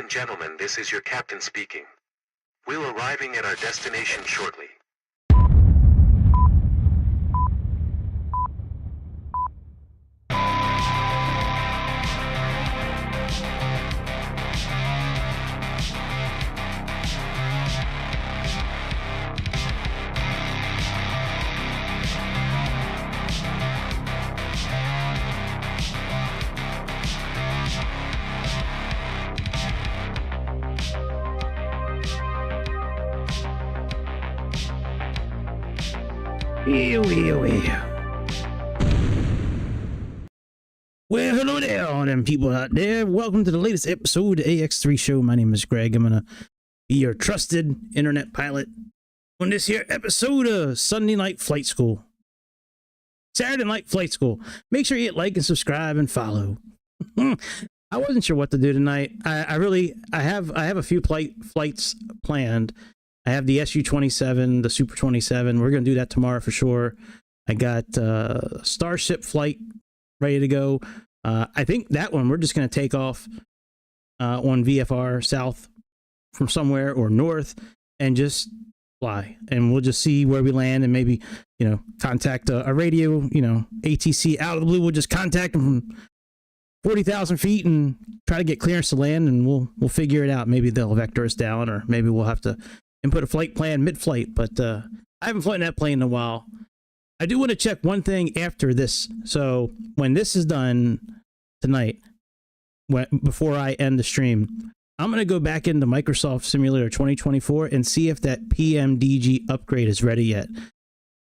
and gentlemen, this is your captain speaking. We're arriving at our destination shortly. Well, hello there, all them people out there. Welcome to the latest episode of the AX3 Show. My name is Greg. I'm going to be your trusted internet pilot on this here episode of Sunday Night Flight School. Saturday Night Flight School. Make sure you hit like and subscribe and follow. I wasn't sure what to do tonight. I have a few flights planned. I have the SU-27, the Super 27. We're going to do that tomorrow for sure. I got Starship flight ready to go. I think that one we're just going to take off on VFR south from somewhere or north and just fly. And we'll just see where we land and maybe, contact a radio, ATC out of the blue. We'll just contact them from 40,000 feet and try to get clearance to land, and we'll figure it out. Maybe they'll vector us down, or maybe we'll have to input a flight plan mid-flight. But I haven't flown that plane in a while. I do want to check one thing after this. So when this is done tonight, before I end the stream, I'm going to go back into Microsoft Simulator 2024 and see if that PMDG upgrade is ready yet.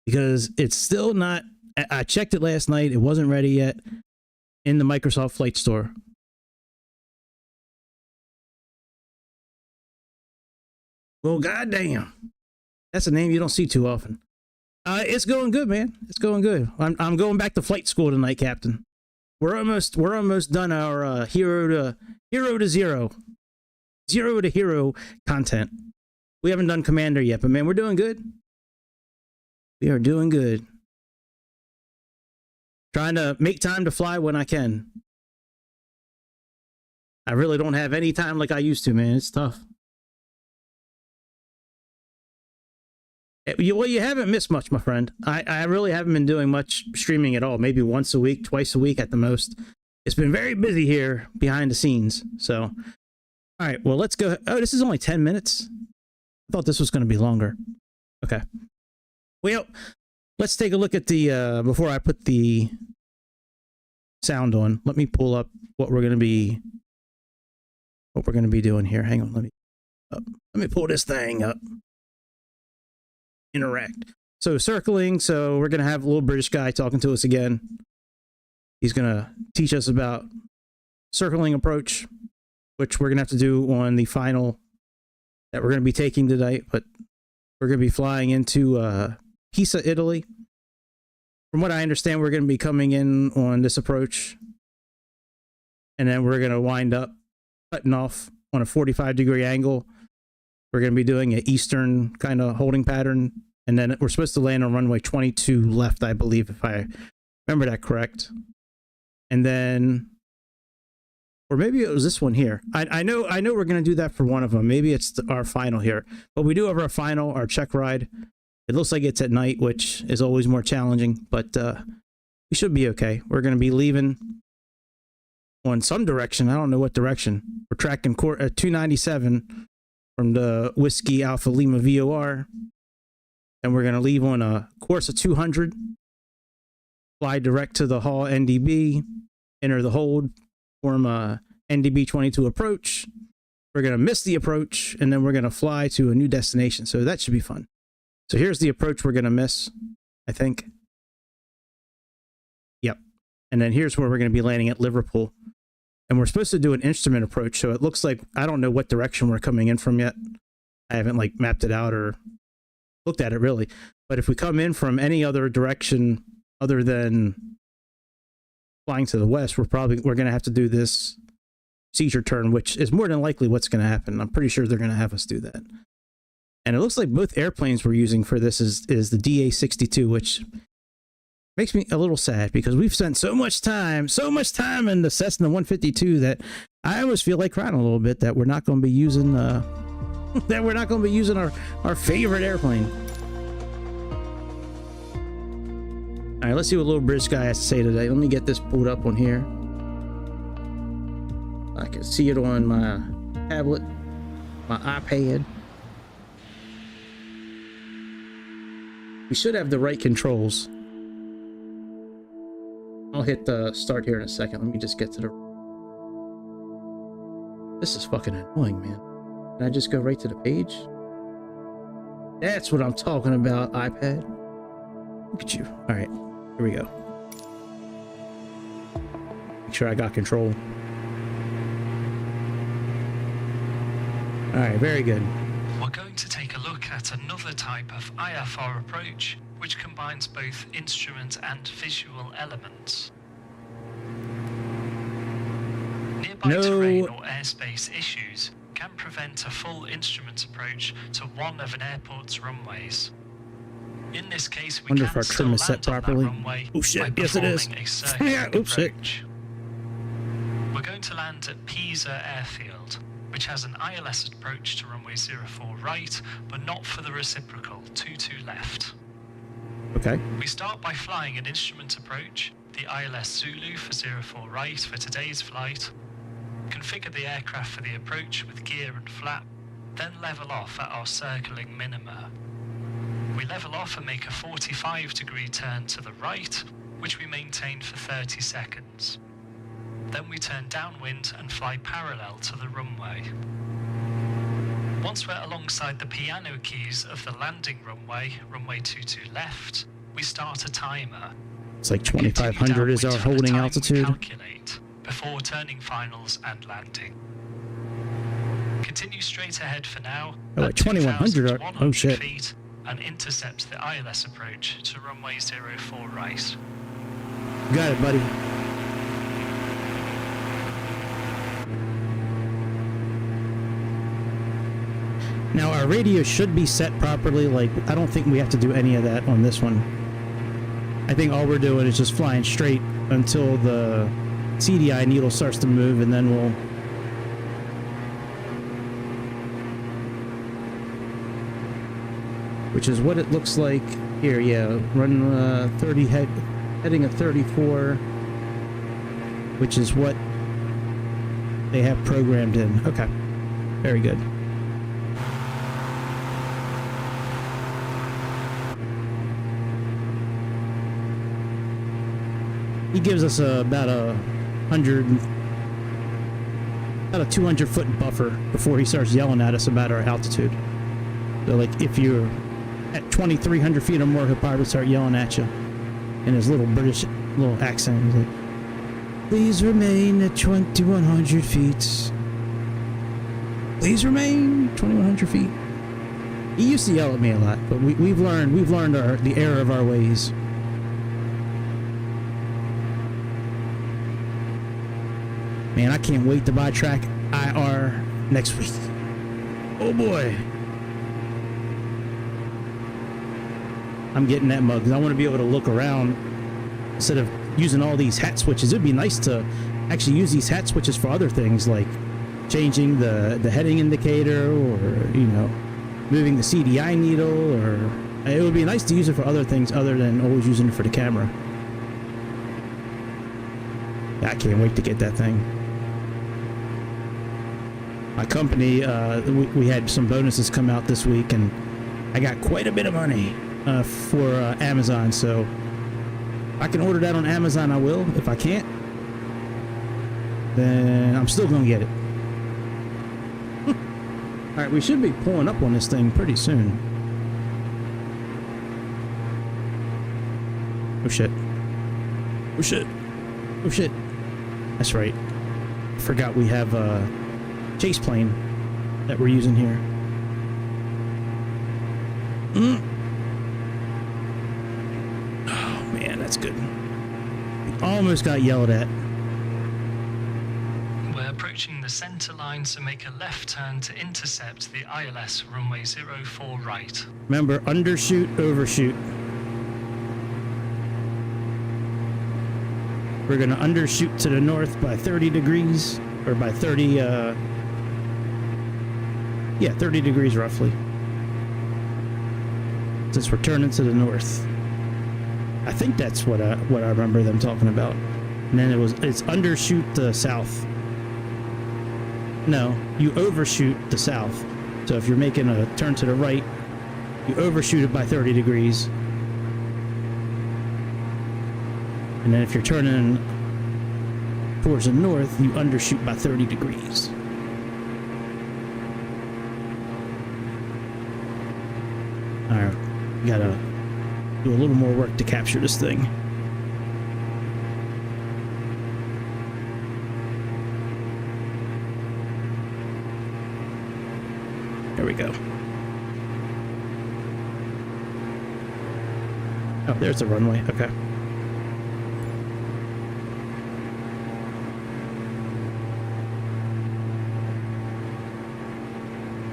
Because it's still not, I checked it last night, it wasn't ready yet in the Microsoft Flight Store. Well, goddamn. That's a name you don't see too often. It's going good, man. It's going good. I'm going back to flight school tonight, Captain. We're almost done our hero to zero to hero content. We haven't done Commander yet, but man, we're doing good. We are doing good. Trying to make time to fly when I can. I really don't have any time like I used to, man. It's tough. Well, you haven't missed much, my friend. I really haven't been doing much streaming at all. Maybe once a week, twice a week at the most. It's been very busy here behind the scenes. So, all right, well, let's go. Oh, this is only 10 minutes. I thought this was going to be longer. Okay. Well, let's take a look at the, before I put the sound on, let me pull up what we're going to be doing here. Hang on, let me pull this thing up. Interact. So circling, so we're going to have a little British guy talking to us again. He's going to teach us about circling approach, which we're going to have to do on the final that we're going to be taking tonight, but we're going to be flying into Pisa, Italy. From what I understand, we're going to be coming in on this approach, and then we're going to wind up cutting off on a 45-degree angle. We're going to be doing an eastern kind of holding pattern, and then we're supposed to land on runway 22 left, I believe, if I remember that correct. And then, or maybe it was this one here. I know we're going to do that for one of them. Maybe it's our final here, but we do have our final, our check ride. It looks like it's at night, which is always more challenging, but we should be okay. We're going to be leaving on some direction. I don't know what direction. We're tracking 297 from the Whiskey Alpha Lima VOR, and we're going to leave on a course of 200, fly direct to the Hall NDB, enter the hold, form a NDB 22 approach. We're going to miss the approach, and then we're going to fly to a new destination, so that should be fun. So here's the approach we're going to miss, I think. Yep. And then here's where we're going to be landing at Liverpool. And we're supposed to do an instrument approach, so it looks like, I don't know what direction we're coming in from yet. I haven't like mapped it out or looked at it really. But if we come in from any other direction other than flying to the west, we're going to have to do this seizure turn, which is more than likely what's going to happen. I'm pretty sure they're going to have us do that. And it looks like both airplanes we're using for this is the DA-62, which makes me a little sad because we've spent so much time in the Cessna 152 that I almost feel like crying a little bit that we're not going to be using that we're not going to be using our favorite airplane. All right, let's see what Little British Guy has to say today. Let me get this pulled up on here. I can see it on my tablet, my iPad. We should have the right controls. I'll hit the start here in a second. Let me just get to the... This is fucking annoying, man. Can I just go right to the page? That's what I'm talking about, iPad. Look at you. All right, here we go. Make sure I got control. All right, very good. We're going to take a look at another type of IFR approach, which combines both instrument and visual elements. Nearby terrain or airspace issues can prevent a full instrument approach to one of an airport's runways. In this case, we can still land on that runway by performing a circling approach. We're going to land at Pisa Airfield, which has an ILS approach to runway 04 right, but not for the reciprocal, 22 left. Okay. We start by flying an instrument approach, the ILS Zulu for 04 right for today's flight, configure the aircraft for the approach with gear and flap, then level off at our circling minima. We level off and make a 45-degree turn to the right, which we maintain for 30 seconds. Then we turn downwind and fly parallel to the runway. Once we're alongside the piano keys of the landing runway, runway 22 left, we start a timer. It's like 2,500 is our holding altitude. Calculate before turning finals and landing. Continue straight ahead for now. Oh, at 2,100. Oh shit. Feet and intercept the ILS approach to runway 04 right. Got it, buddy. Now our radio should be set properly. Like, I don't think we have to do any of that on this one. I think all we're doing is just flying straight until the CDI needle starts to move, and then we'll... Which is what it looks like here, yeah. Run 30 heading a 34, which is what they have programmed in. Okay, very good. He gives us about a 200-foot buffer before he starts yelling at us about our altitude. So, like, if you're at 2,300 feet or more, he'll probably start yelling at you in his little British little accent. He's like, "Please remain at 2,100 feet. Please remain 2,100 feet." He used to yell at me a lot, but we've learned the error of our ways. Man, I can't wait to buy track IR next week. Oh boy. I'm getting that mug because I want to be able to look around instead of using all these hat switches. It'd be nice to actually use these hat switches for other things, like changing the heading indicator, or, you know, moving the CDI needle, or it would be nice to use it for other things other than always using it for the camera. I can't wait to get that thing. My company, we had some bonuses come out this week, and I got quite a bit of money for Amazon, so if I can order that on Amazon, I will. If I can't, then I'm still gonna get it. Alright, we should be pulling up on this thing pretty soon. Oh shit. Oh shit. Oh shit. That's right. I forgot we have a chase plane that we're using here. Oh man, that's good. We almost got yelled at. We're approaching the center line, so make a left turn to intercept the ILS runway 04 right. Remember, undershoot, overshoot. We're gonna undershoot to the north by 30 degrees. or by 30, yeah, 30 degrees roughly. Since we're turning to the north. I think that's what I remember them talking about. And then it's undershoot the south. No, you overshoot the south. So if you're making a turn to the right, you overshoot it by 30 degrees. And then if you're turning towards the north, you undershoot by 30 degrees. Alright, we gotta do a little more work to capture this thing. There we go. Oh, there's the runway. Okay.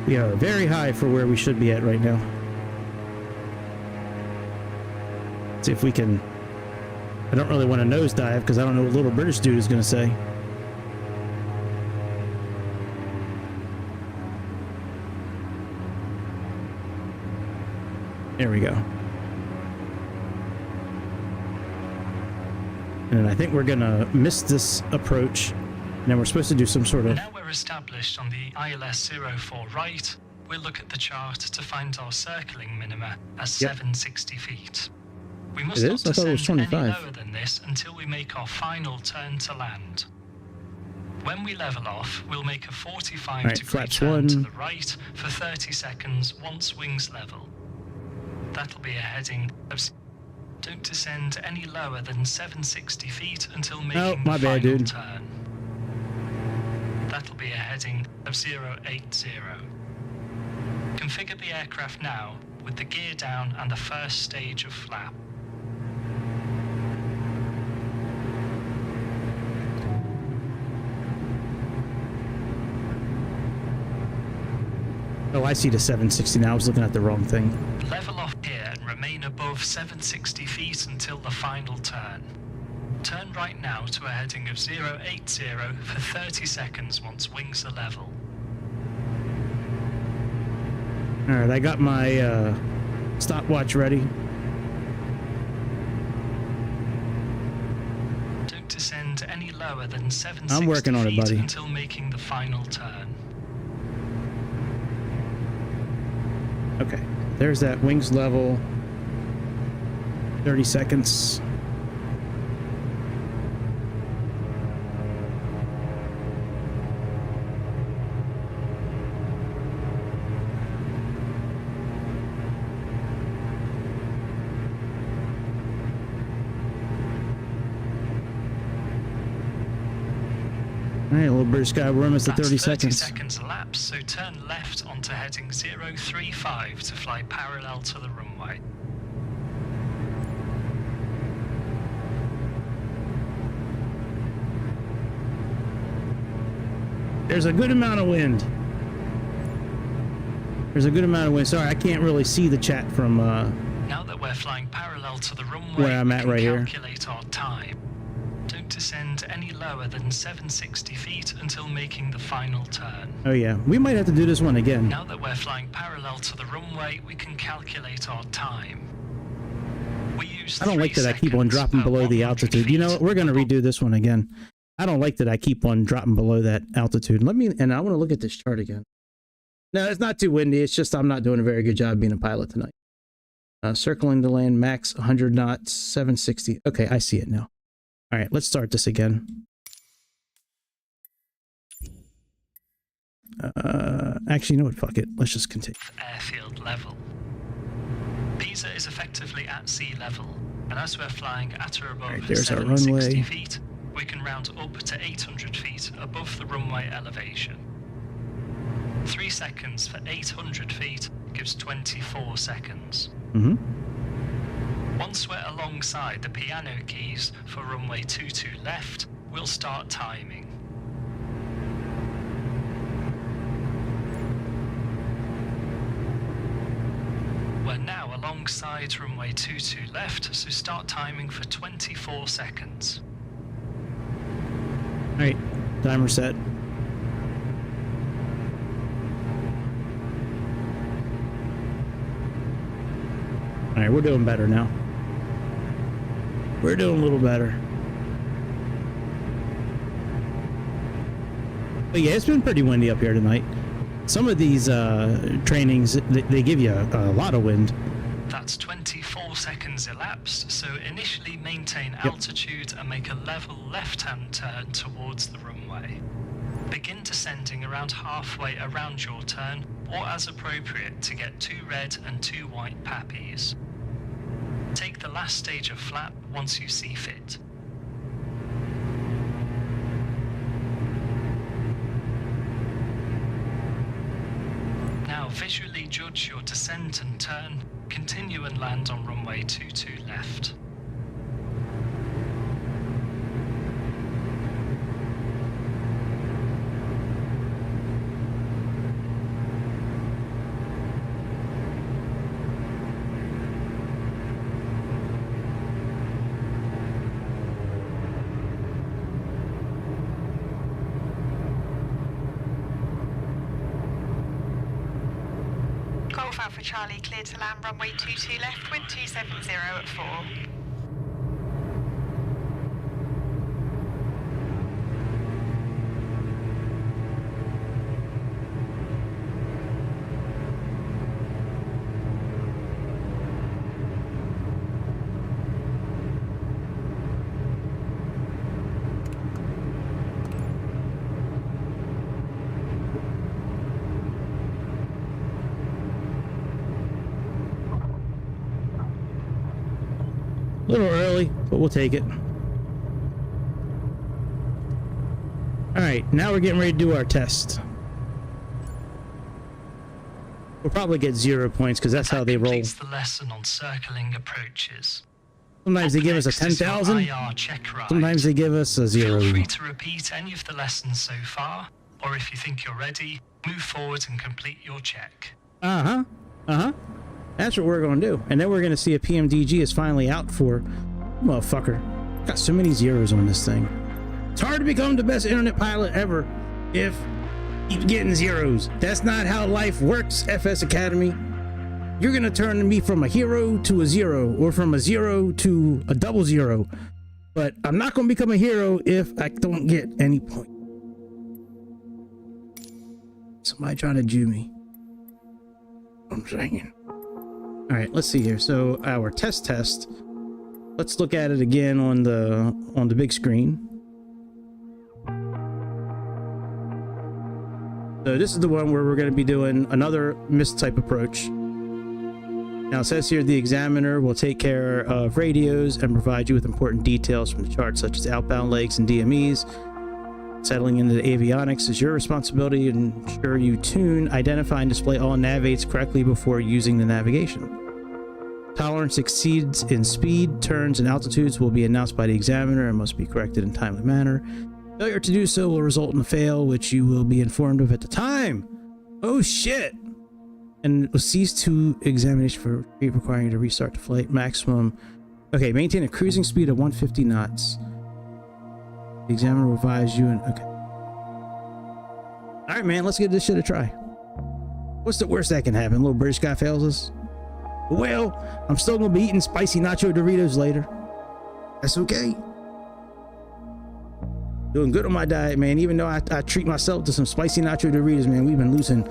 We are very high for where we should be at right now. See if we can... I don't really want to nosedive because I don't know what little British dude is going to say. There we go. And I think we're going to miss this approach. And then we're supposed to do some sort of... Now we're established on the ILS 04 right, we'll look at the chart to find our circling minima as 760 feet. We must not descend any lower than this until we make our final turn to land. When we level off, we'll make a 45-degree turn to the right for 30 seconds once wings level. That'll be a heading of... Don't descend any lower than 760 feet until making the final turn. That'll be a heading of 080. Configure the aircraft now with the gear down and the first stage of flap. Oh, I see the 760 now. I was looking at the wrong thing. Level off here and remain above 760 feet until the final turn. Turn right now to a heading of 080 for 30 seconds once wings are level. Alright, I got my stopwatch ready. Don't descend any lower than 760 I'm working on it, buddy. Until making the final turn. Okay, there's that wings level. 30 seconds. Alright, little British guy, we're almost at 30 seconds. 30 seconds elapsed, so turn left onto heading 035 to fly parallel to the runway. There's a good amount of wind. There's a good amount of wind. Sorry, I can't really see the chat from now that we're flying parallel to the runway, where I'm at right here. Calculate our time. Don't descend any lower than 760 feet until making the final turn. Oh yeah, we might have to do this one again. Now that we're flying parallel to the runway, we can calculate our time. We use I don't like that I keep on dropping below the altitude. You know what? We're going to redo this one again. I don't like that I keep on dropping below that altitude. And I want to look at this chart again. No, it's not too windy. It's just I'm not doing a very good job being a pilot tonight. Circling the land, max 100 knots, 760. Okay, I see it now. All right, let's start this again. Actually, you know what? Fuck it. Let's just continue. Airfield level. Pisa is effectively at sea level, and as we're flying at or above 760 feet, we can round up to 800 feet above the runway elevation. 3 seconds for 800 feet gives 24 seconds. Once we're alongside the piano keys for runway 22 left, we'll start timing. We're now alongside runway 22 left, so start timing for 24 seconds. Alright, timer set. All right, we're doing better now. We're doing a little better. But yeah, it's been pretty windy up here tonight. Some of these trainings, they give you a lot of wind. That's 24 seconds elapsed, so initially maintain altitude and make a level left-hand turn towards the runway. Begin descending around halfway around your turn, or as appropriate to get 2 red and 2 white pappies. Take the last stage of flap once you see fit. Now visually judge your descent and turn. Continue and land on runway 22 left. Alpha Charlie, clear to land runway 22 left, wind 270 at 4. A little early, but we'll take it. All right, now we're getting ready to do our test. We'll probably get 0 points because that's how they roll. Completes the lesson on circling approaches. Sometimes they give us a 10,000. Sometimes they give us a 0. Feel free to repeat any of the lessons so far, or if you think you're ready, move forward and complete your check. That's what we're going to do. And then we're going to see if PMDG is finally out for... Motherfucker. Got so many zeros on this thing. It's hard to become the best internet pilot ever if you keep getting zeros. That's not how life works, FS Academy. You're going to turn me from a hero to a 0, or from a 0 to a 00. But I'm not going to become a hero if I don't get any point. Somebody trying to Jew me. I'm saying. All right, let's see here. So our test. Let's look at it again on the big screen. So this is the one where we're going to be doing another missed type approach. Now it says here the examiner will take care of radios and provide you with important details from the chart, such as outbound legs and DMEs. Settling into the avionics is your responsibility to ensure you tune, identify, and display all navigates correctly before using the navigation. Tolerance exceeds in speed, turns, and altitudes will be announced by the examiner and must be corrected in a timely manner. Failure to do so will result in a fail, which you will be informed of at the time. Oh shit! And will cease to examination for requiring you to restart the flight. Maximum. Okay, maintain a cruising speed of 150 knots. The examiner will advise you and okay. Alright man, let's give this shit a try. What's the worst that can happen? A little British guy fails us? Well, I'm still gonna be eating spicy nacho Doritos later. That's okay. Doing good on my diet, man. Even though I treat myself to some spicy nacho Doritos, man, we've been losing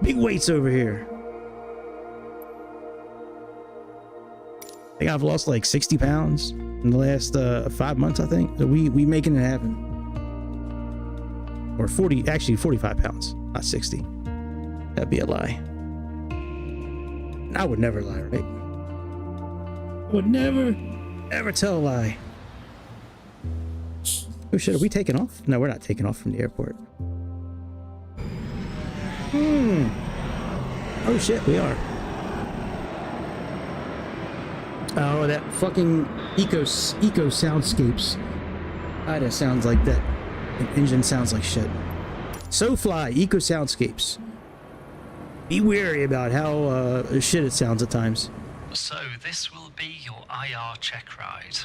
big weights over here. I think I've lost like 60 pounds in the last 5 months, I think. So we making it happen. Or 40, actually 45 pounds, not 60. That'd be a lie. I would never lie, right? I would never, ever tell a lie. Oh shit, are we taking off? No, we're not taking off from the airport. Oh shit, we are. Oh, that fucking eco soundscapes. Ah, that sounds like that. An engine sounds like shit. SoFly, eco soundscapes. Be wary about how shit it sounds at times. So this will be your IR check ride.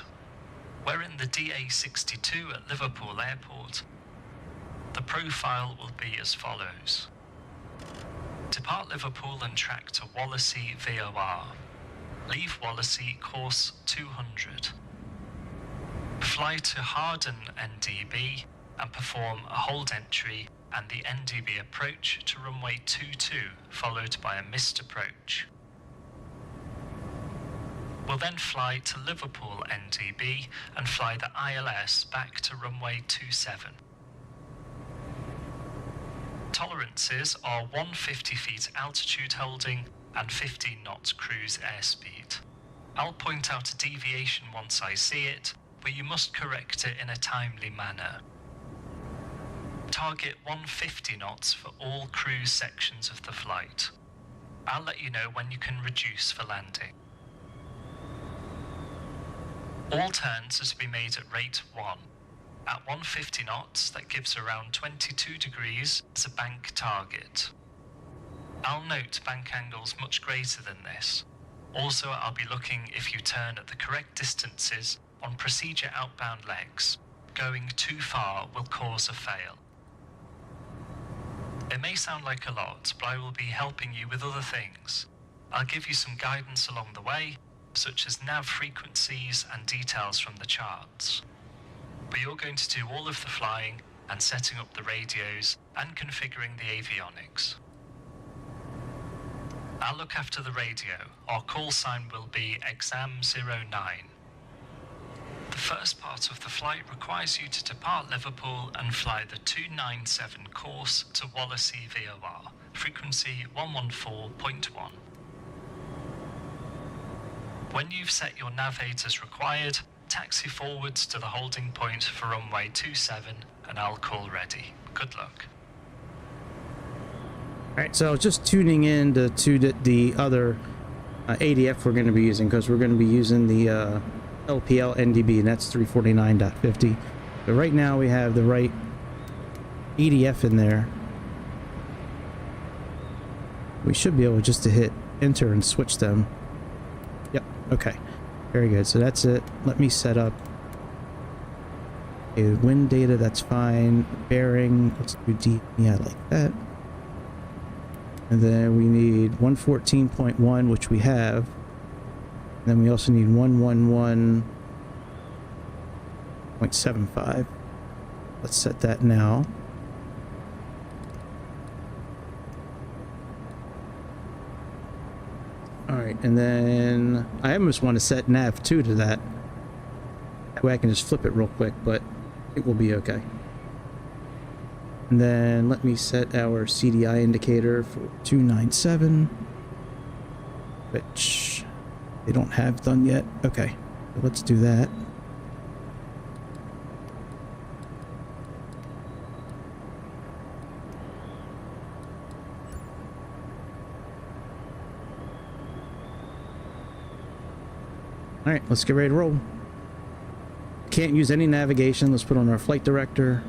We're in the DA62 at Liverpool Airport. The profile will be as follows. Depart Liverpool and track to Wallasey VOR. leave Wallasey course 200. Fly to Harden NDB and perform a hold entry and the NDB approach to runway 22, followed by a missed approach. We'll then fly to Liverpool NDB and fly the ILS back to runway 27. Tolerances are 150 feet altitude holding and 15 knots cruise airspeed. I'll point out a deviation once I see it, but you must correct it in a timely manner. Target 150 knots for all cruise sections of the flight. I'll let you know when you can reduce for landing. All turns are to be made at rate 1. At 150 knots, that gives around 22 degrees as a bank target. I'll note bank angles much greater than this. Also, I'll be looking if you turn at the correct distances on procedure outbound legs. Going too far will cause a fail. It may sound like a lot, but I will be helping you with other things. I'll give you some guidance along the way, such as nav frequencies and details from the charts. But you're going to do all of the flying and setting up the radios and configuring the avionics. I'll look after the radio. Our call sign will be Exam 09. The first part of the flight requires you to depart Liverpool and fly the 297 course to Wallasey VOR, frequency 114.1. When you've set your nav aids as required, taxi forwards to the holding point for runway 27 and I'll call ready. Good luck. Alright, so I was just tuning in to the other ADF we're going to be using, because we're going to be using the LPL NDB, and that's 349.50. But right now we have the right EDF in there. We should be able just to hit enter and switch them. Yep, okay. Very good, so that's it. Let me set up a wind data, that's fine. Bearing, let's do D, yeah, I like that. And then we need 114.1, which we have. And then we also need 111.75. Let's set that now. Alright, and then I almost want to set nav 2 to that. That way I can just flip it real quick, but it will be okay. And then let me set our CDI indicator for 297, which they don't have done yet. Okay, so let's do that. All right, let's get ready to roll. Can't use any navigation. Let's put on our flight director.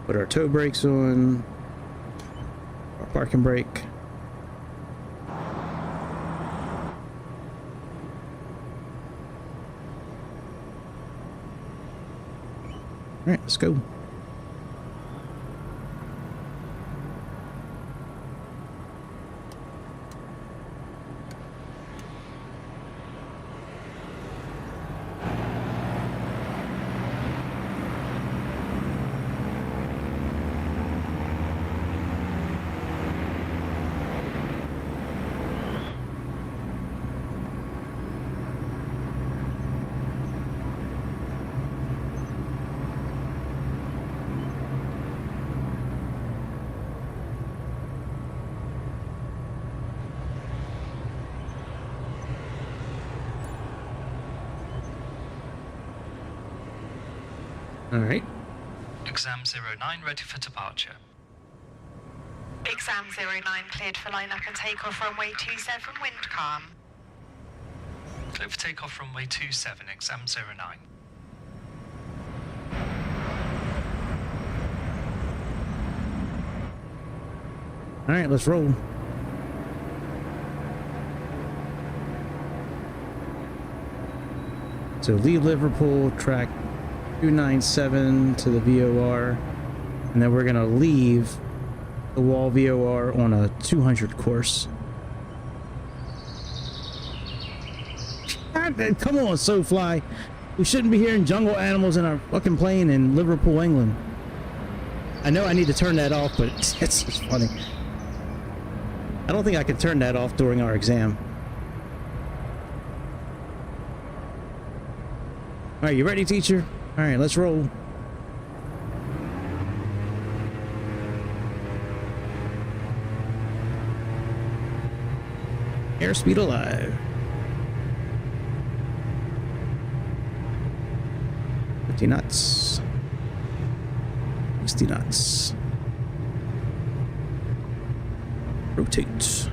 Put our tow brakes on, our parking brake. All right, let's go. All right. Exam 09 ready for departure. Exam 09 cleared for line up and takeoff runway 27, wind calm. Clear for takeoff runway 27, exam 09. All right, let's roll. So leave Liverpool, track 297 to the VOR, and then we're gonna leave the wall VOR on a 200 course. God, come on, SoFly. We shouldn't be hearing jungle animals in our fucking plane in Liverpool, England. I know I need to turn that off, but it's just funny. I don't think I can turn that off during our exam. All right, you ready, teacher? All right, let's roll. Airspeed alive. 50 knots. 60 knots. Rotate.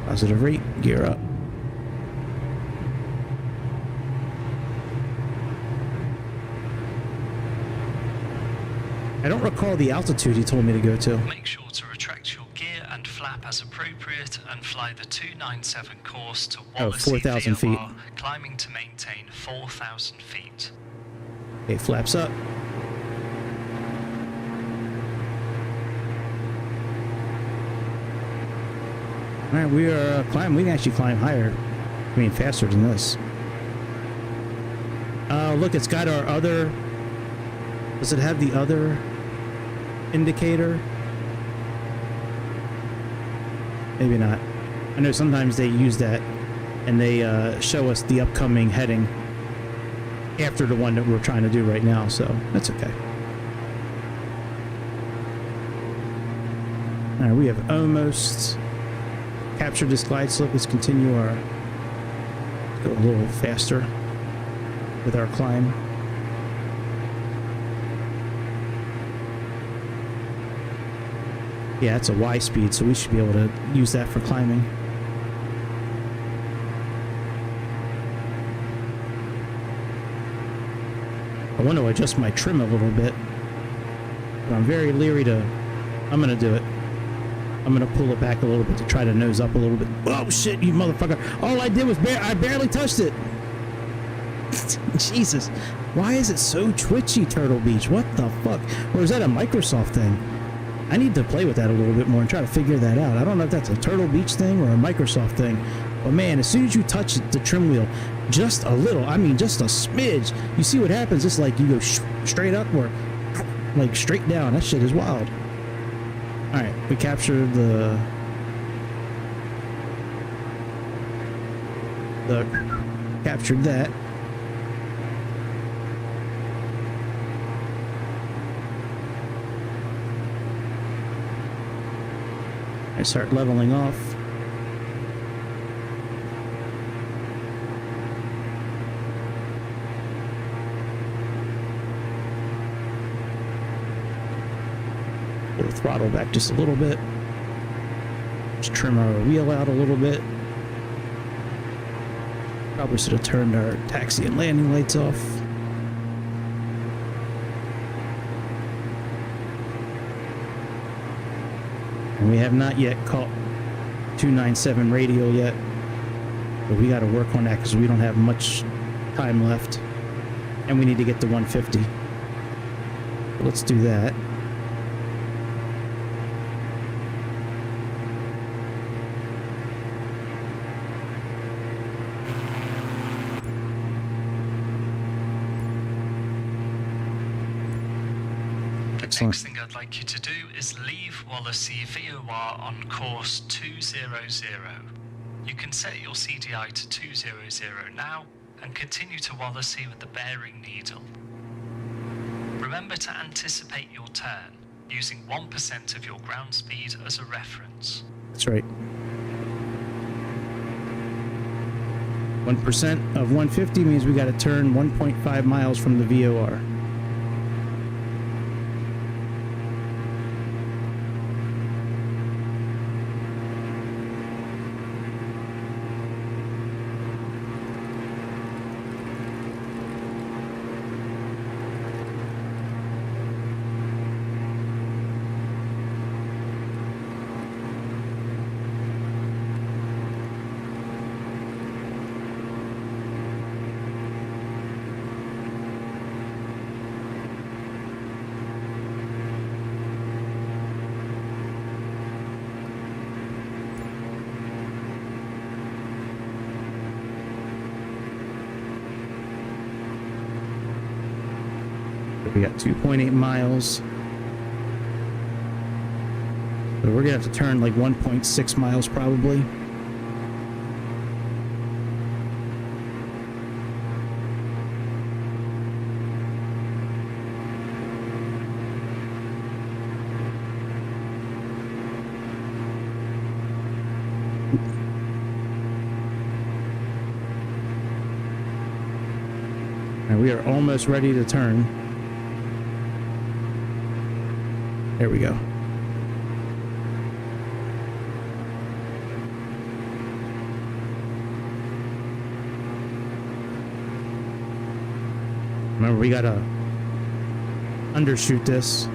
Positive rate, gear up. I don't recall the altitude he told me to go to. Make sure to retract your gear and flap as appropriate and fly the 297 course to Wallasey 4,000 feet. VOR, climbing to maintain 4,000 feet. Okay, flaps up. All right, we are climbing. We can actually climb higher. I mean, faster than this. Look, it's got our other. Does it have the other indicator? Maybe not. I know sometimes they use that, and they show us the upcoming heading after the one that we're trying to do right now. So that's okay. All right, we have almost captured this glide slope. Let's continue our, go a little faster with our climb. Yeah, it's a Y speed, so we should be able to use that for climbing. I want to adjust my trim a little bit, but I'm very leery to, I'm going to do it. I'm going to pull it back a little bit to try to nose up a little bit. Oh shit, you motherfucker. All I did was, I barely touched it. Jesus, why is it so twitchy, Turtle Beach? What the fuck? Or is that a Microsoft thing? I need to play with that a little bit more and try to figure that out. I don't know if that's a Turtle Beach thing or a Microsoft thing, but man, as soon as you touch the trim wheel, just a little, I mean just a smidge, you see what happens. It's like you go straight up or like straight down. That shit is wild. All right, we captured the captured that. I start leveling off. Pull the throttle back just a little bit. Just trim our wheel out a little bit. Probably should have turned our taxi and landing lights off. And we have not yet caught 297 radial yet, but we got to work on that because we don't have much time left, and we need to get to 150. So let's do that. The next thing I'd like you to do is leave Wallasey VOR on course 200. You can set your CDI to 200 now and continue to Wallasey with the bearing needle. Remember to anticipate your turn using 1% of your ground speed as a reference. That's right. 1% of 150 means we got to turn 1.5 miles from the VOR. We got 2.8 miles. So we're gonna have to turn like 1.6 miles probably. And we are almost ready to turn. There we go. Remember, we gotta undershoot this.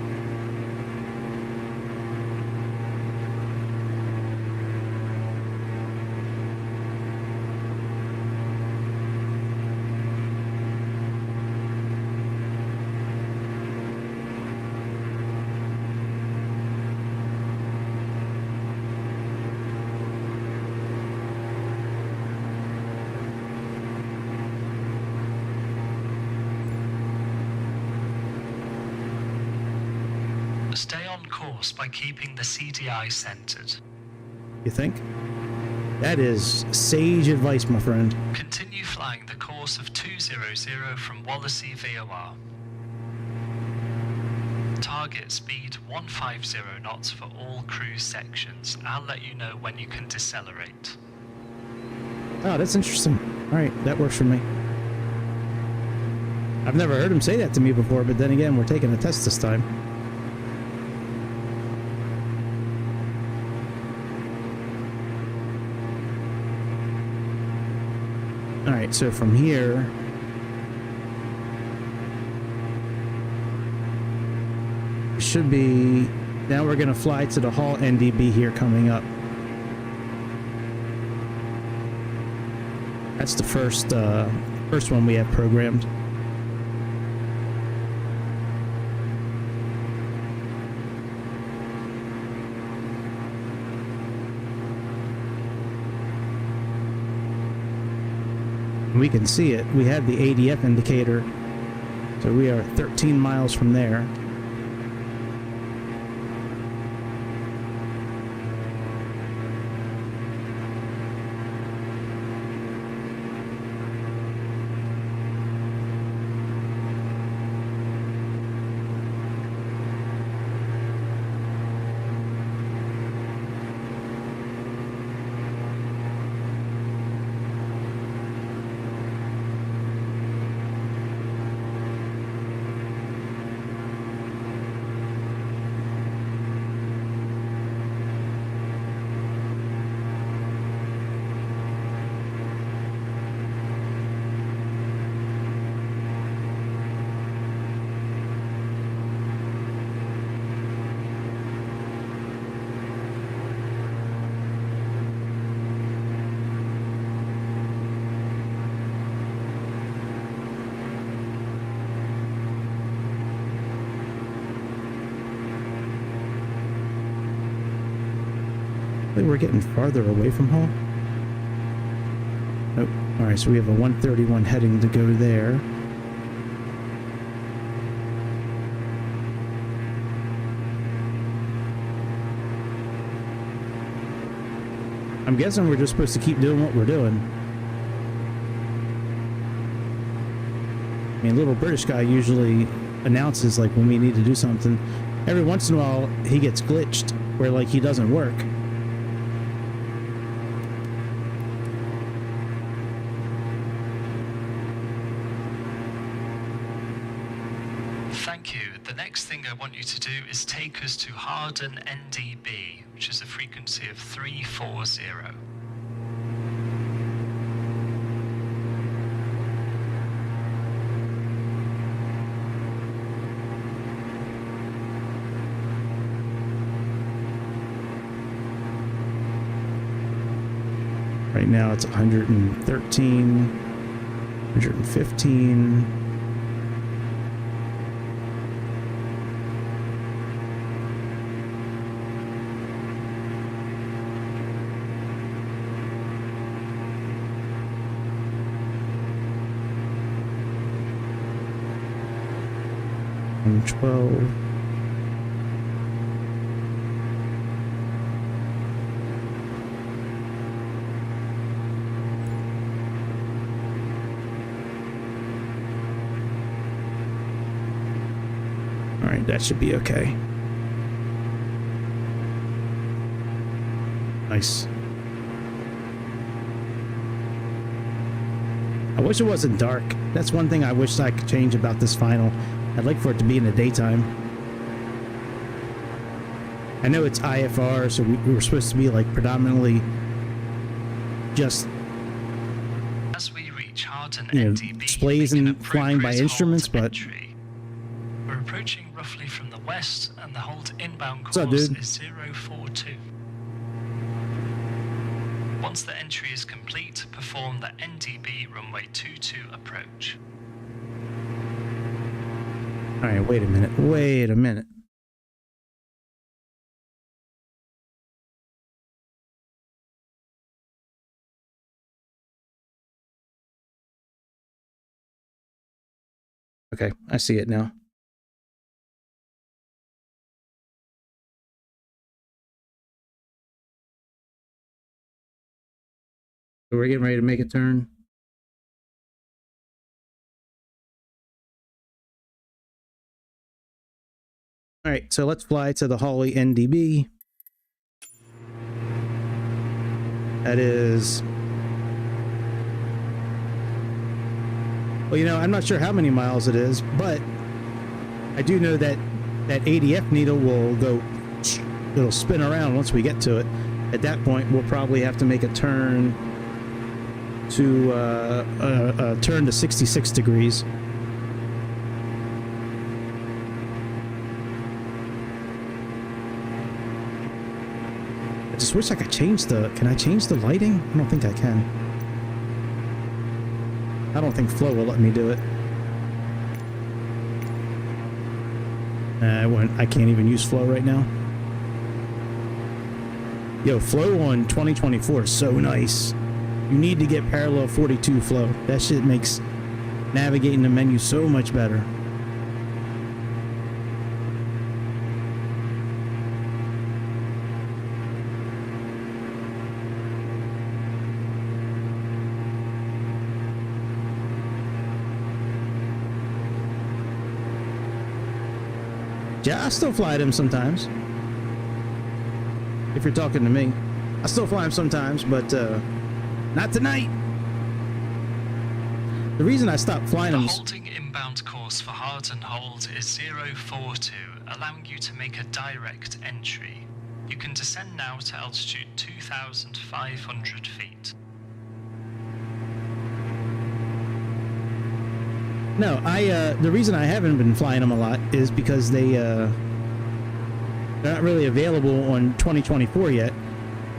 Stay on course by keeping the CDI centered. You think? That is sage advice, my friend. Continue flying the course of 200 from Wallasey VOR. Target speed 150 knots for all cruise sections. I'll let you know when you can decelerate. Oh, that's interesting. All right, that works for me. I've never heard him say that to me before, but then again, we're taking a test this time. All right, so from here, it should be, now we're gonna fly to the Hall NDB here coming up. That's the first one we have programmed. We can see it. We have the ADF indicator, so we are 13 miles from there. I think we're getting farther away from home. Nope. All right, so we have a 131 heading to go there. I'm guessing we're just supposed to keep doing what we're doing. I mean, little British guy usually announces like when we need to do something. Every once in a while, he gets glitched where like he doesn't work. Thank you. The next thing I want you to do is take us to Harden NDB, which is a frequency of 340. Right now it's 113, 115. and 12. All right, that should be okay. Nice. I wish it wasn't dark. That's one thing I wish I could change about this final. I'd like for it to be in the daytime. I know it's IFR, so we were supposed to be like predominantly just, as we reach Harden you know, NDB, displays and flying by instruments, but we're approaching roughly from the west, and the hold inbound course up, dude? is 042. Once the entry is complete, perform the NDB runway 22 approach. all right, wait a minute. Okay, I see it now. So we're getting ready to make a turn. All right, so let's fly to the Holly NDB. That is, well, you know, I'm not sure how many miles it is, but I do know that that ADF needle will go, it'll spin around once we get to it. At that point, we'll probably have to make a turn to turn to 66 degrees. I just wish I could change the, can I change the lighting? I don't think I can. I don't think Flow will let me do it. I can't even use Flow right now. Yo, Flow on 2024 is so nice. You need to get parallel 42 Flow. That shit makes navigating the menu so much better. Yeah, I still fly them sometimes. If you're talking to me, I still fly them sometimes, but not tonight. The reason I stopped flying them. The holding inbound course for Harden hold is 042, allowing you to make a direct entry. You can descend now to altitude 2,500 feet. No, the reason I haven't been flying them a lot is because they're not really available on 2024 yet,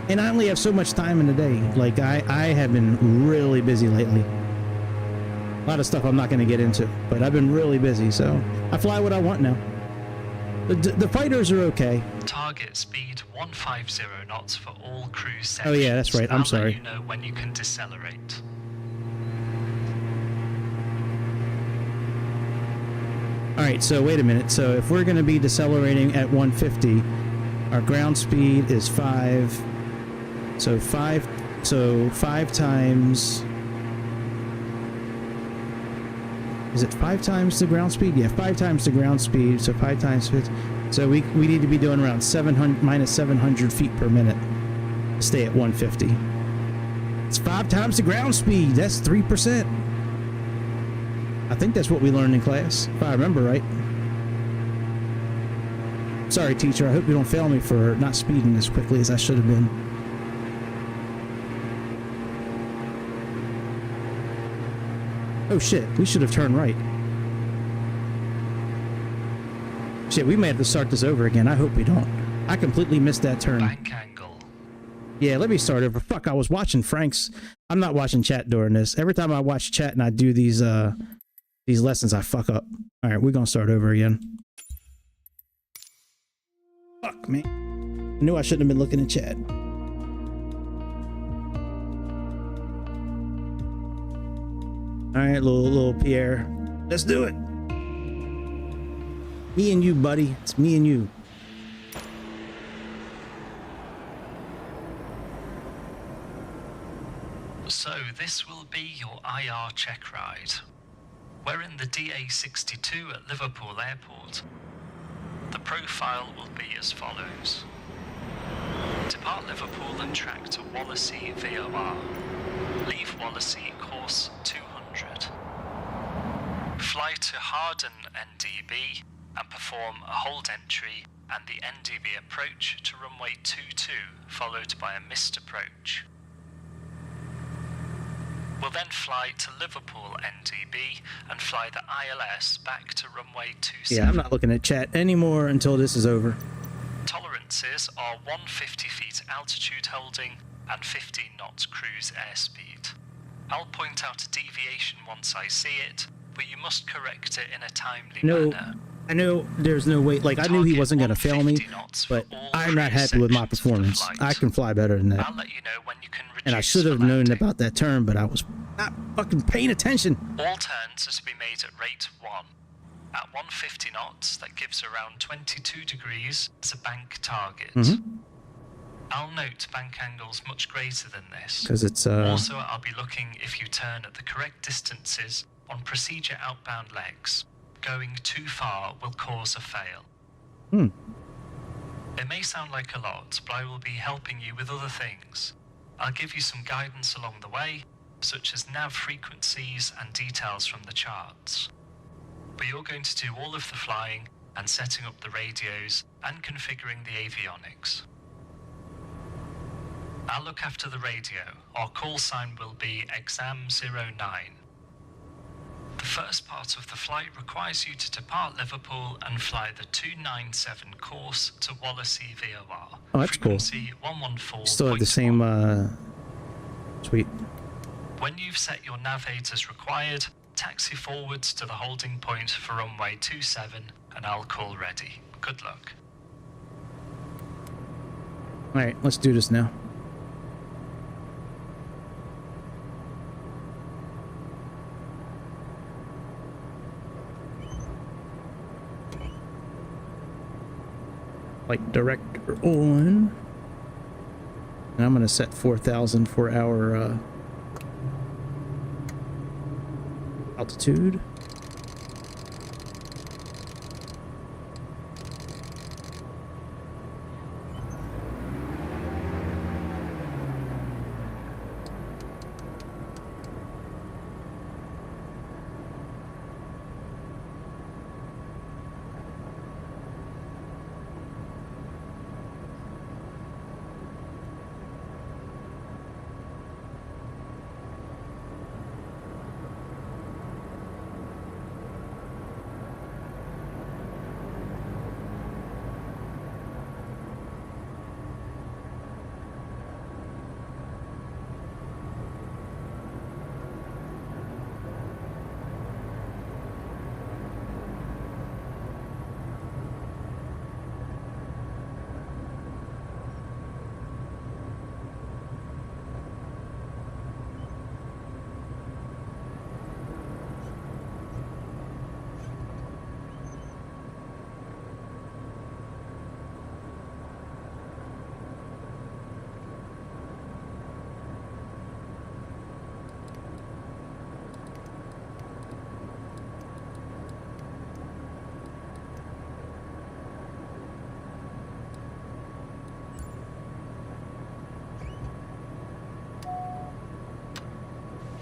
and I only have so much time in the day. Like I have been really busy lately. A lot of stuff I'm not going to get into, but I've been really busy, so I fly what I want now. The fighters are okay. Target speed 150 knots for all cruise sections. Oh yeah, that's right. I'm sorry. I'll let you know when you can decelerate. All right, so wait a minute. So if we're going to be decelerating at 150, our ground speed is 5. So 5 times. Is it 5 times the ground speed? Yeah, 5 times the ground speed. So 5 times 50. So we need to be doing around minus 700 feet per minute to stay at 150. It's 5 times the ground speed. That's 3%. I think that's what we learned in class, if I remember right. Sorry, teacher. I hope you don't fail me for not speeding as quickly as I should have been. Oh shit, we should have turned right. Shit, we may have to start this over again. I hope we don't. I completely missed that turn. Bank angle. Yeah, let me start over. Fuck, I was watching Frank's. I'm not watching chat during this. Every time I watch chat and I do these lessons, I fuck up. All right, we're gonna start over again. Fuck me. I knew I shouldn't have been looking at chat. All right, little Pierre. Let's do it. Me and you, buddy. It's me and you. So this will be your IR check ride. We're in the DA62 at Liverpool Airport. The profile will be as follows. Depart Liverpool and track to Wallasey VOR. Leave Wallasey course 200. Fly to Harden NDB and perform a hold entry and the NDB approach to runway 22, followed by a missed approach. We'll then fly to Liverpool NDB and fly the ILS back to runway 27. Yeah, I'm not looking at chat anymore until this is over. Tolerances are 150 feet altitude holding and 15 knots cruise airspeed. I'll point out a deviation once I see it, but you must correct it in a timely manner. I know there's no way, like I knew he wasn't going to fail me, but I'm not happy with my performance. I can fly better than that. I'll let you know when you can reduce And I should have known about that turn, but I was not fucking paying attention. All turns are to be made at rate 1. At 150 knots, that gives around 22 degrees as a bank target. I'll note bank angles much greater than this. Because it's Also, I'll be looking if you turn at the correct distances on procedure outbound legs. Going too far will cause a fail. It may sound like a lot, but I will be helping you with other things. I'll give you some guidance along the way, such as nav frequencies and details from the charts. But you're going to do all of the flying and setting up the radios and configuring the avionics. I'll look after the radio. Our call sign will be exam 09. The first part of the flight requires you to depart Liverpool and fly the 297 course to Wallasey VOR. Oh, that's cool. Frequency 114. Still have the same, sweet. When you've set your nav aids as required, taxi forwards to the holding point for runway 27 and I'll call ready. Good luck. Alright, let's do this now. Flight director on. And I'm going to set 4,000 for our altitude.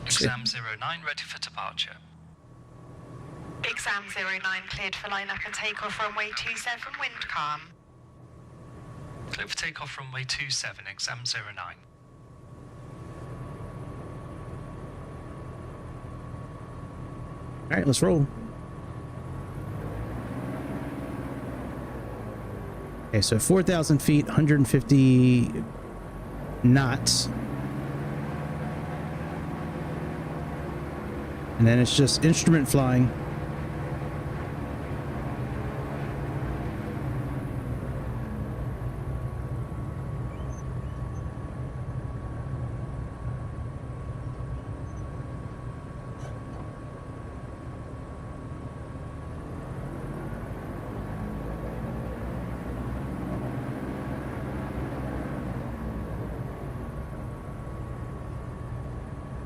Exam 09 ready for departure. Exam 09 cleared for line up and takeoff runway 27, wind calm. Clear for takeoff runway 27, exam 09. Alright, let's roll. Okay, so 4,000 feet, 150 knots. And then it's just instrument flying.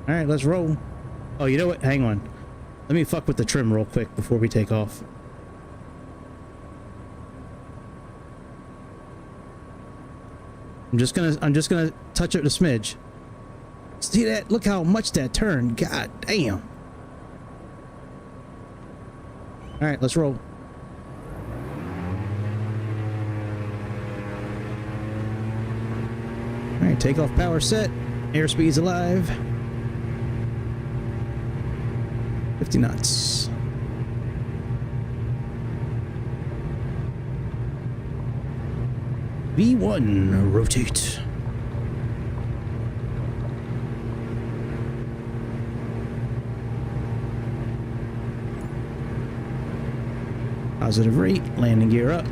All right, let's roll. Oh, you know what? Hang on. Let me fuck with the trim real quick before we take off. I'm just gonna touch it a smidge. See that? Look how much that turned. God damn. All right, let's roll. All right, takeoff power set. Airspeed's alive. 50 knots. V1, rotate. Positive rate, landing gear up.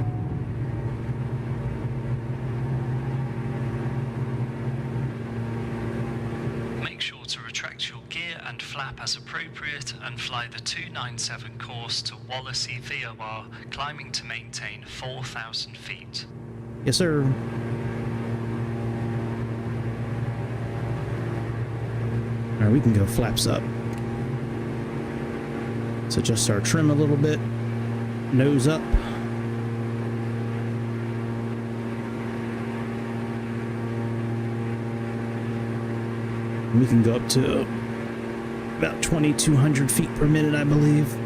Make sure to retract your gear and flap as appropriate and fly the 297 course to Wallasey VOR, climbing to maintain 4,000 feet. Yes, sir. All right, we can go flaps up. So adjust our trim a little bit. Nose up. We can go up to about 2,200 feet per minute, I believe.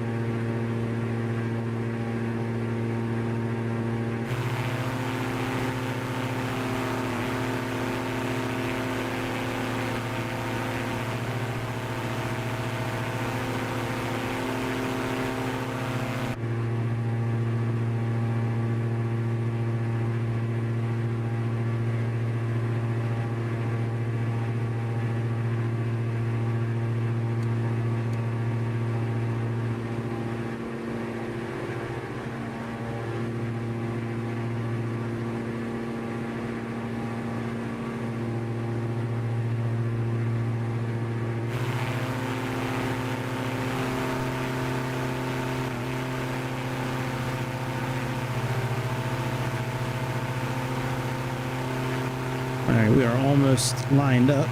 Alright, we are almost lined up.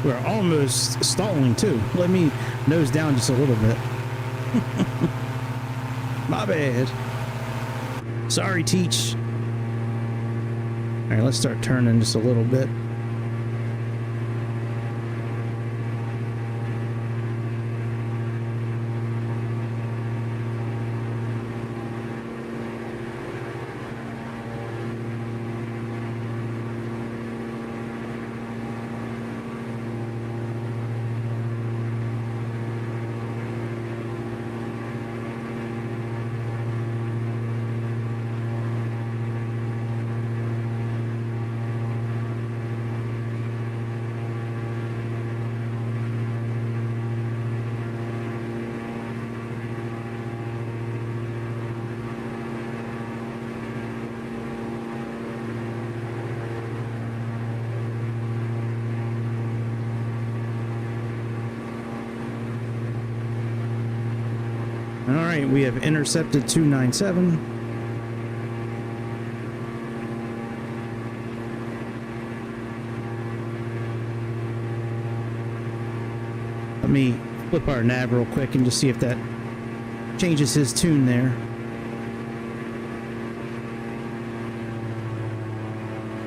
We're almost stalling too. Let me nose down just a little bit. My bad. Sorry, Teach. Alright, let's start turning just a little bit. Alright, we have intercepted 297. Let me flip our nav real quick and just see if that changes his tune there.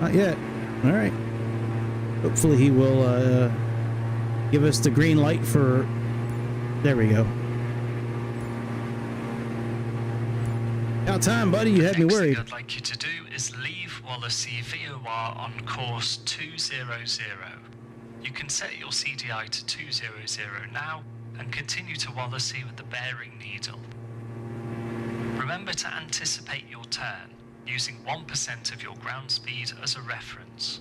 Not yet. Alright. Hopefully he will give us the green light for... There we go. About time, buddy. You had me worried. The next thing I'd like you to do is leave Wallasey VOR on course 200. You can set your CDI to 200 now and continue to Wallasey with the bearing needle. Remember to anticipate your turn, using 1% of your ground speed as a reference.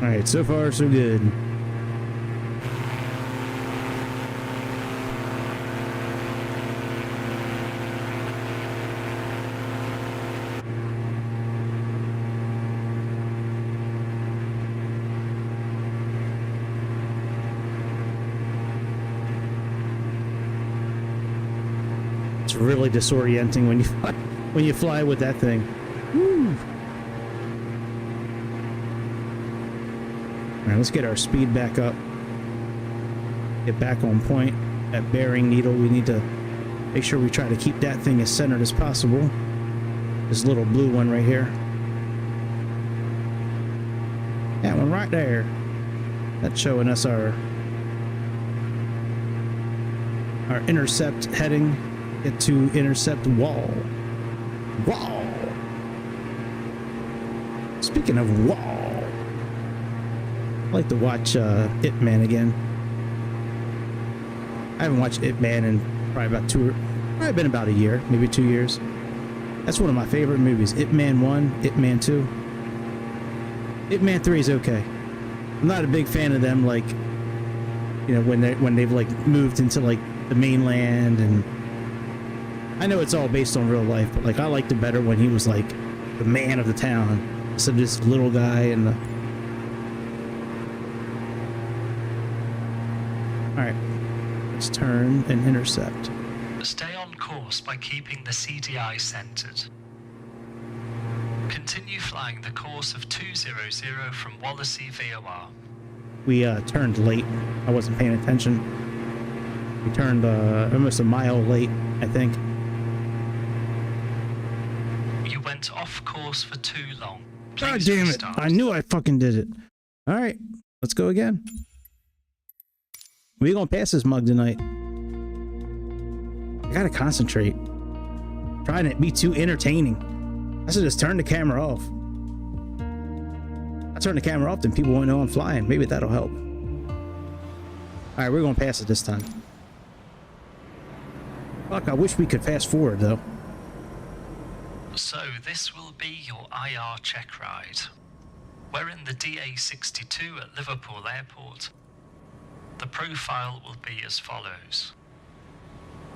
Alright, so far so good. really disorienting when you fly with that thing. Woo. All right, let's get our speed back up. Get back on point. That bearing needle, we need to make sure we try to keep that thing as centered as possible. This little blue one right here. That one right there. That's showing us our intercept heading. Get to intercept wall. Wall. Speaking of wall, I like to watch Ip Man again. I haven't watched Ip Man in probably been about a year, maybe 2 years. That's one of my favorite movies. Ip Man 1, Ip Man 2. Ip Man 3 is okay. I'm not a big fan of them, like, you know, when they've like moved into like the mainland, and I know it's all based on real life, but like I liked it better when he was like the man of the town instead of this little guy and the. All right, let's turn and intercept. Stay on course by keeping the CDI centered. Continue flying the course of 200 from Wallasey VOR. We turned late. I wasn't paying attention. We turned almost a mile late, I think. You went off course for too long. God damn it! I knew I fucking did it. All right, let's go again. We gonna pass this mug tonight. I gotta concentrate. Trying to be too entertaining. I should just turn the camera off. I turn the camera off, then people won't know I'm flying. Maybe that'll help. All right, we're gonna pass it this time. Fuck, I wish we could fast forward though. So this will be your IR check ride. We're in the DA62 at Liverpool Airport. The profile will be as follows.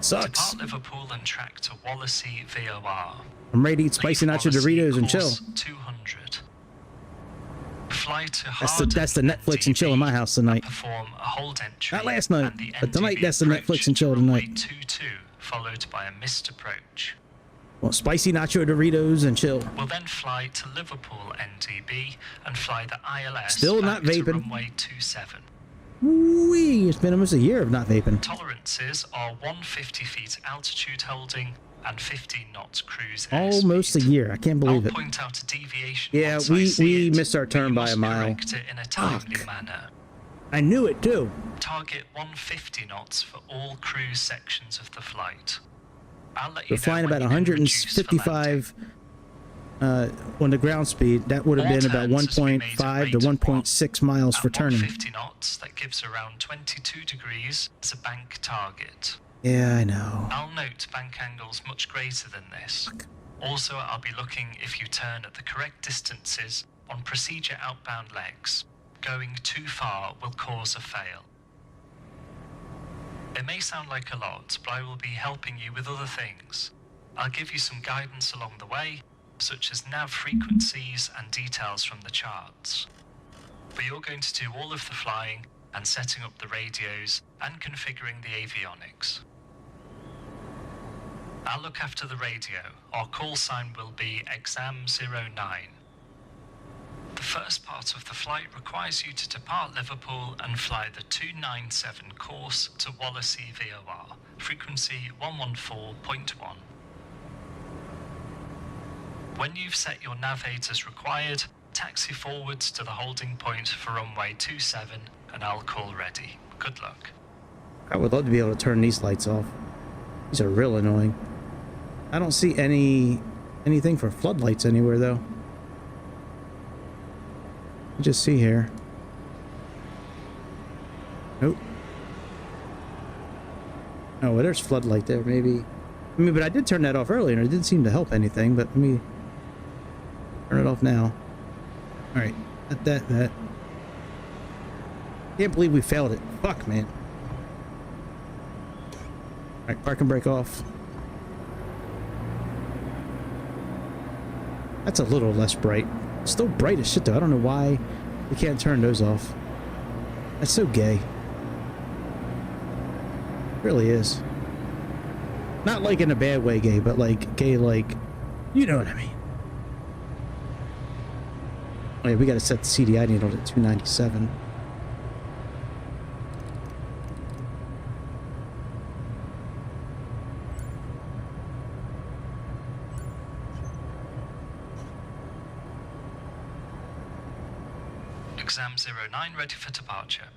Sucks. Depart Liverpool and track to Wallasey VOR. I'm ready to eat spicy nacho Doritos and chill. 200. Fly to That's the Netflix and chill in my house tonight. Perform a hold entry. Not last night, but tonight that's the Netflix and chill tonight. 22, followed by a missed approach. Well, spicy nacho Doritos and chill. We'll then fly to Liverpool NDB and fly the ILS. Still not back to vaping. runway 27. Wee, it's been almost a year of not vaping. Tolerances are 150 feet altitude holding and 15 knots cruise Almost a year. I can't believe I'll it. point out a deviation. Yeah, once I see we it, missed our turn but by you a must mile. correct it in a timely Fuck. manner. I knew it too. Target 150 knots for all cruise sections of the flight. I'll let We're you know flying when about you can reduce for landing. 155 on the ground speed. That would have All been about turns has been made at 1.5 rate to of 1.6 miles for At turning. 150 knots, that gives around 22 degrees as a bank target. Yeah, I know. I'll note bank angles much greater than this. Also, I'll be looking if you turn at the correct distances on procedure outbound legs. Going too far will cause a fail. It may sound like a lot, but I will be helping you with other things. I'll give you some guidance along the way, such as nav frequencies and details from the charts. But you're going to do all of the flying and setting up the radios and configuring the avionics. I'll look after the radio. Our call sign will be exam 09. The first part of the flight requires you to depart Liverpool and fly the 297 course to Wallasey VOR, frequency 114.1. When you've set your nav aids as required, taxi forwards to the holding point for runway 27 and I'll call ready. Good luck. I would love to be able to turn these lights off. These are real annoying. I don't see anything for floodlights anywhere though. You just see here. Nope. Oh, well, there's floodlight there, maybe. I mean, but I did turn that off earlier, and it didn't seem to help anything, but let me turn it off now. Alright, that. Can't believe we failed it. Fuck, man. Alright, park and brake off. That's a little less bright. Still bright as shit though. I don't know why we can't turn those off. That's so gay. It really is. Not like in a bad way gay, but like gay, like, you know what I mean. Oh yeah, we gotta set the CDI needle to 297. Exam 09 ready for departure.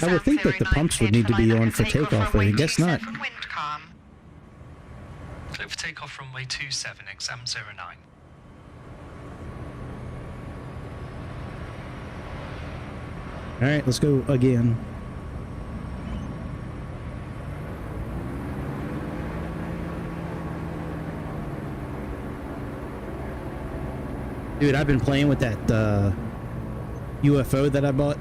I would think that the pumps would need to be on for takeoff, but I guess not. Clear for takeoff runway 27, exam 09. Alright, let's go again. Dude, I've been playing with that UFO that I bought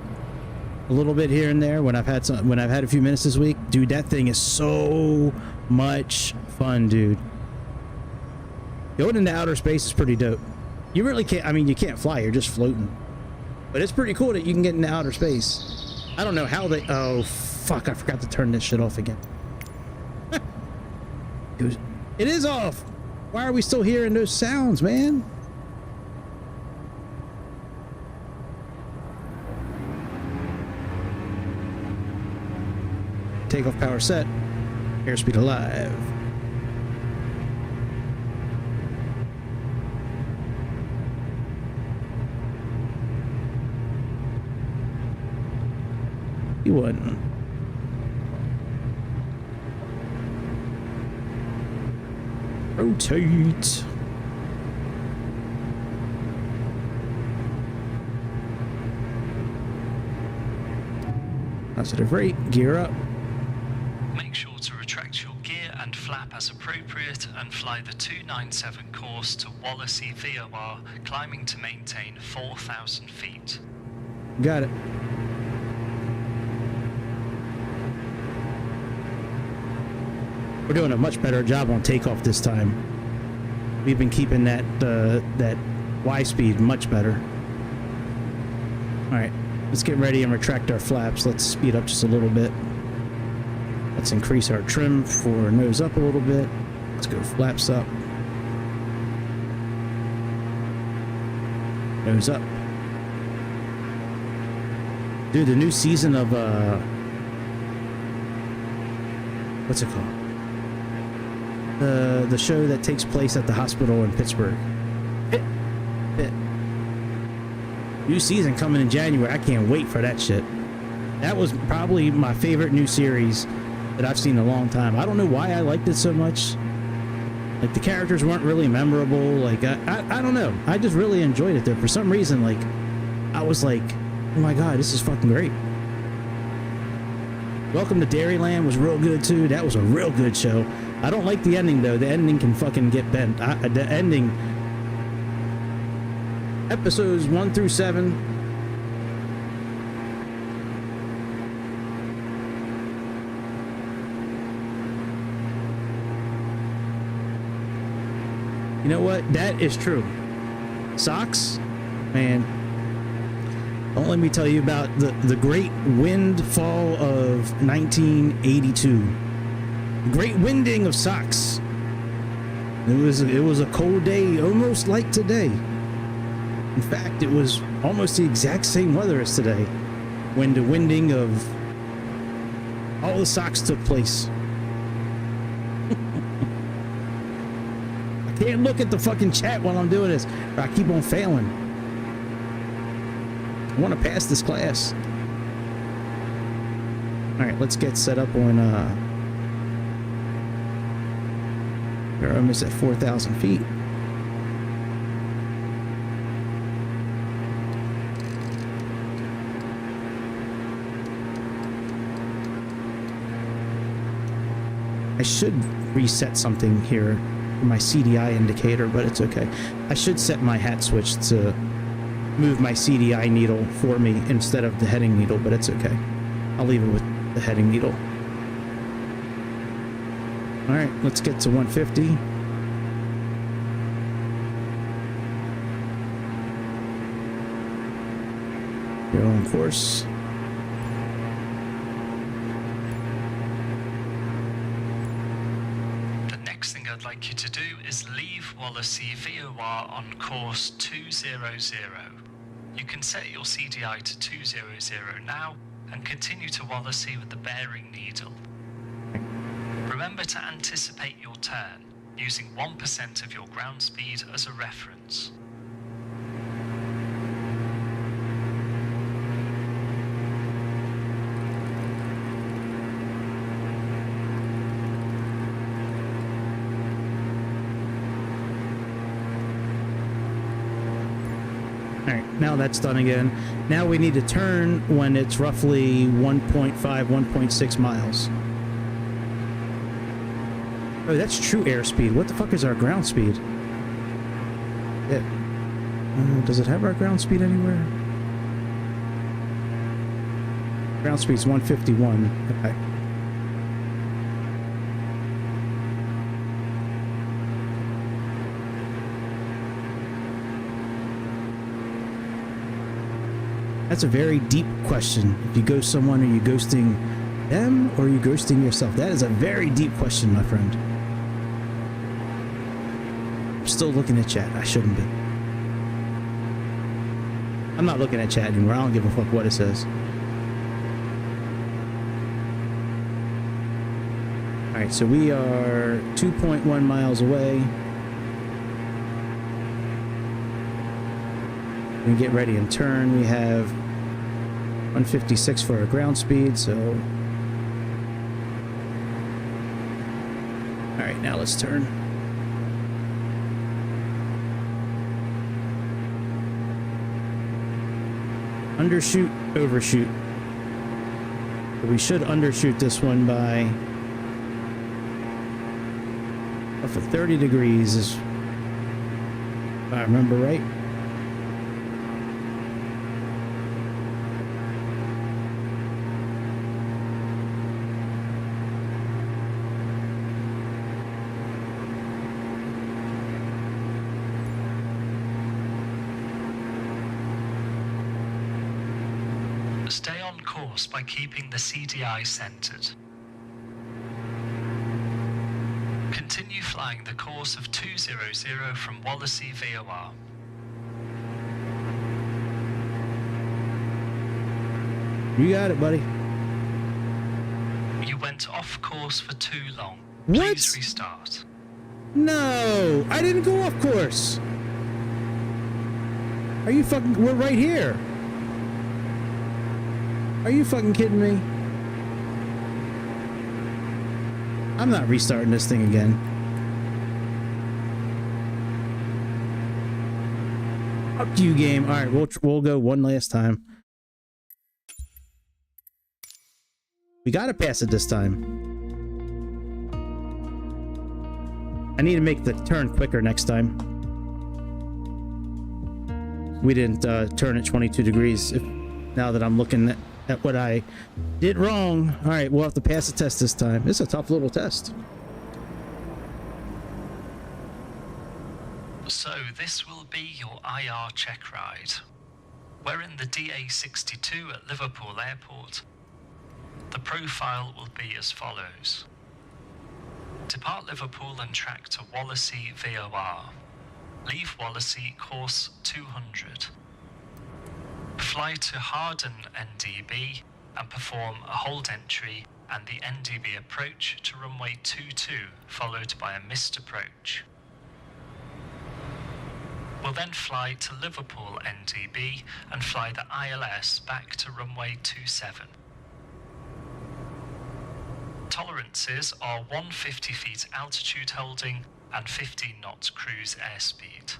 a little bit here and there when I've had a few minutes this week. Dude, that thing is so much fun, dude. Going into outer space is pretty dope. You really can't, I mean, you can't fly, you're just floating. But it's pretty cool that you can get into outer space. I don't know how they, oh fuck, I forgot to turn this shit off again. It is off. Why are we still hearing those sounds, man? Takeoff power set. Airspeed alive. You wouldn't. Rotate. Positive rate. Gear up. Make sure to retract your gear and flap as appropriate and fly the 297 course to Wallasey VOR, climbing to maintain 4,000 feet. Got it. We're doing a much better job on takeoff this time. We've been keeping that that Y speed much better. All right, let's get ready and retract our flaps. Let's speed up just a little bit. Let's increase our trim for nose up a little bit. Let's go flaps up. Nose up. Dude, the new season of what's it called? The show that takes place at the hospital in Pittsburgh. Pitt. New season coming in January. I can't wait for that shit. That was probably my favorite new series that I've seen in a long time. I don't know why I liked it so much. Like, the characters weren't really memorable. Like, I don't know. I just really enjoyed it though. For some reason, like, I was like, oh my god, this is fucking great. Welcome to Dairyland was real good too. That was a real good show. I don't like the ending though. The ending can fucking get bent. The ending, episodes 1 through 7. You know what? That is true. Socks, man. Don't let me tell you about the great windfall of 1982. The great winding of socks. It was a cold day, almost like today. In fact, it was almost the exact same weather as today, when the winding of all the socks took place. I can't look at the fucking chat while I'm doing this, or I keep on failing. I want to pass this class. All right, let's get set up on we're almost at 4,000 feet. I should reset something here for my CDI indicator, but it's okay. I should set my hat switch to move my CDI needle for me instead of the heading needle, but it's okay. I'll leave it with the heading needle. All right, let's get to 150. You're on course. like you to do is leave Wallasey VOR on course 200. You can set your CDI to 200 now and continue to Wallasey with the bearing needle. Remember to anticipate your turn, using 1% of your ground speed as a reference. Alright, now that's done again. Now we need to turn when it's roughly 1.5, 1.6 miles. Oh, that's true airspeed. What the fuck is our ground speed? Does it have our ground speed anywhere? Ground speed's 151. Okay. That's a very deep question. If you ghost someone, are you ghosting them or are you ghosting yourself? That is a very deep question, my friend. I'm still looking at chat. I shouldn't be. I'm not looking at chat anymore. I don't give a fuck what it says. Alright, so we are 2.1 miles away. We get ready and turn. We have 156 for our ground speed, so... Alright, now let's turn. Undershoot, overshoot. We should undershoot this one by... for 30 degrees, if I remember right. Stay on course by keeping the CDI centered. Continue flying the course of 200 from Wallasey VOR. You got it, buddy. You went off course for too long. What? Please restart. No, I didn't go off course. Are you fucking... We're right here. Are you fucking kidding me? I'm not restarting this thing again. Up to you, game. All right, we'll go one last time. We gotta pass it this time. I need to make the turn quicker next time. We didn't turn at 22 degrees. Now that I'm looking at what I did wrong. All right, we'll have to pass the test this time. It's a tough little test. So this will be your IR check ride. We're in the DA62 at Liverpool Airport. The profile will be as follows. Depart Liverpool and track to Wallasey VOR. Leave Wallasey course 200. Fly to Harden NDB and perform a hold entry and the NDB approach to runway 22, followed by a missed approach. We'll then fly to Liverpool NDB and fly the ILS back to runway 27. Tolerances are 150 feet altitude holding and 15 knots cruise airspeed.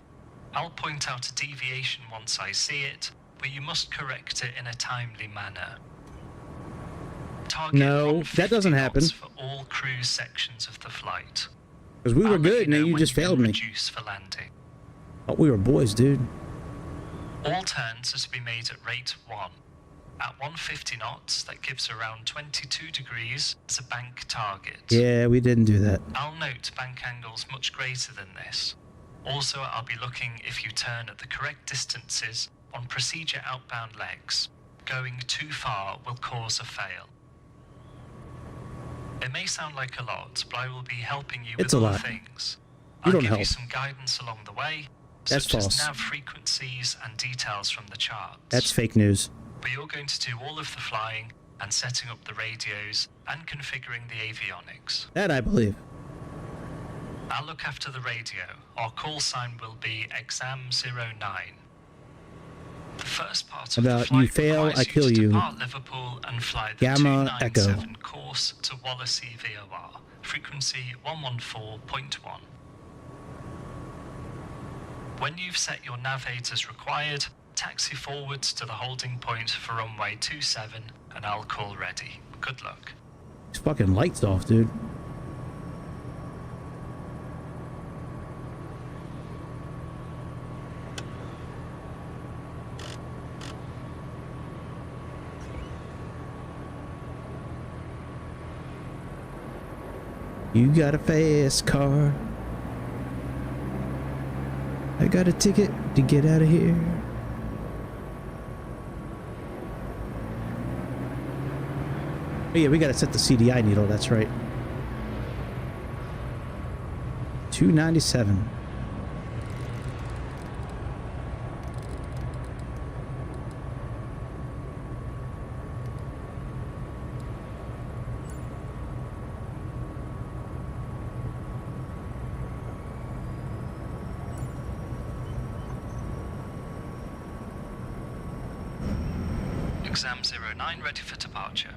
I'll point out a deviation once I see it, but you must correct it in a timely manner. Target No, that doesn't happen. for all cruise sections of the flight. Because we were good and then you just failed me. Reduce for landing. Oh, we were boys, dude. All turns are to be made at rate 1. At 150 knots, that gives around 22 degrees as a bank target. Yeah, we didn't do that. I'll note bank angles much greater than this. Also, I'll be looking if you turn at the correct distances on procedure outbound legs. Going too far will cause a fail. It may sound like a lot, but I will be helping you It's with a other lot. things. You I'll don't give help. you some guidance along the way, That's such as false. nav frequencies and details from the charts. That's fake news. But you're going to do all of the flying and setting up the radios and configuring the avionics. That I believe. I'll look after the radio. Our call sign will be Exam 09. The first part of the About flight you fail, requires I kill to you. depart Liverpool and fly the Gamma 297 course to Wallasey VOR, frequency 114.1. When you've set your nav aids as required, taxi forwards to the holding point for runway 27 and I'll call ready. Good luck. These fucking lights off, dude. You got a fast car. I got a ticket to get out of here. Oh yeah, we gotta set the CDI needle, that's right. 297. Exam 09 ready for departure.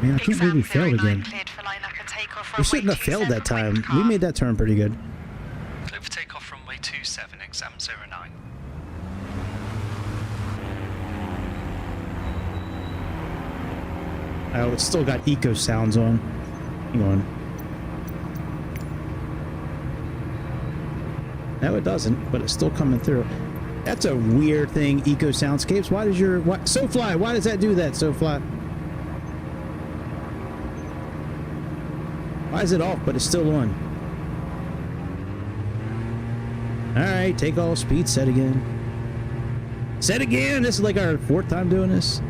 Man, I can't believe we failed again. Cleared for line up and takeoff. We shouldn't have failed that time. We made that turn pretty good. Clear for takeoff runway 27, Exam 09. Oh, it's still got eco sounds on. Hang on. No, it doesn't, but it's still coming through. That's a weird thing, eco soundscapes. Why does your... SoFly, why does that do that, SoFly? Why is it off, but it's still on? Alright, take all speed, set again. Set again! This is like our 4th time doing this.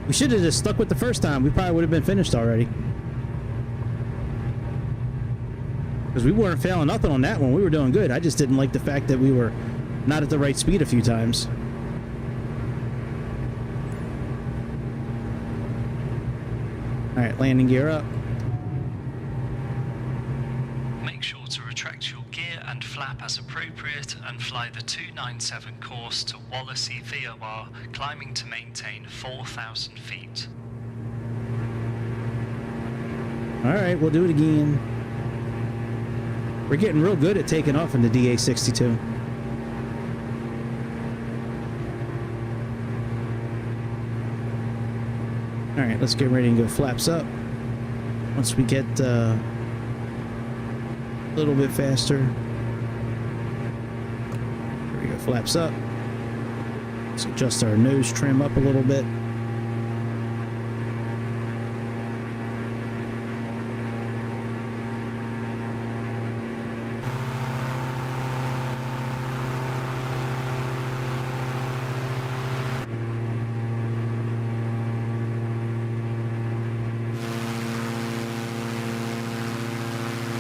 We should have just stuck with the first time. We probably would have been finished already. Because we weren't failing nothing on that one. We were doing good. I just didn't like the fact that we were not at the right speed a few times. Alright, landing gear up. Make sure to retract your gear and flap as appropriate and fly the 297 course to Wallasey VOR, climbing to maintain 4,000 feet. Alright, we'll do it again. We're getting real good at taking off in the DA-62. Alright, let's get ready and go flaps up. Once we get a little bit faster. There we go, flaps up. Let's adjust our nose trim up a little bit.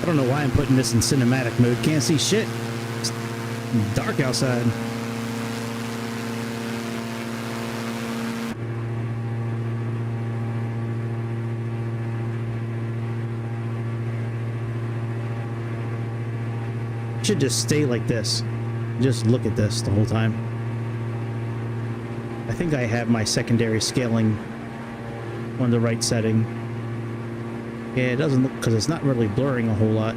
I don't know why I'm putting this in cinematic mode. Can't see shit. It's dark outside. Should just stay like this. Just look at this the whole time. I think I have my secondary scaling on the right setting. Yeah, it doesn't look, because it's not really blurring a whole lot.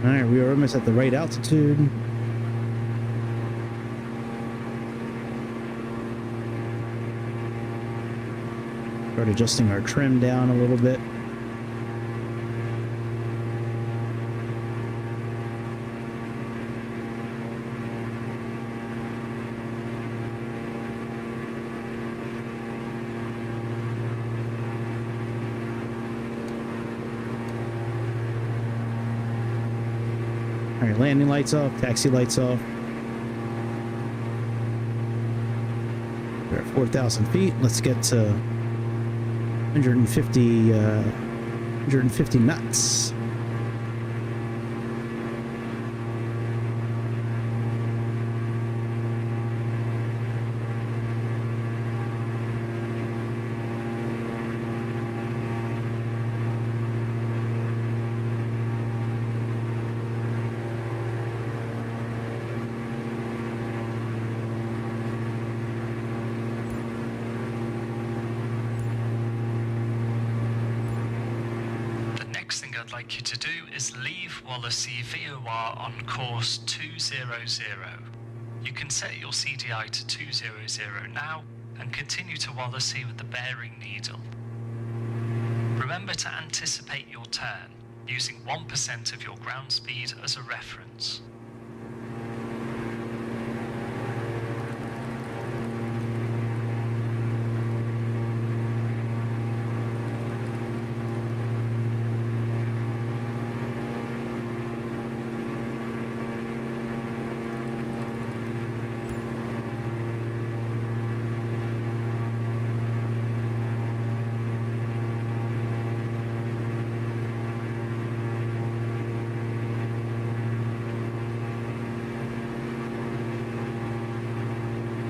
Alright, we are almost at the right altitude. Our start adjusting our trim down a little bit. All right, landing lights off, taxi lights off. We're at 4,000 feet. Let's get to 150 knots. I'd like you to do is leave Wallasey VOR on course 200. You can set your CDI to 200 now and continue to Wallasey with the bearing needle. Remember to anticipate your turn using 1% of your ground speed as a reference.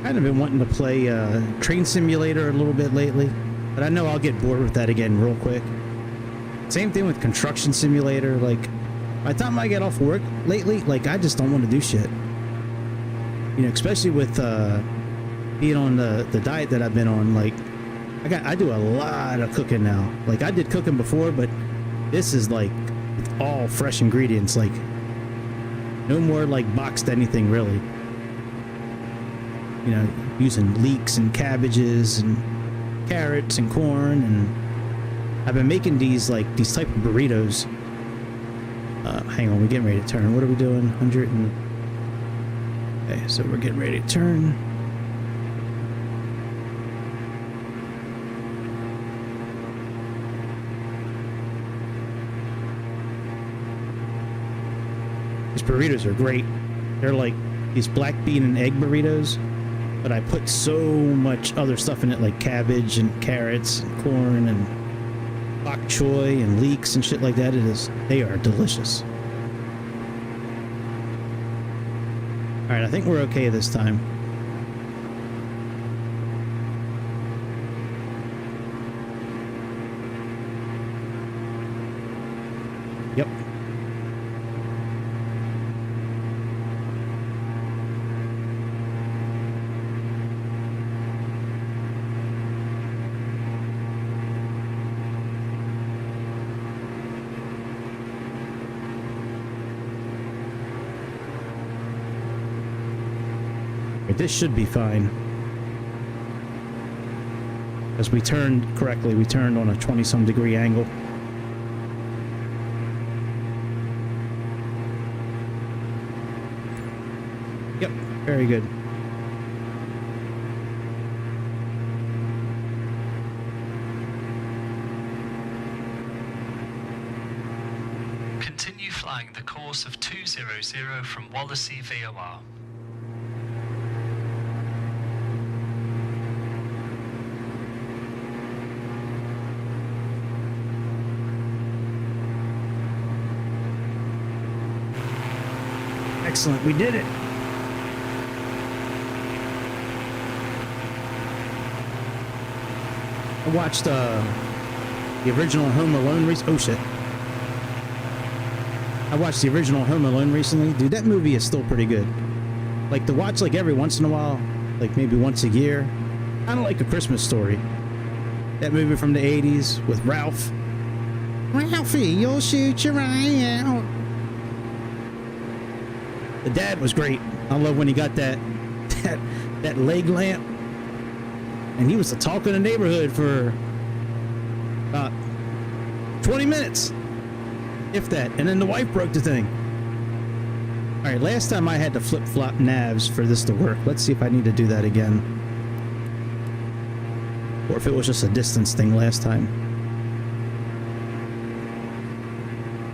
Kind of been wanting to play Train Simulator a little bit lately, but I know I'll get bored with that again real quick. Same thing with Construction Simulator. Like, by the time I get off work lately, like, I just don't want to do shit. You know, especially with being on the diet that I've been on. Like, I do a lot of cooking now. Like, I did cooking before, but this is like all fresh ingredients. Like, no more like boxed anything really. You know, using leeks and cabbages and carrots and corn, and I've been making these type of burritos. Hang on, we're getting ready to turn. What are we doing? 100 and... Okay, so we're getting ready to turn. These burritos are great. They're like these black bean and egg burritos. But I put so much other stuff in it, like cabbage and carrots and corn and bok choy and leeks and shit like that. They are delicious. All right, I think we're okay this time. Yep. This should be fine. As we turned correctly, we turned on a 20-some degree angle. Yep, very good. Continue flying the course of 200 from Wallasey VOR. Excellent, we did it. I watched the original Home Alone oh shit. I watched the original Home Alone recently. Dude, that movie is still pretty good. Like, to watch like every once in a while, like maybe once a year. Kind of like A Christmas Story. That movie from the 80s with Ralph. Ralphie, you'll shoot your eye out. The dad was great. I love when he got that leg lamp, and he was the talk of the neighborhood for About 20 minutes, if that. And then the wife broke the thing. All right, last time I had to flip-flop navs for this to work. Let's see if I need to do that again. Or if it was just a distance thing last time.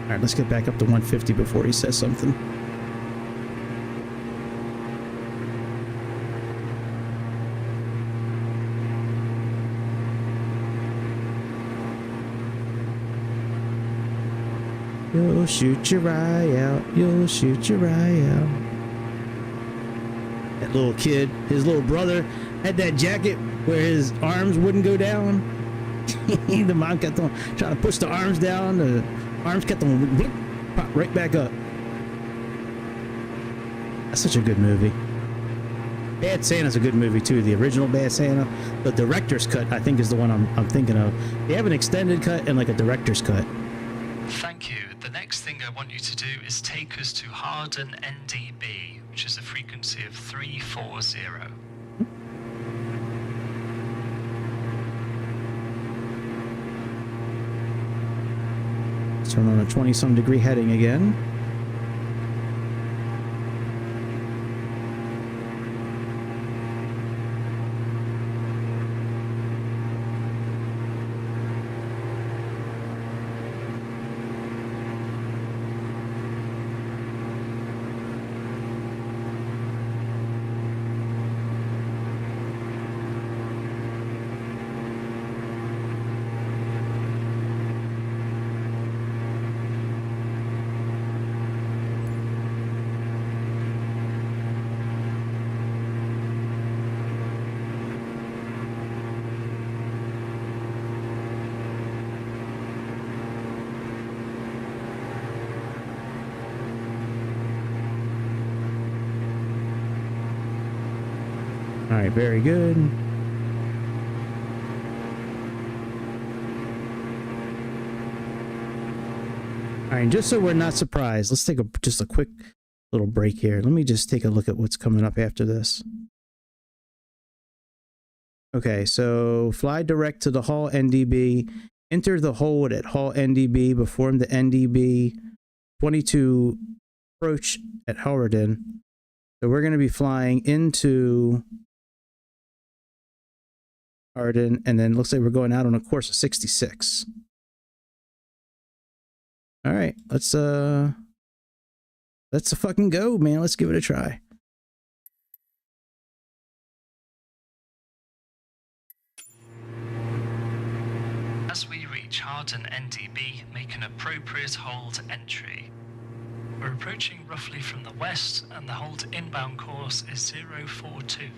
All right, let's get back up to 150 before he says something. You'll shoot your eye out. You'll shoot your eye out. That little kid, his little brother, had that jacket where his arms wouldn't go down. The mom kept on trying to push the arms down. The arms kept on bloop, pop right back up. That's such a good movie. Bad Santa's a good movie too. The original Bad Santa. The director's cut, I think, is the one I'm thinking of. They have an extended cut and like a director's cut. Thank you. The next thing I want you to do is take us to Harden NDB, which is a frequency of 340. Let's turn on a 20-some degree heading again. All right, very good. All right, just so we're not surprised, let's take just a quick little break here. Let me just take a look at what's coming up after this. Okay, so fly direct to the Hall NDB, enter the hold at Hall NDB, perform the NDB 22 approach at Harden. So we're going to be flying into Harden, and then looks like we're going out on a course of 66. All right, let's fucking go, man. Let's give it a try. As we reach Harden NDB, make an appropriate hold entry. We're approaching roughly from the west, and the hold inbound course is 042.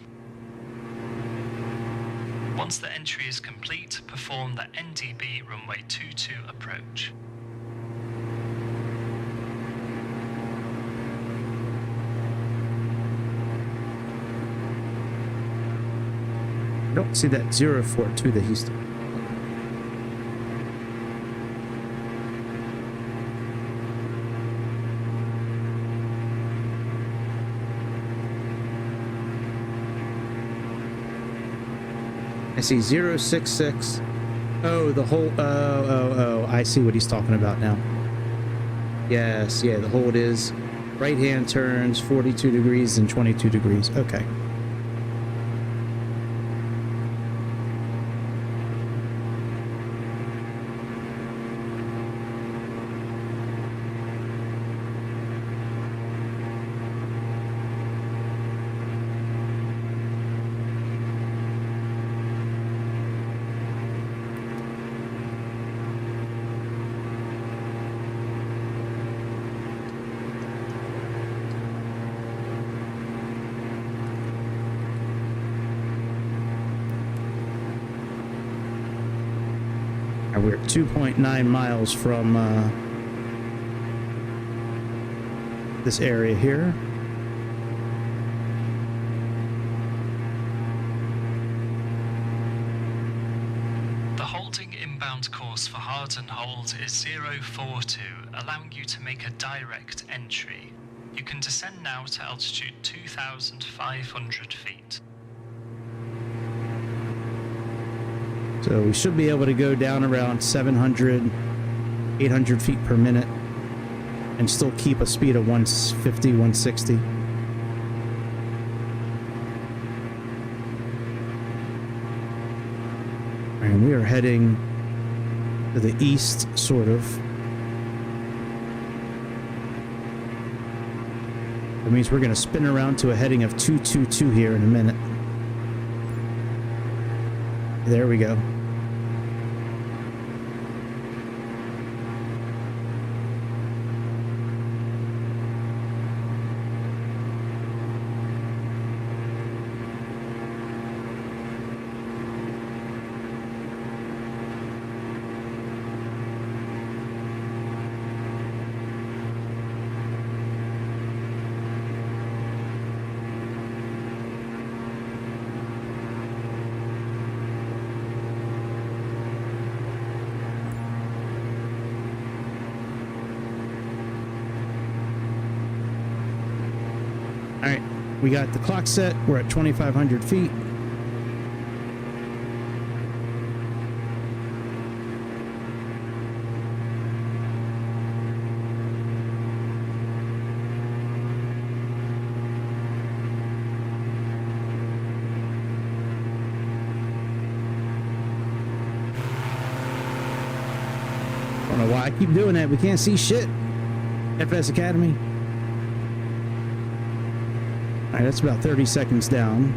Once the entry is complete, perform the NDB runway 22 approach. I don't see that 042 that he's doing. I see 066. Oh, the whole, oh, I see what he's talking about now. Yes, yeah, the hold is right hand turns 42 degrees and 22 degrees. Okay. We're 2.9 miles from this area here. The holding inbound course for Harden hold is 042, allowing you to make a direct entry. You can descend now to altitude 2,500 feet. So we should be able to go down around 700, 800 feet per minute and still keep a speed of 150, 160. And we are heading to the east, sort of. That means we're going to spin around to a heading of 222 here in a minute. There we go. All right, we got the clock set. We're at 2,500 feet. I don't know why I keep doing that. We can't see shit. FS Academy. All right, that's about 30 seconds down.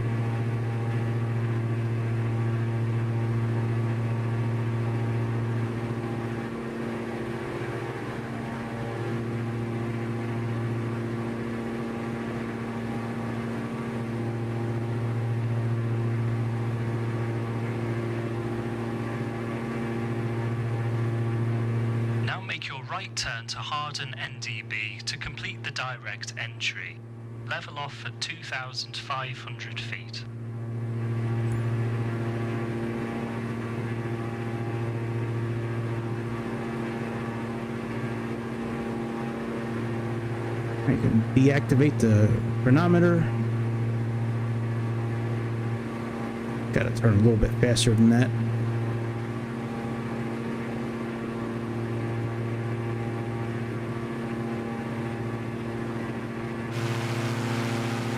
Now make your right turn to Harden NDB to complete the direct entry. Level off at 2,500 feet. I can deactivate the chronometer. Gotta turn a little bit faster than that.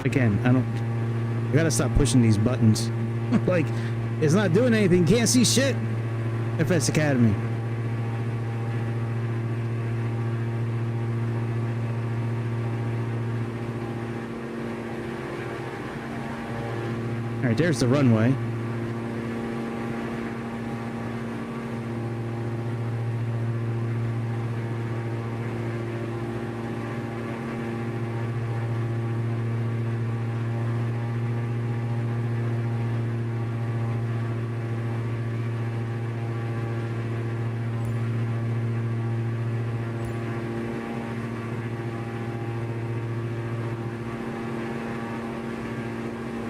Again, I gotta stop pushing these buttons. Like, it's not doing anything. Can't see shit. FS Academy. All right, there's the runway.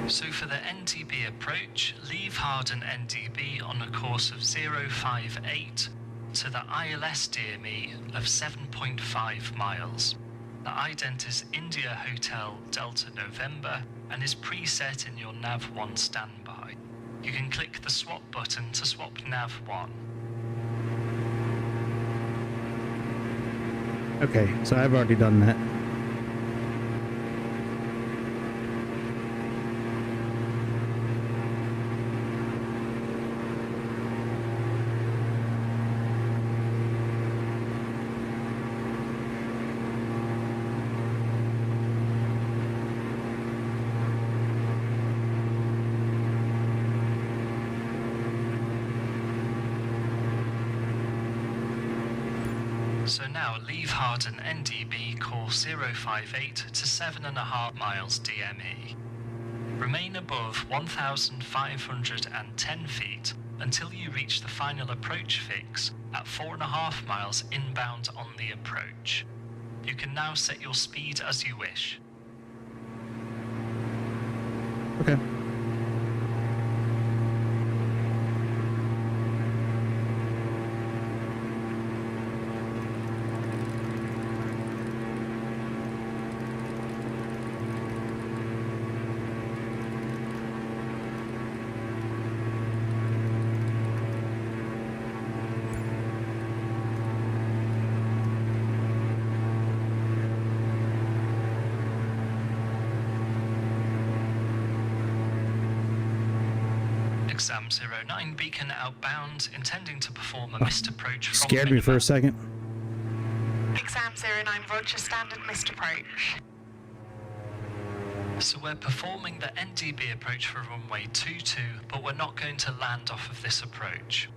So for the NDB approach, leave Harden NDB on a course of 058 to the ILS DME of 7.5 miles. The ident is India Hotel Delta November and is preset in your NAV1 standby. You can click the swap button to swap NAV1. Okay, so I've already done that. So now leave Harden NDB course 058 to 7.5 miles DME. Remain above 1,510 feet until you reach the final approach fix at 4.5 miles inbound on the approach. You can now set your speed as you wish. Okay. Exam 09 beacon outbound, intending to perform a missed approach from Scared me for a second. Exam 09, roger, standard missed approach. So we're performing the NDB approach for runway 22, but we're not going to land off of this approach.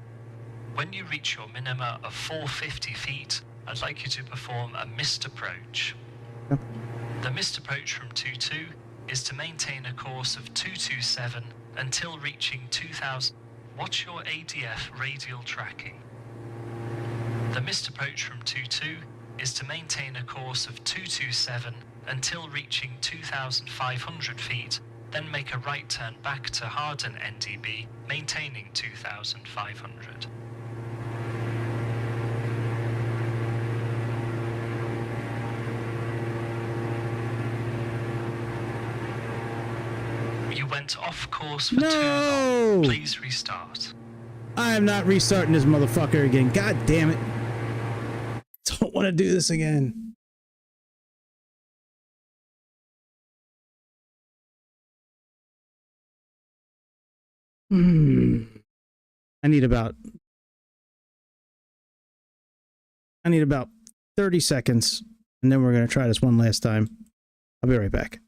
When you reach your minima of 450 feet, I'd like you to perform a missed approach. Yep. The missed approach from 22 is to maintain a course of 227 until reaching 2000. What's your ADF radial tracking? The missed approach from 22 is to maintain a course of 227 until reaching 2,500 feet, then make a right turn back to harden NDB, maintaining 2,500. You went off course for too long. Please restart. I am not restarting this motherfucker again. God damn it. Don't want to do this again. I need about 30 seconds, and then we're going to try this one last time. I'll be right back.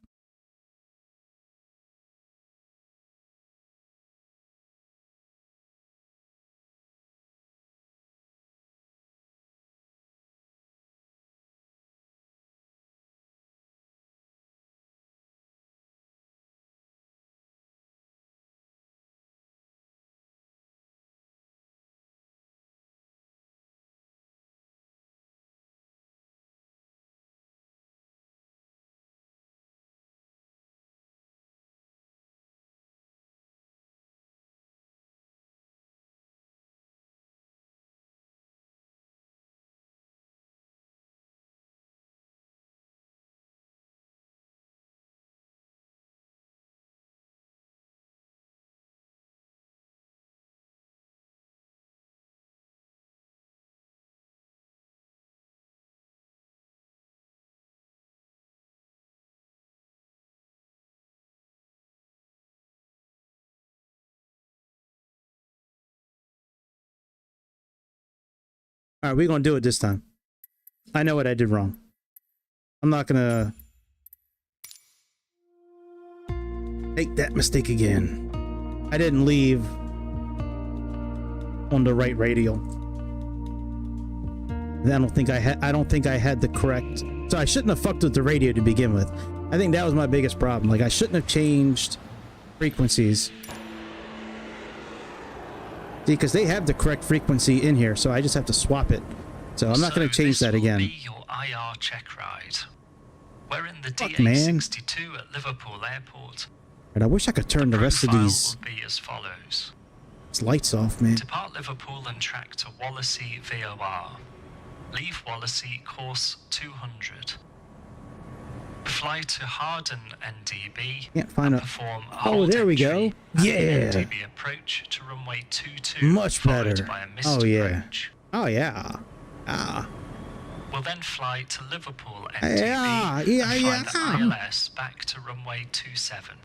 All right, we're going to do it this time. I know what I did wrong. I'm not going to make that mistake again. I didn't leave on the right radial. I don't think I had the correct. So I shouldn't have fucked with the radio to begin with. I think that was my biggest problem. Like, I shouldn't have changed frequencies. See, because they have the correct frequency in here, so I just have to swap it. So I'm not going to change that again. This will be your IR check ride. We're in the Fuck, man. DA62 at Liverpool Airport. And I wish I could turn the rest of these will be as follows. lights off, man. Depart Liverpool and track to Wallasey VOR. Leave Wallasey course 200. Fly to Harden NDB. Can't find and a. perform a Oh, there we go. Yeah. NDB approach to runway 22. Much better. By a missed Oh yeah. approach. Oh yeah. Ah. We'll then fly to Liverpool NDB Yeah. and Yeah. fly Yeah. the ILS back to runway 27.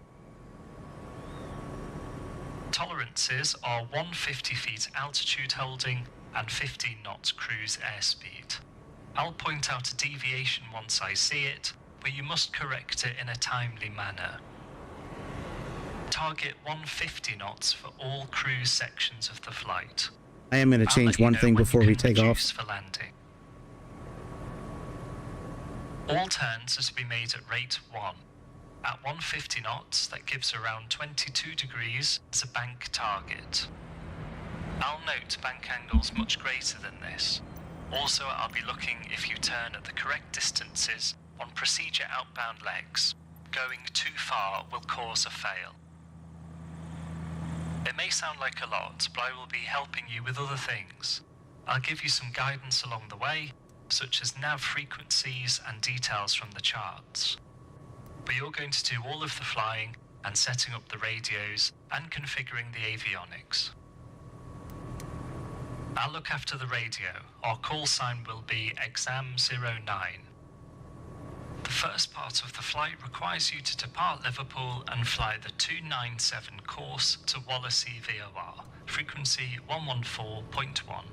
Tolerances are 150 feet altitude holding and 15 knots cruise airspeed. I'll point out a deviation once I see it, but you must correct it in a timely manner. Target 150 knots for all cruise sections of the flight. I am going to change one thing before we take off. For landing. All turns are to be made at rate 1. At 150 knots, that gives around 22 degrees as a bank target. I'll note bank angles much greater than this. Also, I'll be looking if you turn at the correct distances on procedure outbound legs. Going too far will cause a fail. It may sound like a lot, but I will be helping you with other things. I'll give you some guidance along the way, such as nav frequencies and details from the charts. But you're going to do all of the flying and setting up the radios and configuring the avionics. I'll look after the radio. Our call sign will be Exam 09. The The first part of the flight requires you to depart Liverpool and fly the 297 course to Wallasey VOR, frequency 114.1.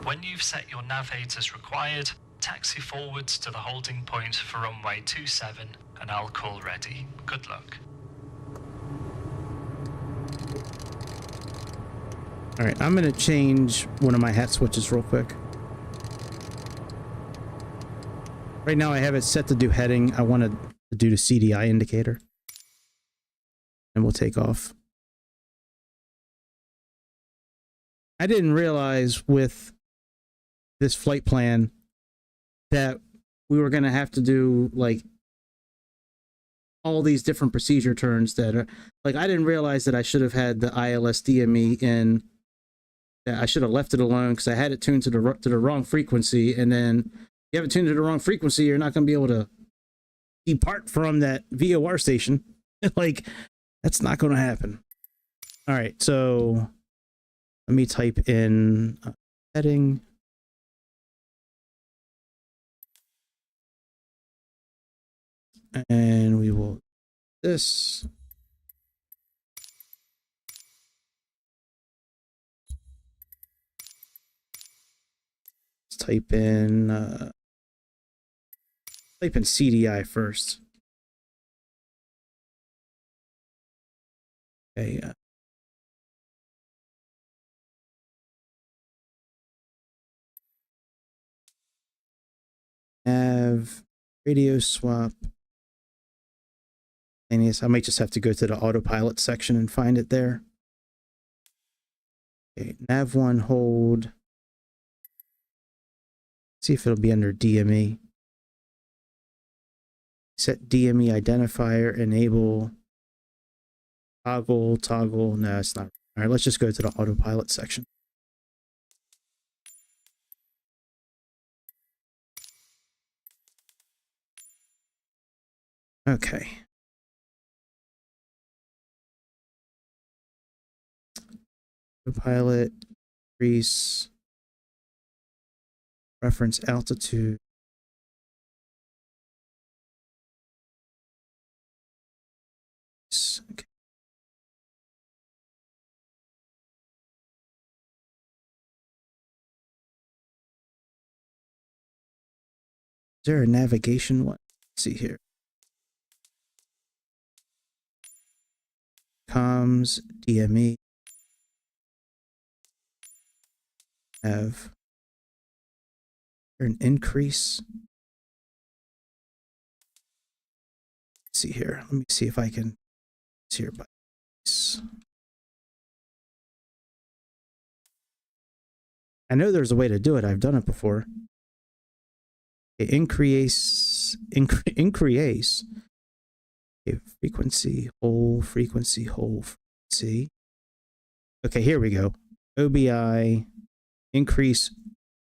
When you've set your nav aids as required, taxi forwards to the holding point for runway 27 and I'll call ready. Good luck. Alright, I'm going to change one of my hat switches real quick. Right now I have it set to do heading. I want to do the CDI indicator. And we'll take off. I didn't realize with this flight plan that we were going to have to do like all these different procedure turns that are like, I didn't realize that I should have had the ILS DME in. I should have left it alone because I had it tuned to the wrong frequency, and then you have it tuned to the wrong frequency, you're not going to be able to depart from that VOR station. Like, that's not going to happen. All right, so let me type in heading. And we will do this. Type in CDI first. Okay. Have radio swap. And yes, I might just have to go to the autopilot section and find it there. Okay, nav1 hold. See if it'll be under DME. Set DME identifier, enable, toggle. No, it's not. All right, let's just go to the autopilot section. Okay. Autopilot, increase. Reference altitude. Okay. Is there a navigation one? Let's see here. Comms, DME. Have an increase. Let's see here. Let me see if I can see here by I know there's a way to do it. I've done it before. Okay, increase. Okay, frequency, whole frequency. Okay, here we go. OBI, increase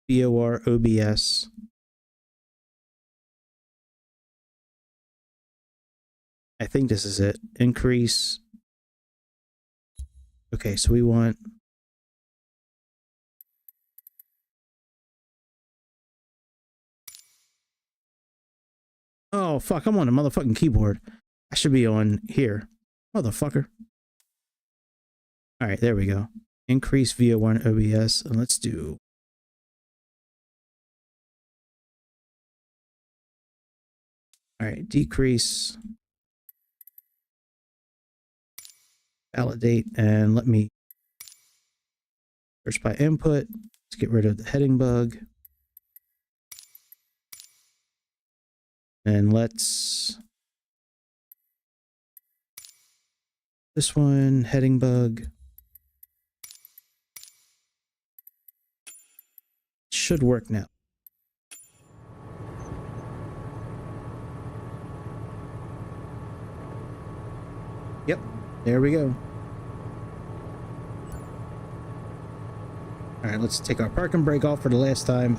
VOR OBS. I think this is it. Increase. Okay, so we want oh fuck, I'm on the motherfucking keyboard. I should be on here. Motherfucker. Alright, there we go. Increase VO1 OBS, and let's do alright, decrease, validate, and let me search by input. Let's get rid of the heading bug. And let's this one, heading bug. Should work now. Yep, there we go. All right, let's take our parking brake off for the last time.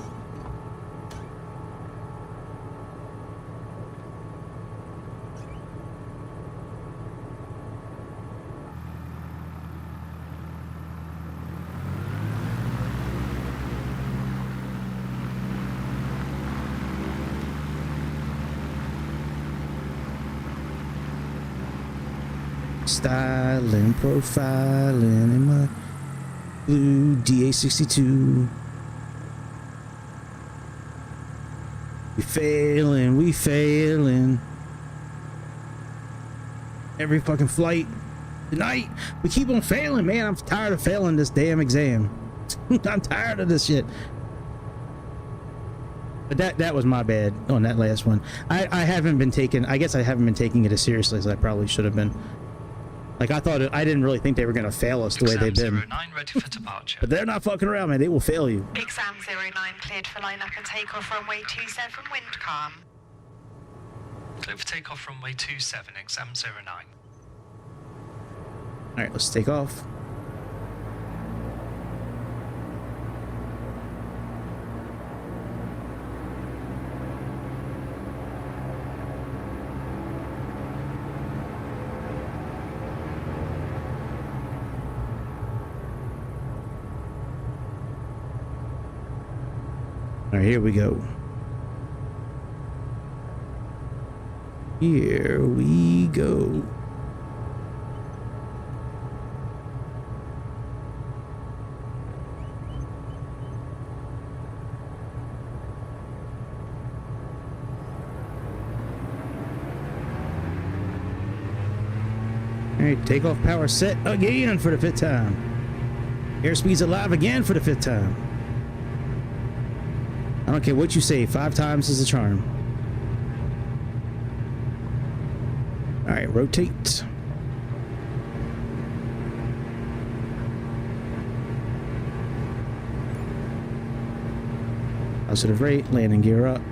Styling, profiling in my blue DA62. We failing. Every fucking flight tonight, we keep on failing, man. I'm tired of failing this damn exam. I'm tired of this shit. But that was my bad on that last one. I haven't been taking, I guess I haven't been taking it as seriously as I probably should have been. Like, I thought, I didn't really think they were going to fail us the way they've been. 09 ready for departure. But they're not fucking around, man. They will fail you. Exam 09 cleared for line-up and takeoff runway 27, wind calm. Clear for takeoff runway 27, exam 09. All right, let's take off. All right, here we go. Here we go. All right, takeoff power set again for the 5th time. Airspeed's alive again for the 5th time. I don't care what you say, 5 times is a charm. All right, rotate. Positive rate, landing gear up.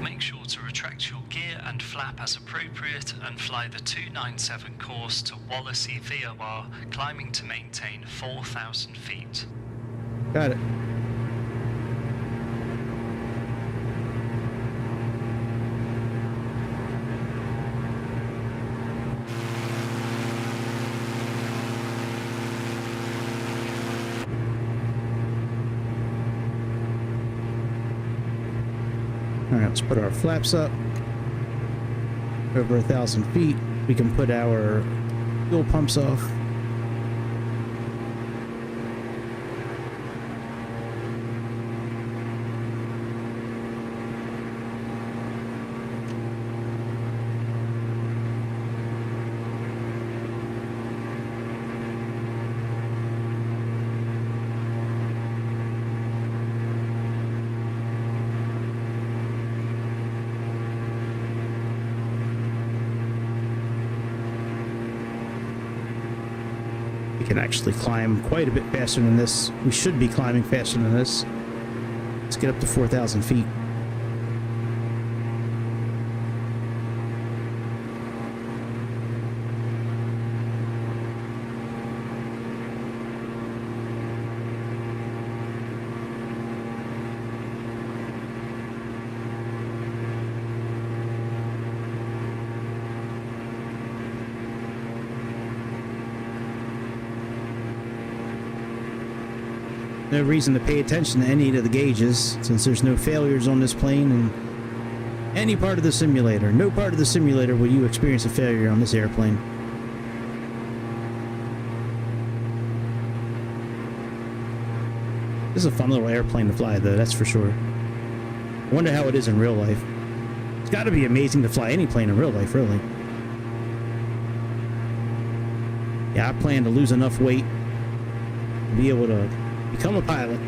Make sure to retract your gear and flap as appropriate and fly the 297 course to Wallasey VOR, climbing to maintain 4,000 feet. Got it. All right, let's put our flaps up. Over 1,000 feet, we can put our fuel pumps off. Can actually climb quite a bit faster than this. We should be climbing faster than this. Let's get up to 4,000 feet. No reason to pay attention to any of the gauges since there's no failures on this plane in any part of the simulator. No part of the simulator will you experience a failure on this airplane. This is a fun little airplane to fly though, that's for sure. I wonder how it is in real life. It's got to be amazing to fly any plane in real life, really. Yeah, I plan to lose enough weight to be able to become a pilot.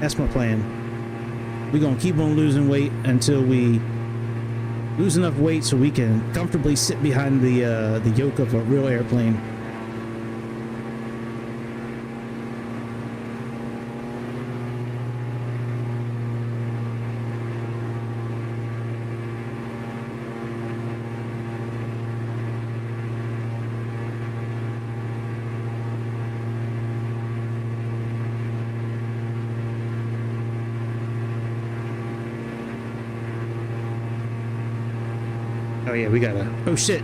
That's my plan. We're gonna keep on losing weight until we lose enough weight so we can comfortably sit behind the yoke of a real airplane. Oh yeah, we gotta, oh shit.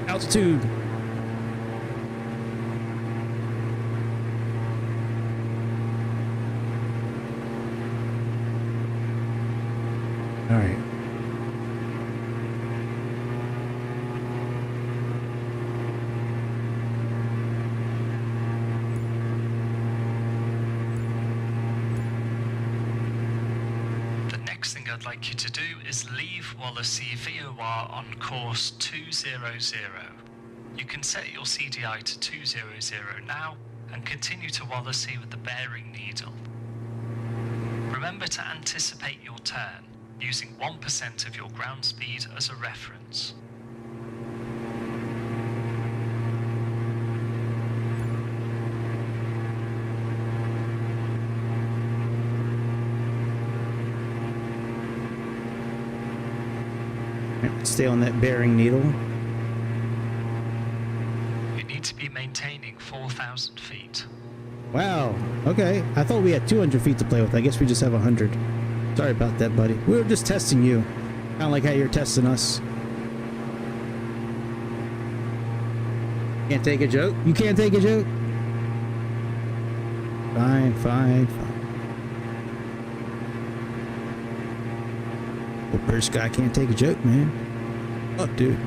Altitude. All right. next thing I'd like you to do is leave Wallasey VOR on course 200. You can set your CDI to 200 now and continue to Wallasey with the bearing needle. Remember to anticipate your turn, using 1% of your ground speed as a reference. Stay on that bearing needle. You need to be maintaining 4,000 feet. Wow. Okay. I thought we had 200 feet to play with. I guess we just have 100. Sorry about that, buddy. We were just testing you. Kind of like how you're testing us. Can't take a joke? You can't take a joke? Fine, fine, fine. Well, British guy can't take a joke, man. Oh, dude.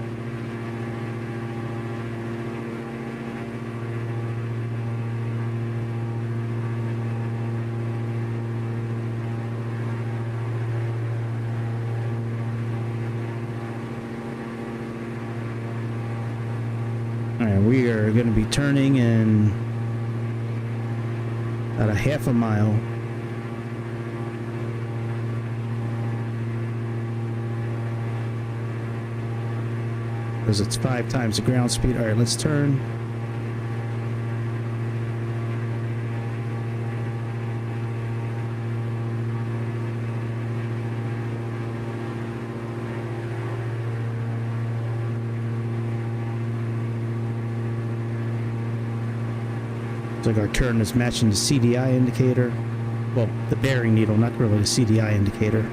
Alright, we are going to be turning in about a half a mile. Because it's 5 times the ground speed. Alright, let's turn. Looks like our turn is matching the CDI indicator. Well, the bearing needle, not really the CDI indicator.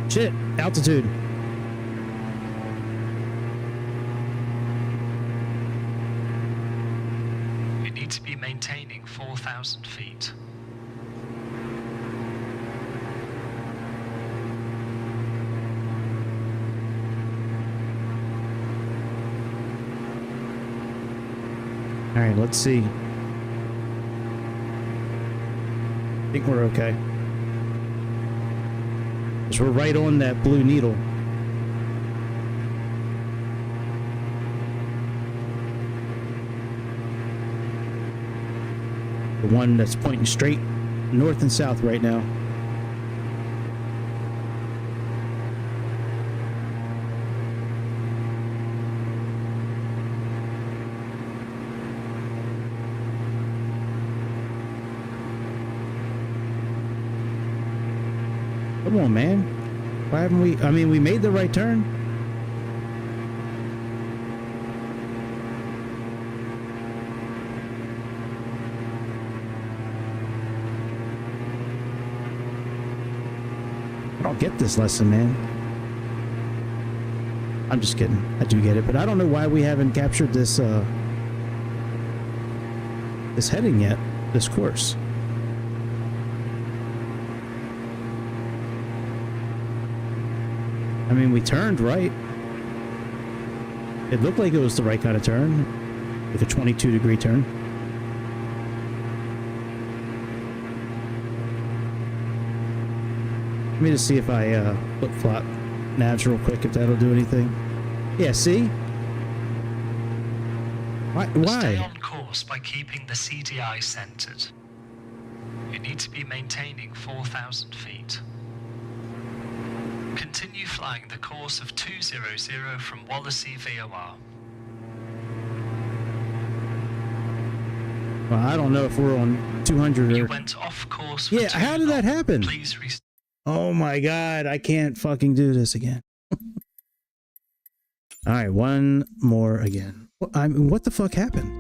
Shit, altitude. You need to be maintaining 4,000 feet. All right, let's see. I think we're okay. Because we're right on that blue needle. The one that's pointing straight north and south right now. Come on, man. Why haven't we... I mean, we made the right turn. I don't get this lesson, man. I'm just kidding. I do get it, but I don't know why we haven't captured this, this heading yet. This course. I mean, we turned right. It looked like it was the right kind of turn. Like a 22-degree turn. Let me just see if I flip-flop navs real quick, if that'll do anything. Yeah, see? Why? Stay on course by keeping the CDI centered. You need to be maintaining 4,000 feet. Continue flying the course of 200 from Wallasey VOR. Well, I don't know if we're on 200 or... You went off course for yeah, how did that happen? Please oh my god, I can't fucking do this again. Alright, one more again. I mean, what the fuck happened?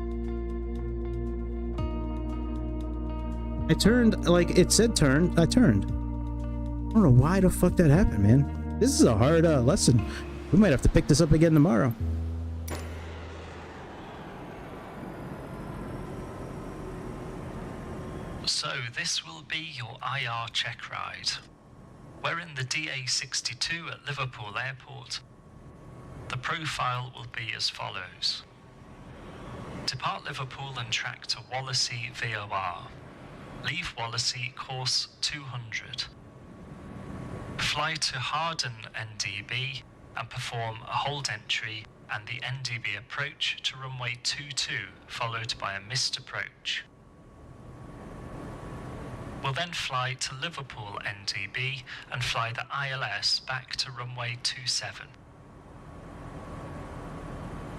I turned, like, it said turn, I turned. I don't know why the fuck that happened, man. This is a hard lesson. We might have to pick this up again tomorrow. So this will be your IR check ride. We're in the DA62 at Liverpool Airport. The profile will be as follows. Depart Liverpool and track to Wallasey VOR. Leave Wallasey course 200. Fly to Harden NDB and perform a hold entry and the NDB approach to runway 22, followed by a missed approach. We'll then fly to Liverpool NDB and fly the ILS back to runway 27.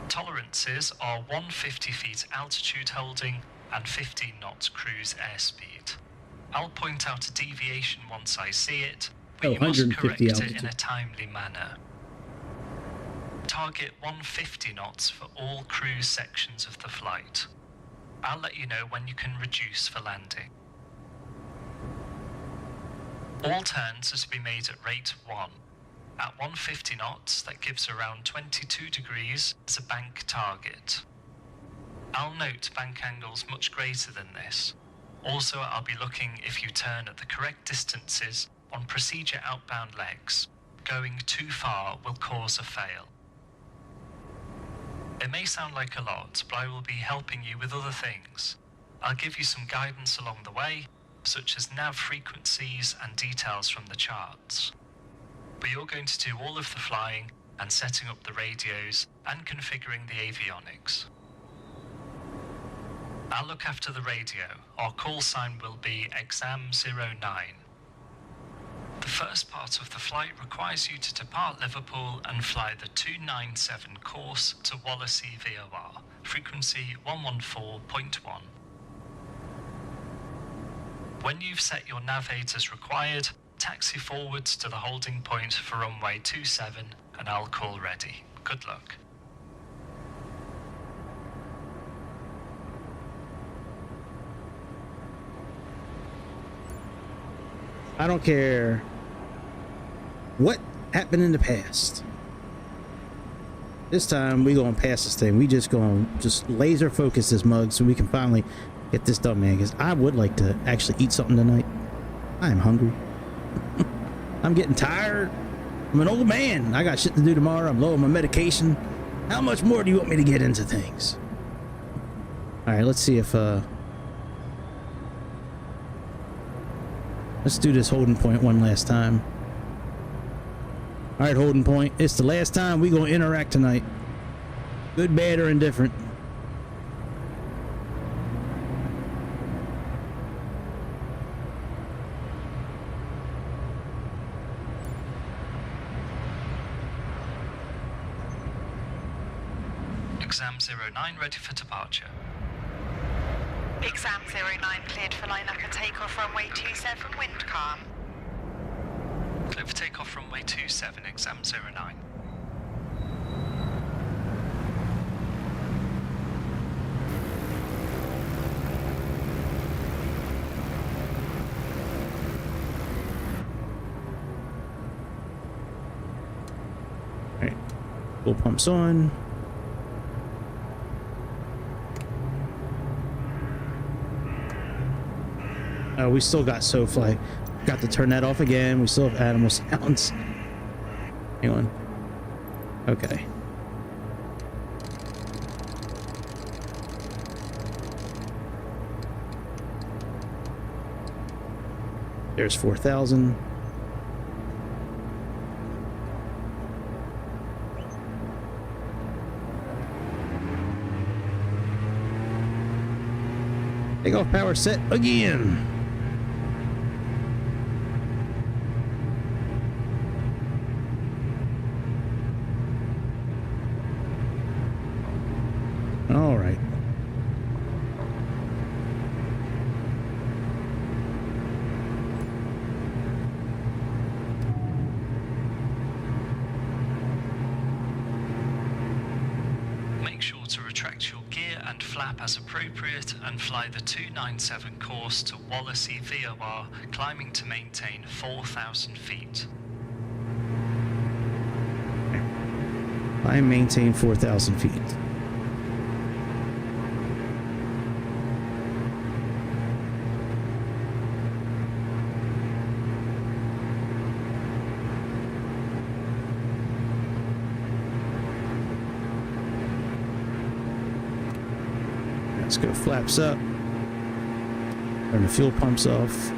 Tolerances are 150 feet altitude holding and 15 knots cruise airspeed. I'll point out a deviation once I see it, but you must correct it in a timely manner. Target 150 knots for all cruise sections of the flight. I'll let you know when you can reduce for landing. All turns are to be made at rate 1. At 150 knots, that gives around 22 degrees as a bank target. I'll note bank angles much greater than this. Also, I'll be looking if you turn at the correct distances on procedure outbound legs. Going too far will cause a fail. It may sound like a lot, but I will be helping you with other things. I'll give you some guidance along the way, such as nav frequencies and details from the charts. But you're going to do all of the flying and setting up the radios and configuring the avionics. I'll look after the radio. Our call sign will be Exam 09. The first part of the flight requires you to depart Liverpool and fly the 297 course to Wallasey VOR, frequency 114.1. When you've set your nav aids as required, taxi forwards to the holding point for runway 27 and I'll call ready. Good luck. I don't care what happened in the past. This time we gonna pass this thing. We just gonna laser focus this mug so we can finally get this done, man. Because I would like to actually eat something tonight. I am hungry. I'm getting tired. I'm an old man. I got shit to do tomorrow. I'm low on my medication. How much more do you want me to get into things? All right, let's see if let's do this holding point one last time. All right, holding point. It's the last time we gonna interact tonight. Good, bad, or indifferent. Exam 09 ready for departure. Exam 09 cleared for line-up and takeoff runway 27, wind calm. Clear for takeoff runway 27, Exam 09. Alright, fuel pumps on. We still got SoFly. Got to turn that off again. We still have animal sounds. Hang on. Okay. There's 4,000. Takeoff power set again. All right. Make sure to retract your gear and flap as appropriate and fly the 297 course to Wallasey VOR, climbing to maintain 4,000 feet. I maintain 4,000 feet. Let's go flaps up. Turn the fuel pumps off.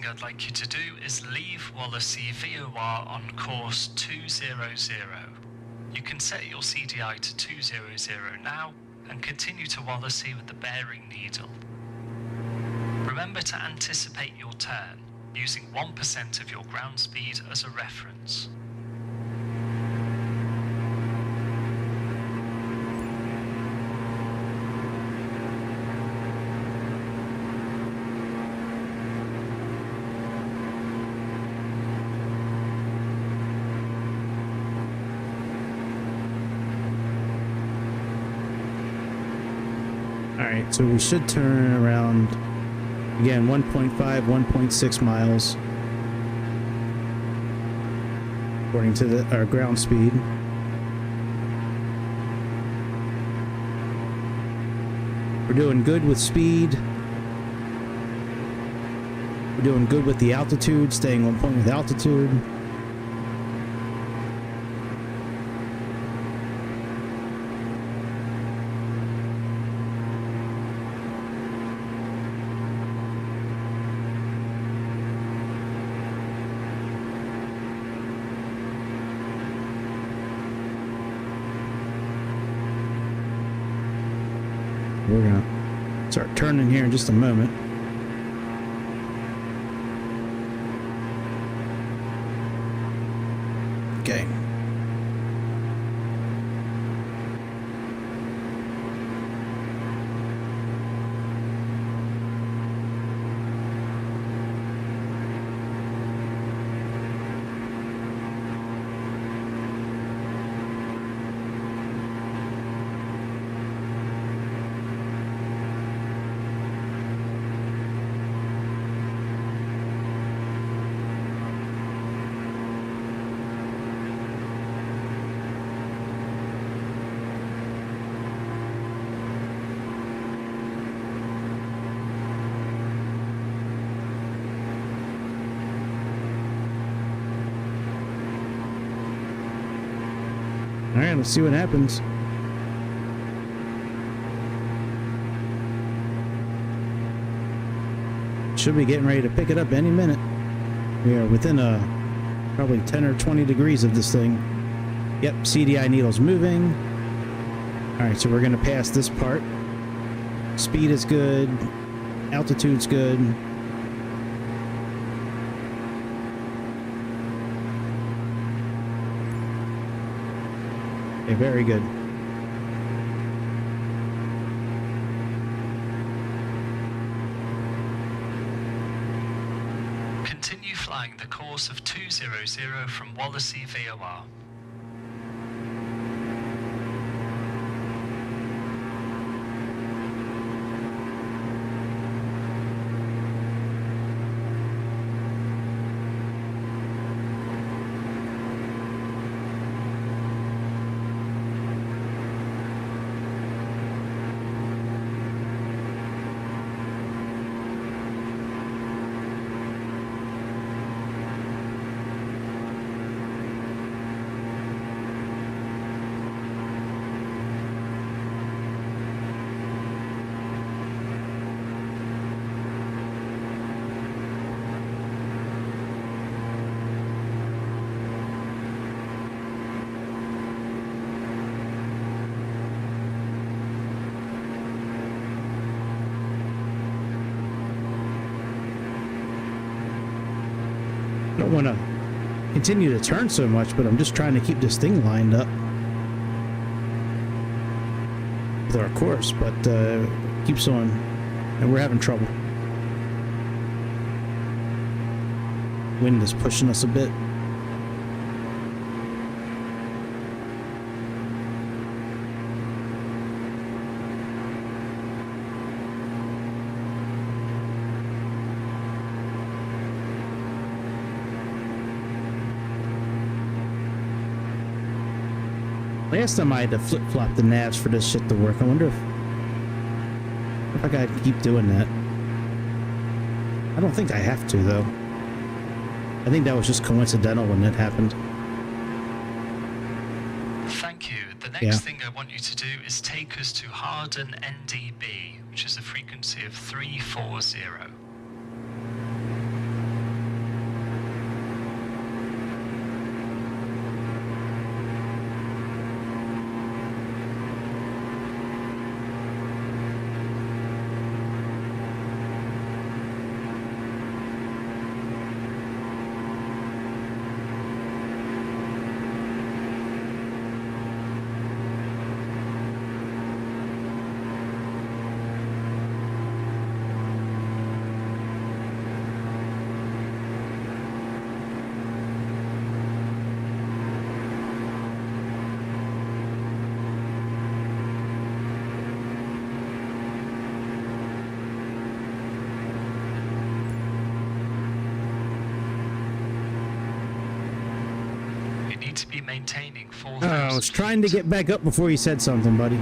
I'd like you to do is leave Wallasey VOR on course 200. You can set your CDI to 200 now and continue to Wallasey with the bearing needle. Remember to anticipate your turn using 1% of your ground speed as a reference. Alright, so we should turn around, again, 1.5, 1.6 miles, according to our ground speed. We're doing good with speed. We're doing good with the altitude, staying on point with altitude. We're gonna start turning here in just a moment. Okay. All right, let's see what happens. should be getting ready to pick it up any minute. We are within probably 10 or 20 degrees of this thing. Yep, CDI needle's moving. Alright, so we're going to pass this part. Speed is good. Altitude's good. Okay, very good. Continue flying the course of 200 from Wallasey VOR. I don't want to continue to turn so much, but I'm just trying to keep this thing lined up with our course, but keeps on, and we're having trouble. Wind is pushing us a bit. Last time I had to flip-flop the navs for this shit to work. I wonder if I gotta keep doing that. I don't think I have to, though. I think that was just coincidental when that happened. Thank you. The next thing I want you to do is take us to Harden NDB, which is a frequency of 340. To be maintaining 4,000. I was trying to get back up before you said something, buddy.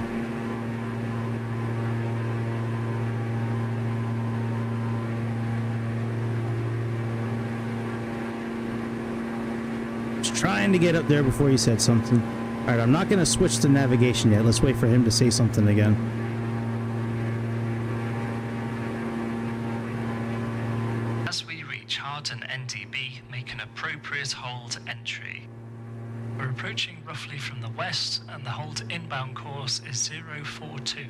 Just trying to get up there before you said something. Alright, I'm not going to switch to navigation yet. Let's wait for him to say something again. As we reach Harden NDB, make an appropriate hold entry. We're approaching roughly from the west, and the hold inbound course is 042.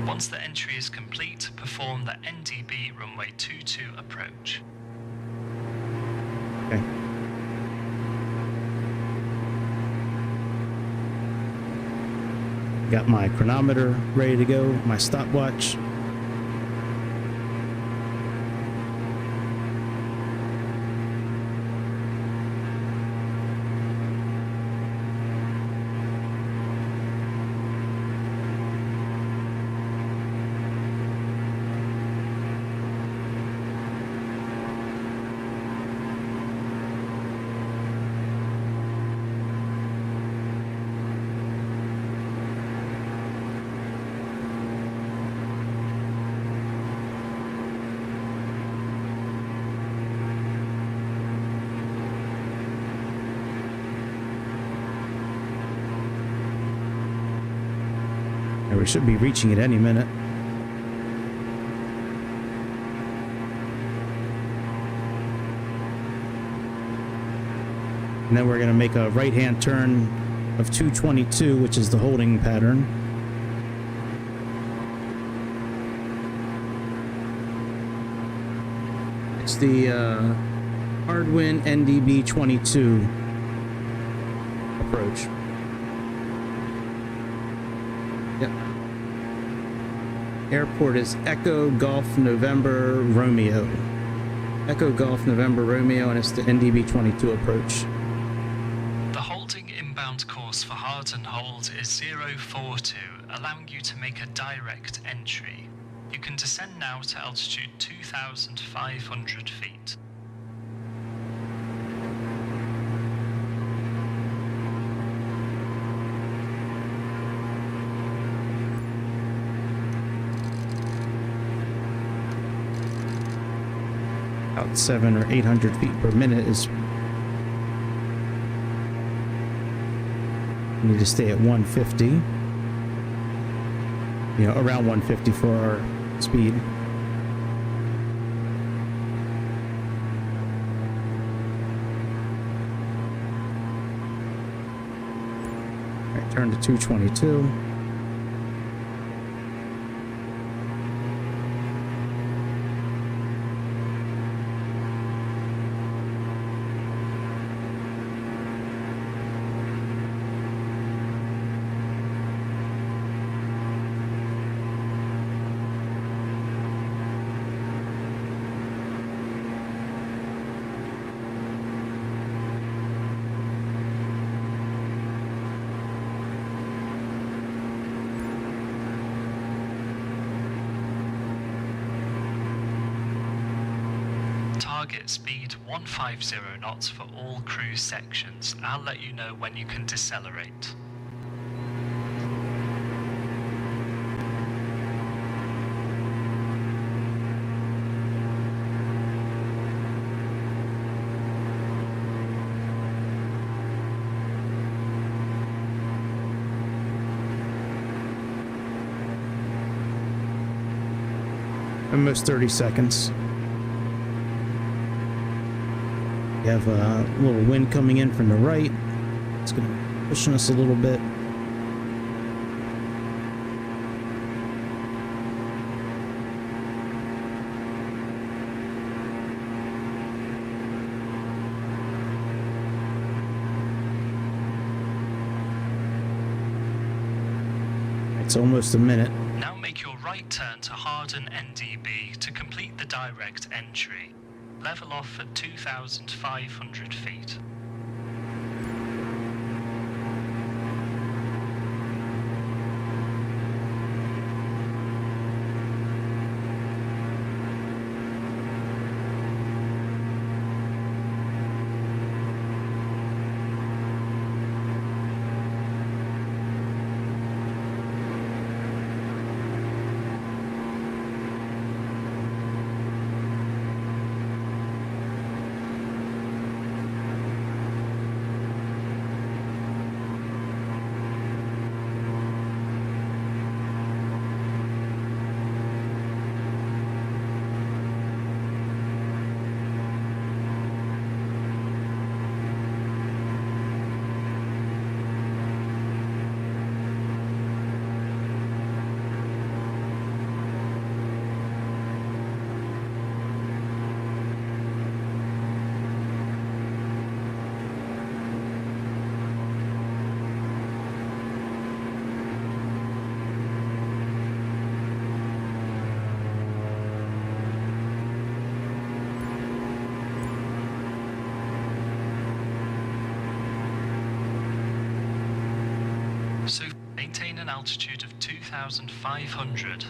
Once the entry is complete, perform the NDB runway 22 approach. Okay. Got my chronometer ready to go, my stopwatch. We should be reaching it any minute. And then we're going to make a right-hand turn of 222, which is the holding pattern. It's the Hardwind NDB 22 approach. Yep. Airport is Echo Golf November Romeo. Echo Golf November Romeo, and it's the NDB 22 approach. The holding inbound course for hard and hold is 042, allowing you to make a direct entry. You can descend now to altitude 2,500 feet. About 700 or 800 feet per minute is. We need to stay at 150. You know, around 150 for our speed. All right, turn to 222. Target speed 150 knots for all cruise sections. I'll let you know when you can decelerate. Almost 30 seconds. We have a little wind coming in from the right. It's going to be pushing us a little bit. It's almost a minute. Now make your right turn to Harden NDB to complete the direct entry. Level off at 2,500 feet. So maintain an altitude of 2,500.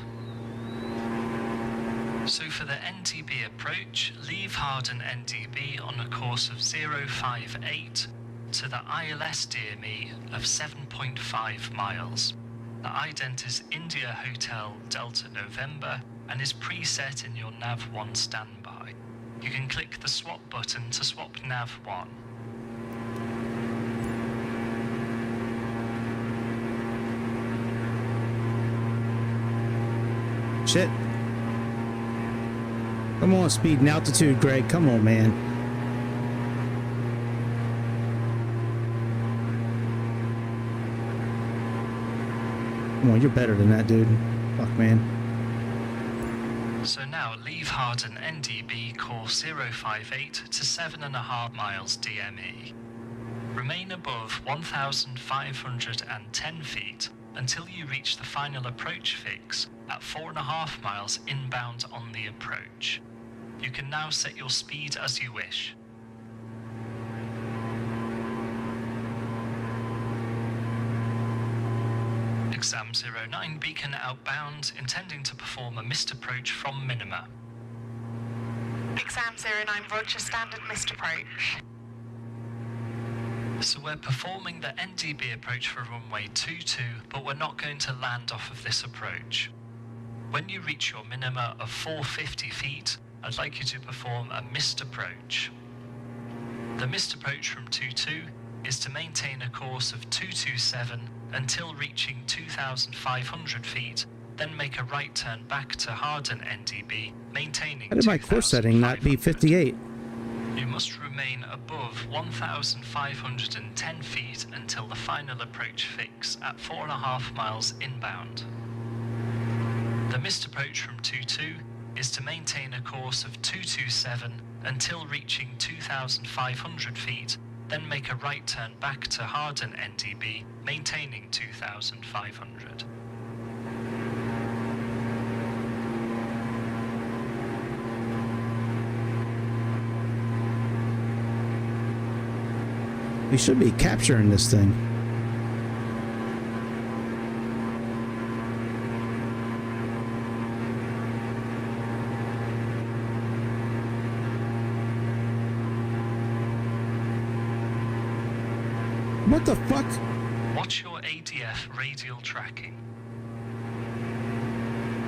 So for the NDB approach, leave Harden NDB on a course of 058 to the ILS DME of 7.5 miles. The ident is India Hotel Delta November and is preset in your NAV1 standby. You can click the swap button to swap NAV1. Shit. Come on, speed and altitude, Greg. Come on, man. Come on, you're better than that, dude. Fuck, man. So now leave Harden NDB course 058 to 7.5 miles DME. Remain above 1,510 feet until you reach the final approach fix at 4.5 miles inbound on the approach. You can now set your speed as you wish. Exam 09 beacon outbound, intending to perform a missed approach from minima. Exam 09, roger, standard missed approach. So we're performing the NDB approach for runway 22, but we're not going to land off of this approach. When you reach your minima of 450 feet, I'd like you to perform a missed approach. The missed approach from 22 is to maintain a course of 227 until reaching 2,500 feet, then make a right turn back to Harden NDB, maintaining 2,500. How did my course setting not be 58? You must remain above 1,510 feet until the final approach fix at 4.5 miles inbound. The missed approach from 22 is to maintain a course of 227 until reaching 2,500 feet, then make a right turn back to Harden NDB, maintaining 2,500. We should be capturing this thing. What the fuck? Watch your ADF radial tracking.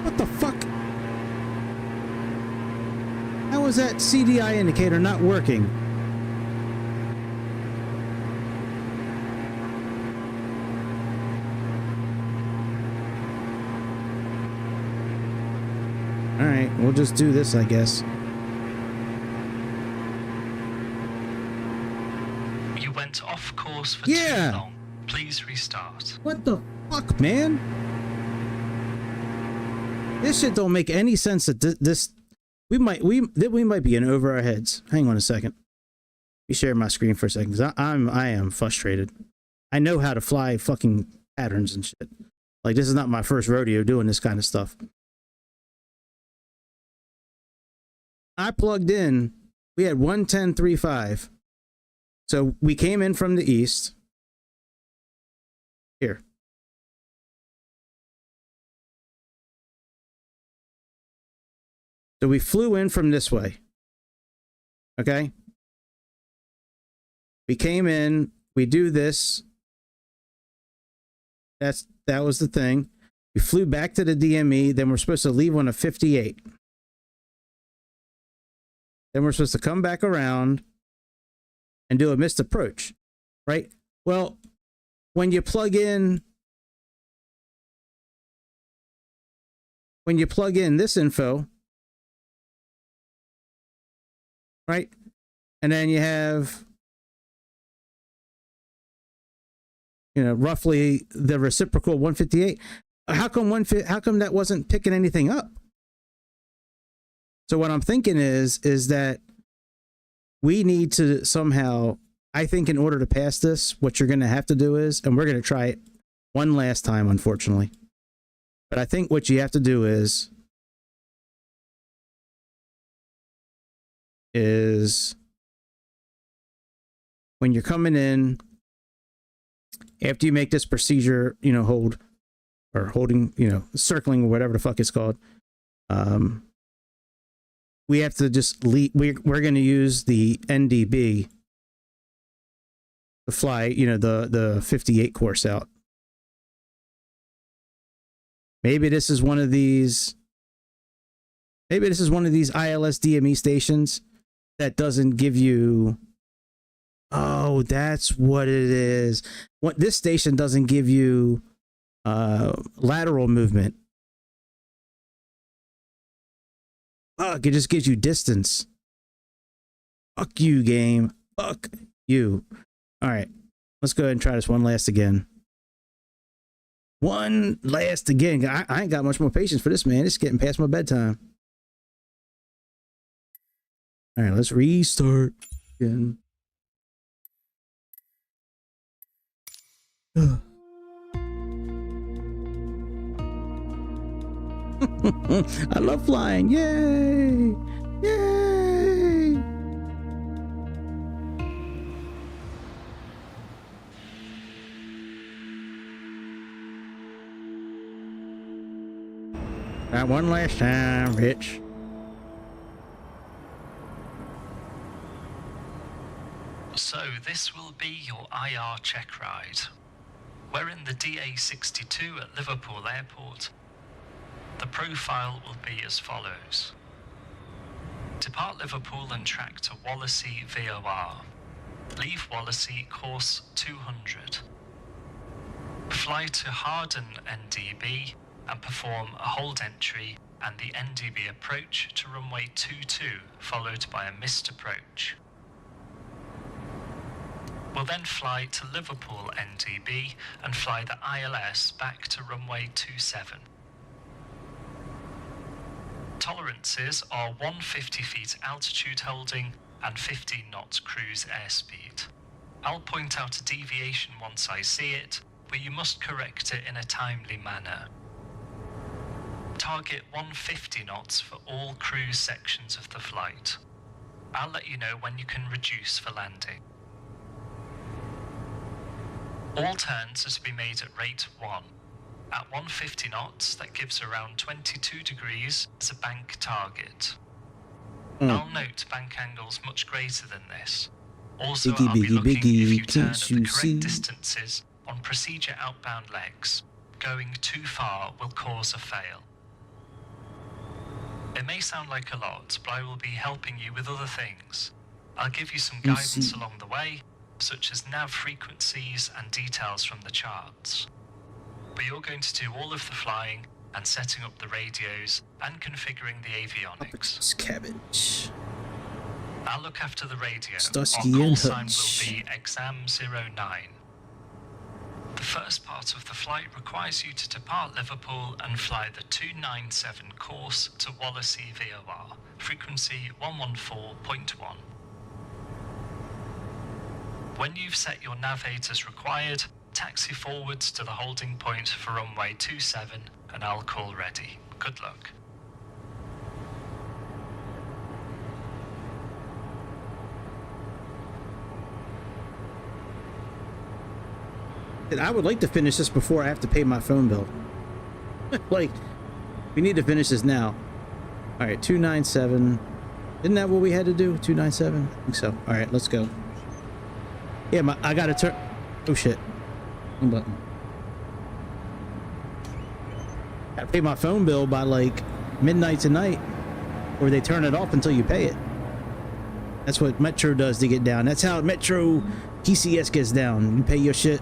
What the fuck? How is that CDI indicator not working? Alright, we'll just do this, I guess. You went off course for too long. Please restart. What the fuck, man? This shit don't make any sense. That this we might be in over our heads. Hang on a second. Let me share my screen for a second, because I am frustrated. I know how to fly fucking patterns and shit. Like, this is not my first rodeo doing this kind of stuff. I plugged in. We had 110.35. So we came in from the east. Here. So we flew in from this way. Okay. We came in. We do this. That was the thing. We flew back to the DME. Then we're supposed to leave on a 58. Then we're supposed to come back around and do a missed approach, right? Well, when you plug in this info, right? And then you have, roughly the reciprocal 158. How come that wasn't picking anything up? So what I'm thinking is that we need to somehow, I think in order to pass this, what you're going to have to do is, and we're going to try it one last time, unfortunately. But I think what you have to do is when you're coming in, after you make this procedure, circling or whatever the fuck it's called, we have to just leave. We're going to use the NDB to fly, the 58 course out. Maybe this is one of these. Maybe this is one of these ILS DME stations that doesn't give you. Oh, that's what it is. What this station doesn't give you lateral movement. Fuck, it just gives you distance. Fuck you, game. Fuck you. All right, let's go ahead and try this one last again. One last again. I ain't got much more patience for this, man. It's getting past my bedtime. All right, let's restart again. I love flying. Yay! Yay! That one last time, bitch. So this will be your IR check ride. We're in the DA62 at Liverpool Airport. The profile will be as follows. Depart Liverpool and track to Wallasey VOR. Leave Wallasey course 200. Fly to Harden NDB and perform a hold entry and the NDB approach to runway 22, followed by a missed approach. We'll then fly to Liverpool NDB and fly the ILS back to runway 27. Tolerances are 150 feet altitude holding and 15 knots cruise airspeed. I'll point out a deviation once I see it, but you must correct it in a timely manner. Target 150 knots for all cruise sections of the flight. I'll let you know when you can reduce for landing. All turns are to be made at rate 1. At 150 knots, that gives around 22 degrees as a bank target. I'll note bank angles much greater than this. Also, I'll be looking if you turn at the correct distances on procedure outbound legs. Going too far will cause a fail. It may sound like a lot, but I will be helping you with other things. I'll give you some guidance along the way, such as nav frequencies and details from the charts. But you're going to do all of the flying and setting up the radios and configuring the avionics. Cabbage. I'll look after the radio. Starsky Our call and sign Hutch. will be exam 09. The first part of the flight requires you to depart Liverpool and fly the 297 course to Wallasey VOR, frequency 114.1. When you've set your nav 8 as required, taxi forwards to the holding point for runway 27 and I'll call ready. Good luck. I would like to finish this before I have to pay my phone bill. Like, we need to finish this now. All right, 297. Isn't that what we had to do? 297? I think so. All right, let's go. Yeah, I gotta turn. Oh shit. Wrong button. Gotta pay my phone bill by like midnight tonight, or they turn it off until you pay it. That's what Metro does to get down. That's how Metro PCS gets down. You pay your shit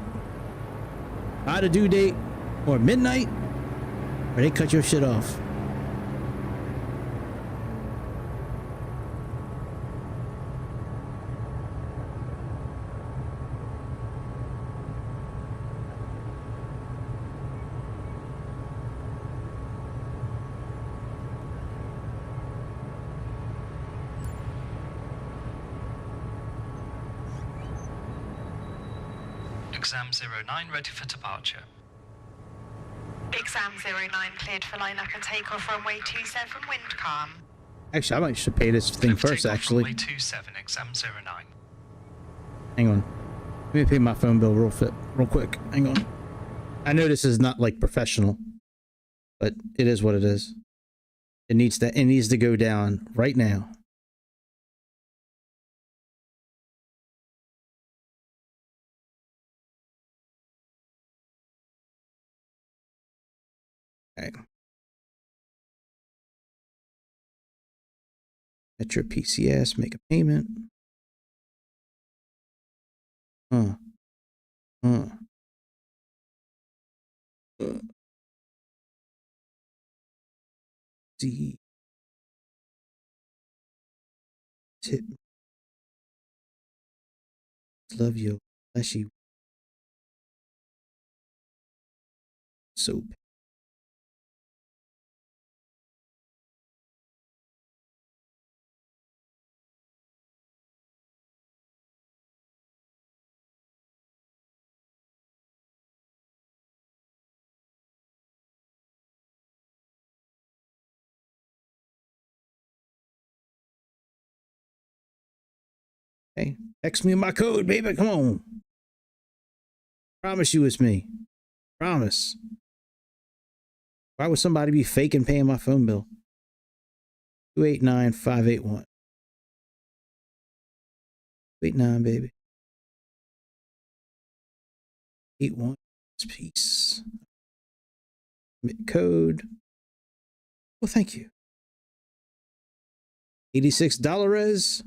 by the due date or midnight, or they cut your shit off. Exam 09 ready for departure. Exam 09 cleared for line-up and takeoff runway 27, wind calm. Actually, I might should pay this thing first, actually. Runway 27, exam 09. Hang on. Let me pay my phone bill real quick. Hang on. I know this is not like professional, but it is what it is. It needs to go down right now. Okay. At your PCS, make a payment. D. Tip. Love you. Bless you. So hey, text me my code, baby. Come on. Promise you it's me. Promise. Why would somebody be faking paying my phone bill? 289-581. 289, baby. 81. Peace. Submit code. Well, thank you. $86.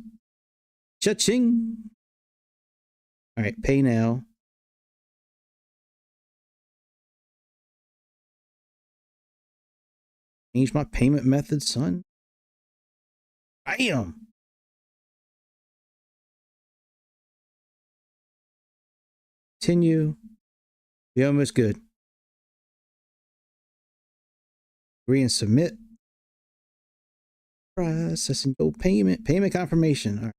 Cha-ching. All right, pay now. Change my payment method, son. Bam. Continue. Be almost good. Agree and submit. Processing your payment. Payment confirmation. All right.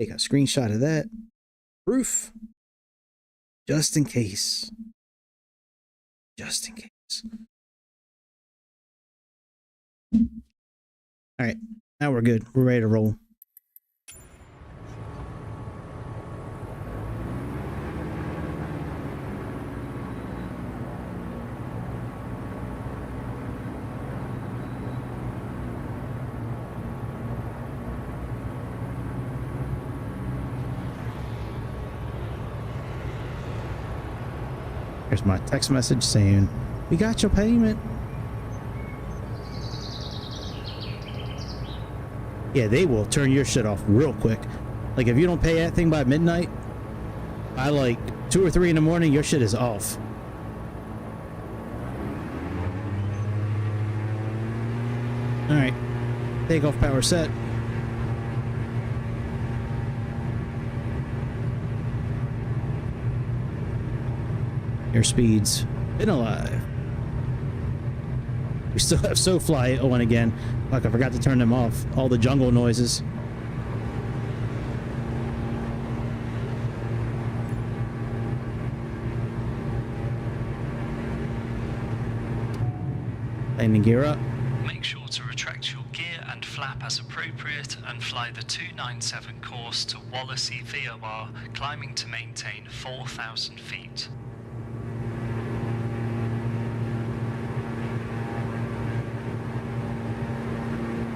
Take a screenshot of that. Proof. Just in case. Just in case. All right, now we're good. We're ready to roll. Here's my text message saying, "We got your payment." Yeah, they will turn your shit off real quick. Like, if you don't pay that thing by midnight, by like 2 or 3 in the morning, your shit is off. All right, takeoff power set. Airspeed's been alive. We still have SoFly on again. Fuck, I forgot to turn them off. All the jungle noises. Landing gear up. Make sure to retract your gear and flap as appropriate and fly the 297 course to Wallasey VOR, climbing to maintain 4,000 feet.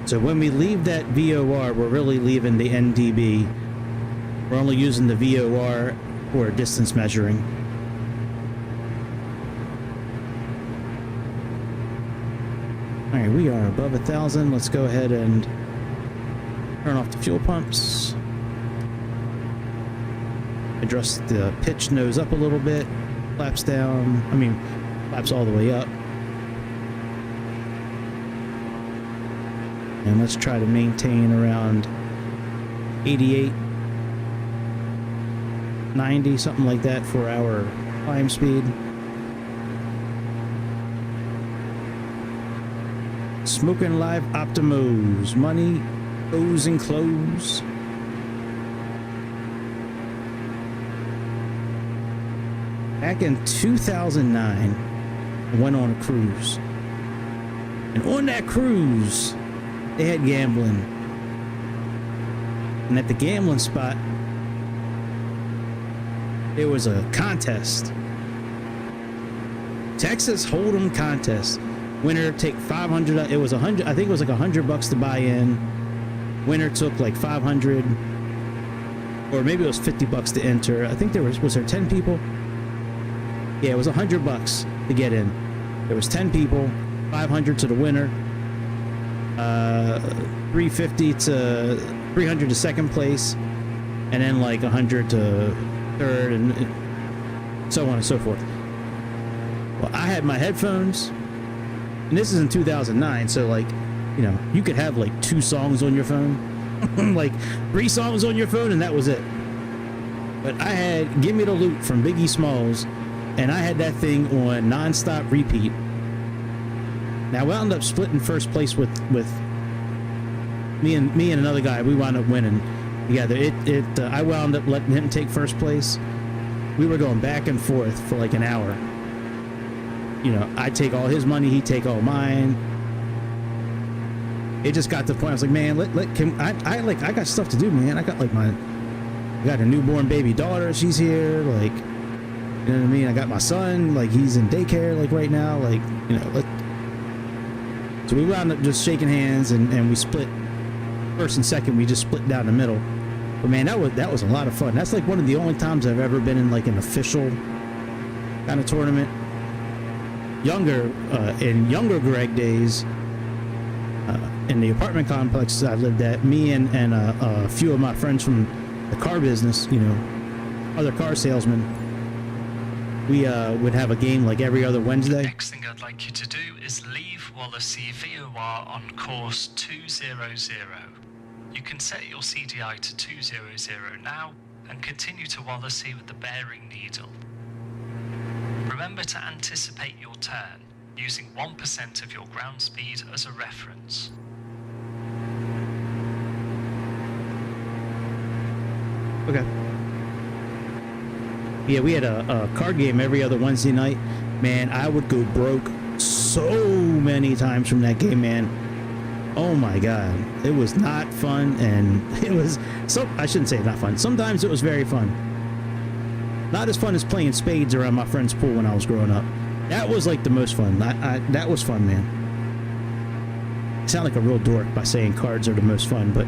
So when we leave that VOR, we're really leaving the NDB. We're only using the VOR for distance measuring. All right, we are above 1,000. Let's go ahead and turn off the fuel pumps. Adjust the pitch nose up a little bit. Flaps down. Flaps all the way up. And let's try to maintain around 88, 90, something like that for our climb speed. Smoking live Optimos. Money, O's and clothes. Back in 2009, I went on a cruise. And on that cruise, they had gambling. And at the gambling spot, there was a contest. Texas Hold'em contest. Winner take 500. It was 100. I think it was like $100 to buy in. Winner took like 500, or maybe it was $50 to enter. I think there was there 10 people? Yeah, it was $100 to get in. There was 10 people, 500 to the winner. 350 to 300 to second place, and then like 100 to third, and so on and so forth. Well, I had my headphones, and this is in 2009, so like, you know, you could have like 2 songs on your phone, like 3 songs on your phone, and that was it. But I had "Give Me the Loot" from Biggie Smalls and I had that thing on non-stop repeat. Now we wound up splitting first place with me and another guy. We wound up winning together. I wound up letting him take first place. We were going back and forth for like an hour. You know, I take all his money, he take all mine. It just got to the point I was like, man, I got stuff to do, man. I got a newborn baby daughter. She's here, like, you know what I mean? I got my son, like, he's in daycare, like, right now, like, you know. So we wound up just shaking hands, and we split first and second. We just split down the middle. But man, that was a lot of fun. That's like one of the only times I've ever been in like an official kind of tournament. In younger Greg days, in the apartment complexes I lived at, me and a few of my friends from the car business, you know, other car salesmen, we would have a game like every other Wednesday. The next thing I'd like you to do is leave Wallasey VOR on course 200. You can set your CDI to 200 now and continue to Wallasey with the bearing needle. Remember to anticipate your turn using 1% of your ground speed as a reference. Okay. Yeah, we had a card game every other Wednesday night. Man, I would go broke so many times from that game, man. Oh my god, it was not fun, and it was I shouldn't say not fun. Sometimes it was very fun. Not as fun as playing spades around my friend's pool when I was growing up. That was like the most fun. That was fun, man. I sound like a real dork by saying cards are the most fun, but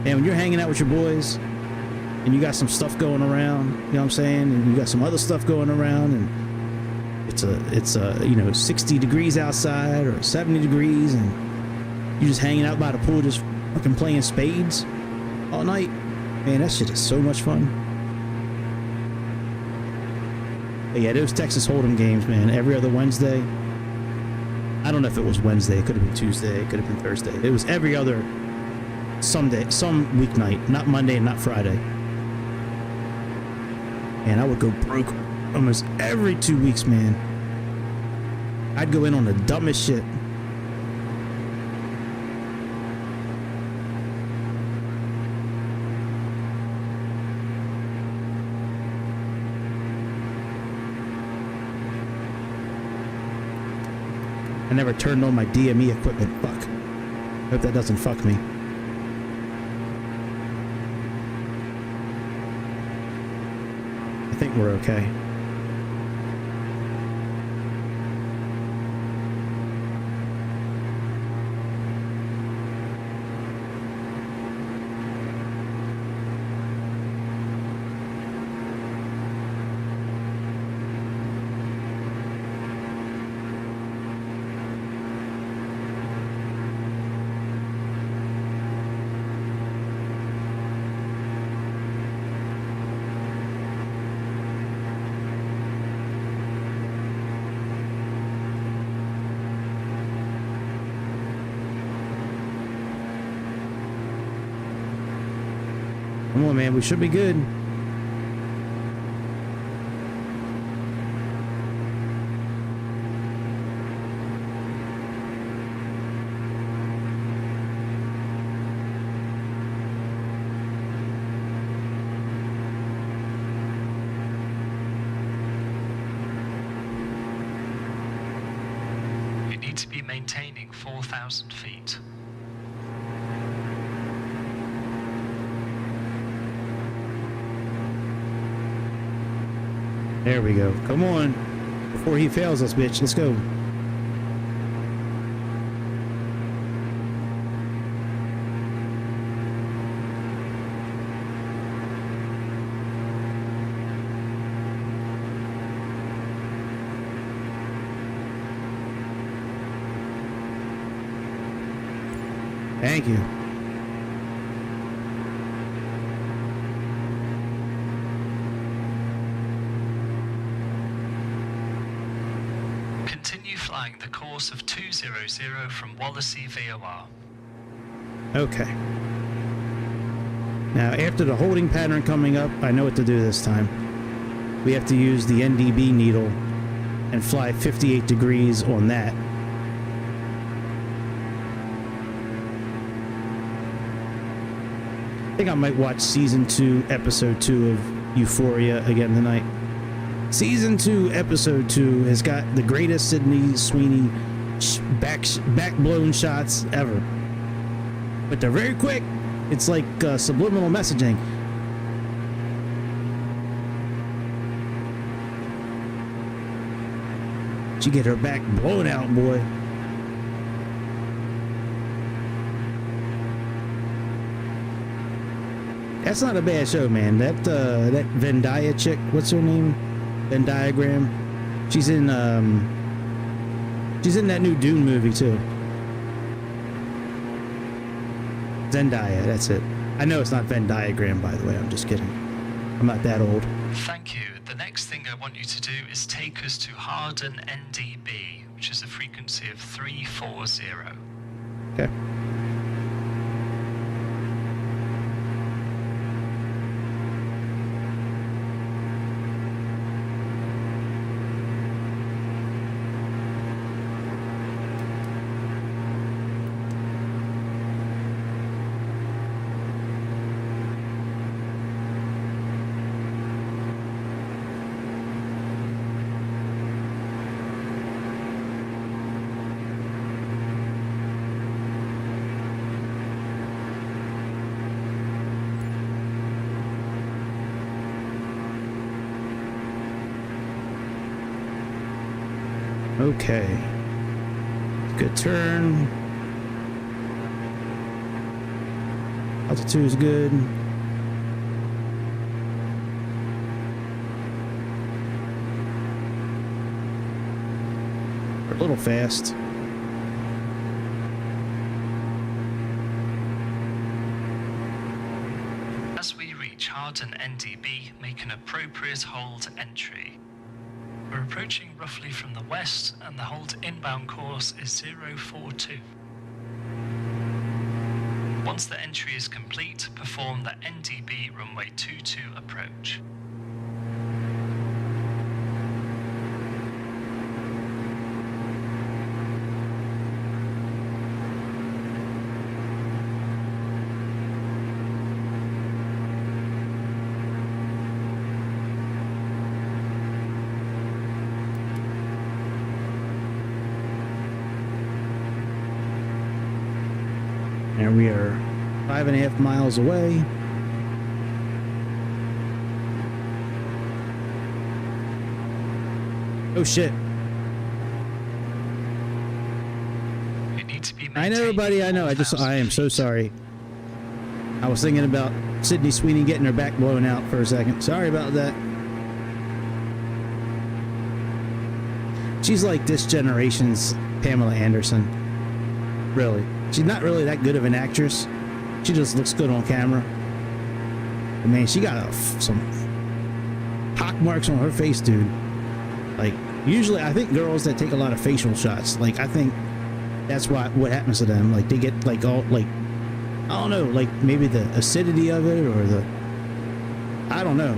man, when you're hanging out with your boys and you got some stuff going around, you know what I'm saying, and you got some other stuff going around, and it's you know, 60 degrees outside or 70 degrees, and you're just hanging out by the pool, just fucking playing spades all night. Man, that shit is so much fun. But yeah, those Texas Hold'em games, man, every other Wednesday. I don't know if it was Wednesday. It could have been Tuesday. It could have been Thursday. It was every other Sunday, some weeknight, not Monday and not Friday. And I would go broke almost every 2 weeks, man. I'd go in on the dumbest shit. I never turned on my DME equipment. Fuck. Hope that doesn't fuck me. I think we're okay. Come on, man. We should be good. You need to be maintaining 4,000 feet. There we go. Come on. Before he fails us, bitch. Let's go. Thank you. Continue flying the course of 200 from Wallasey VOR. Okay. Now, after the holding pattern coming up, I know what to do this time. We have to use the NDB needle and fly 58 degrees on that. I think I might watch season 2, episode 2 of Euphoria again tonight. Season 2, episode 2 has got the greatest Sydney Sweeney back blown shots ever. But they're very quick. It's like subliminal messaging. She get her back blown out, boy. That's not a bad show, man. That Zendaya chick, what's her name? Venn diagram. She's in that new Dune movie too. Zendaya, that's it. I know it's not Venn diagram, by the way. I'm just kidding. I'm not that old. Thank you. The next thing I want you to do is take us to Harden NDB, which is a frequency of 340. Okay. Okay. Good turn. Altitude is good. We're a little fast. As we reach Harden NDB, make an appropriate hold entry. We're approaching roughly from the west, and the hold inbound course is 042. Once the entry is complete, perform the NDB runway 22 approach. And we are 5.5 miles away. Oh shit. You need to be I know, buddy, I know. I am so sorry. I was thinking about Sydney Sweeney getting her back blown out for a second. Sorry about that. She's like this generation's Pamela Anderson. Really. She's not really that good of an actress. She just looks good on camera. But man, she got some pock marks on her face, dude. Like, usually I think girls that take a lot of facial shots, like, I think that's what happens to them. Like, they get like all, like, I don't know, like maybe the acidity of it, or the, I don't know.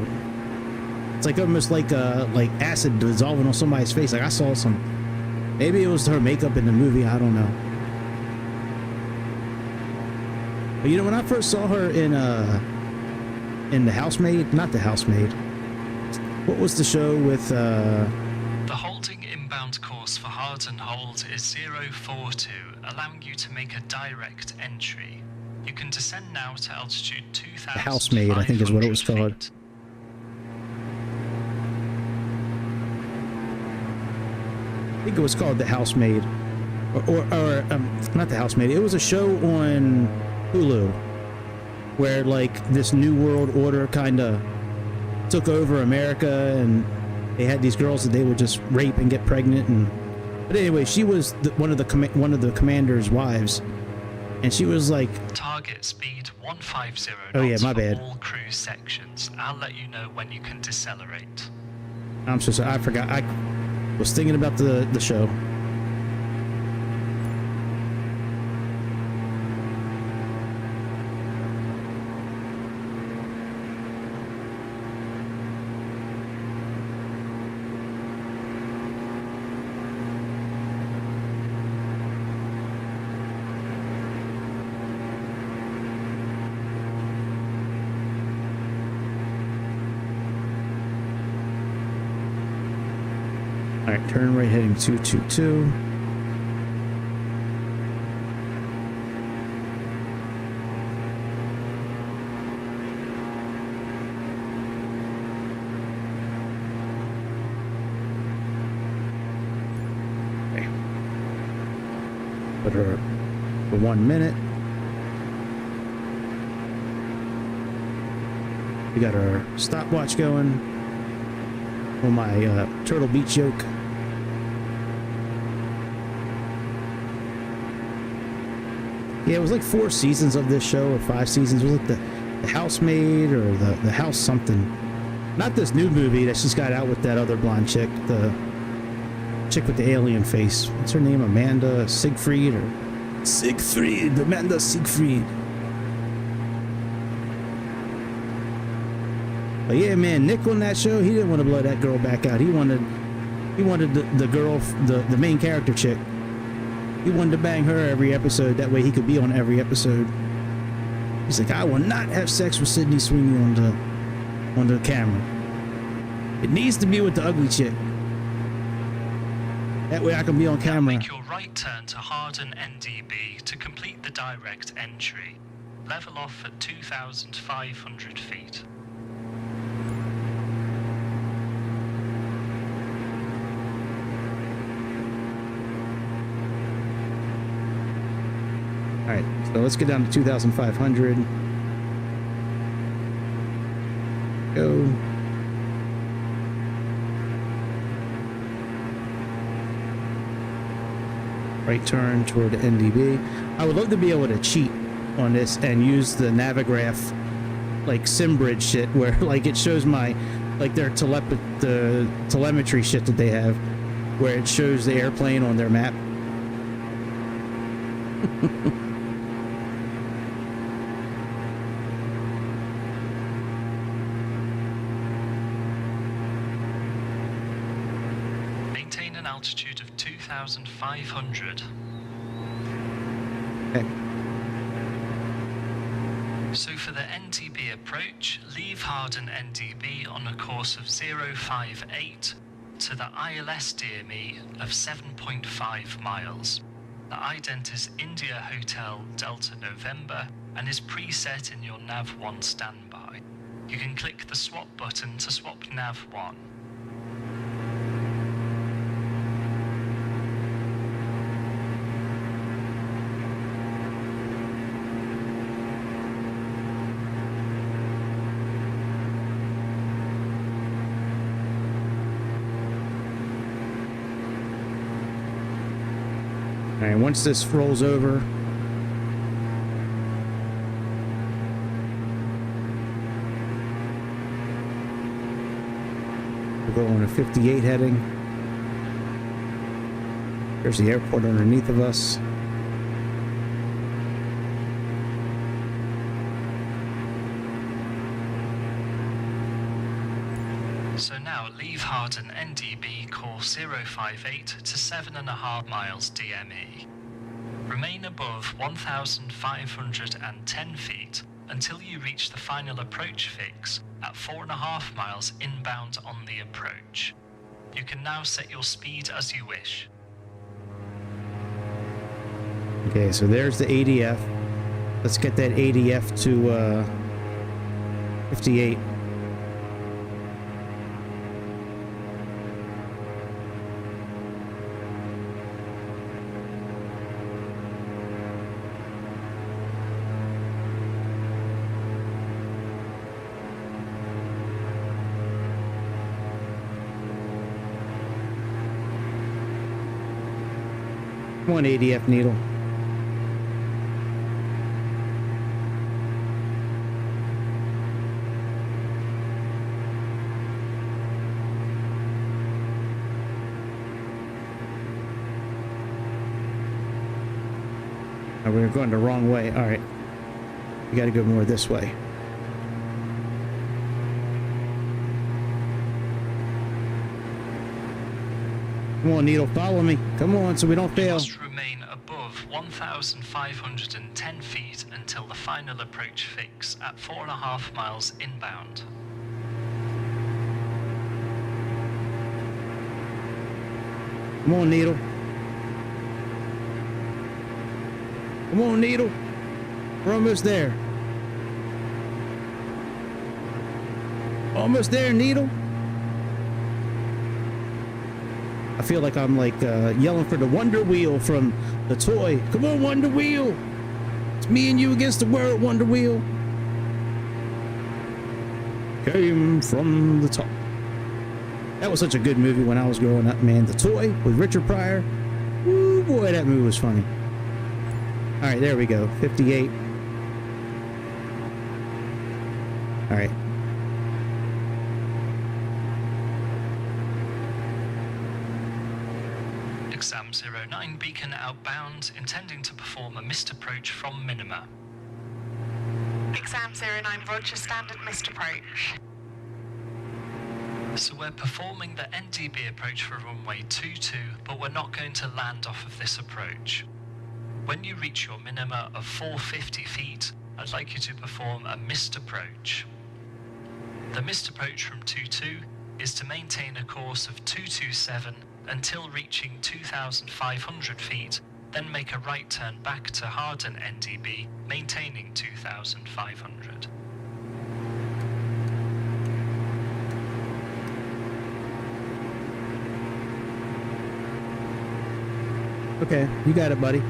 It's like almost like acid dissolving on somebody's face. Like, I saw some, maybe it was her makeup in the movie, I don't know. But you know, when I first saw her in The Housemaid, not The Housemaid, what was the show with The holding inbound course for Harden hold is 042, allowing you to make a direct entry. You can descend now to altitude 2,000. The Housemaid, I think is what it was called. I think it was called The Housemaid, or not The Housemaid. It was a show on Hulu where like this new world order kind of took over America, and they had these girls that they would just rape and get pregnant. And but anyway, she was one of the commander's wives, and she was like, target speed 150 knots. Oh yeah, my bad. For all cruise sections. I'll let you know when you can decelerate. I'm so sorry, I forgot. I was thinking about the show. Turn right heading 222. Okay. Put her for 1 minute. We got our stopwatch going on my Turtle Beach yoke. Yeah, it was like 4 seasons of this show, or 5 seasons. It was like the housemaid or the house something. Not this new movie that she's got out with that other blonde chick, the chick with the alien face. What's her name? Amanda Siegfried or Siegfried? Amanda Siegfried. But yeah, man, Nick on that show, he didn't want to blow that girl back out. He wanted the girl, the main character chick. He wanted to bang her every episode. That way he could be on every episode. He's like, I will not have sex with Sydney Sweeney on the camera. It needs to be with the ugly chick. That way I can be on camera. Make your right turn to Harden NDB to complete the direct entry. Level off at 2,500 feet. Alright, so let's get down to 2,500. Go. Right turn toward the NDB. I would love to be able to cheat on this and use the Navigraph, like SimBridge shit, where like it shows my, like their the telemetry shit that they have, where it shows the airplane on their map. Maintain an altitude of 2,500. Okay. So for the NDB approach, leave Harden NDB on a course of 058 to the ILS DME of 7.5 miles. The ident is India Hotel Delta November and is preset in your NAV1 standby. You can click the swap button to swap NAV1. Alright, once this rolls over, we'll go on a 58 heading. There's the airport underneath of us. So now leave Harden NDB course 058 to 7.5 miles DME. Remain above 1,510 feet until you reach the final approach fix at 4.5 miles inbound on the approach. You can now set your speed as you wish. Okay, so there's the ADF. Let's get that ADF to 58. Come on, ADF needle. Oh, we're going the wrong way. All right. We got to go more this way. Come on, Needle, follow me. Come on, so we don't fail. You must remain above 1,510 feet until the final approach fix at 4.5 miles inbound. Come on, Needle. Come on, Needle. We're almost there. Almost there, Needle. I feel like I'm like yelling for the Wonder Wheel from the toy. Come on, Wonder Wheel. It's me and you against the world, Wonder Wheel. Came from the top. That was such a good movie when I was growing up, man. The Toy with Richard Pryor. Woo, boy, that movie was funny. All right, there we go. 58. All right. Exam 09 beacon outbound, intending to perform a missed approach from minima. Exam 09, Roger, standard missed approach. So we're performing the NDB approach for runway 22, but we're not going to land off of this approach. When you reach your minima of 450 feet, I'd like you to perform a missed approach. The missed approach from 22 is to maintain a course of 227 until reaching 2,500 feet, then make a right turn back to harden NDB, maintaining 2,500. Okay, you got it, buddy.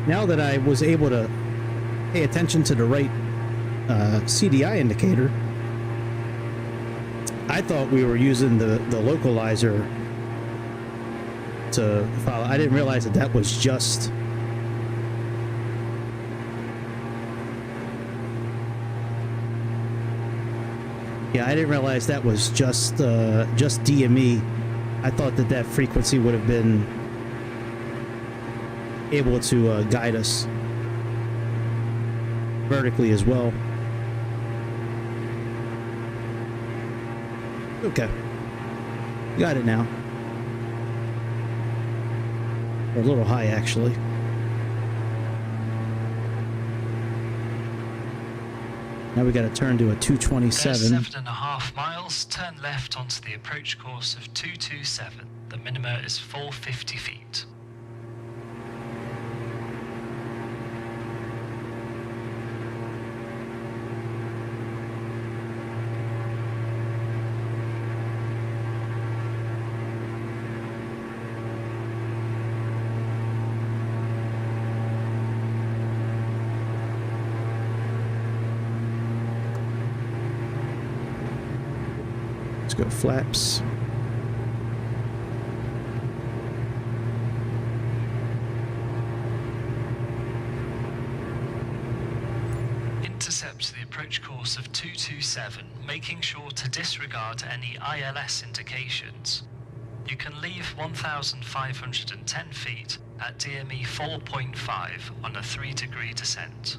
Now that I was able to pay attention to the right CDI indicator, I thought we were using the localizer to follow. I didn't realize that that was just I didn't realize that was just DME. I thought that that frequency would have been able to guide us vertically as well. Okay, got it now. Or a little high, actually. Now we got to turn to a 227. There's 7.5 miles. Turn left onto the approach course of 227. The minima is 450 feet. Go flaps. Intercept the approach course of 227, making sure to disregard any ILS indications. You can leave 1,510 feet at DME 4.5 on a 3-degree descent.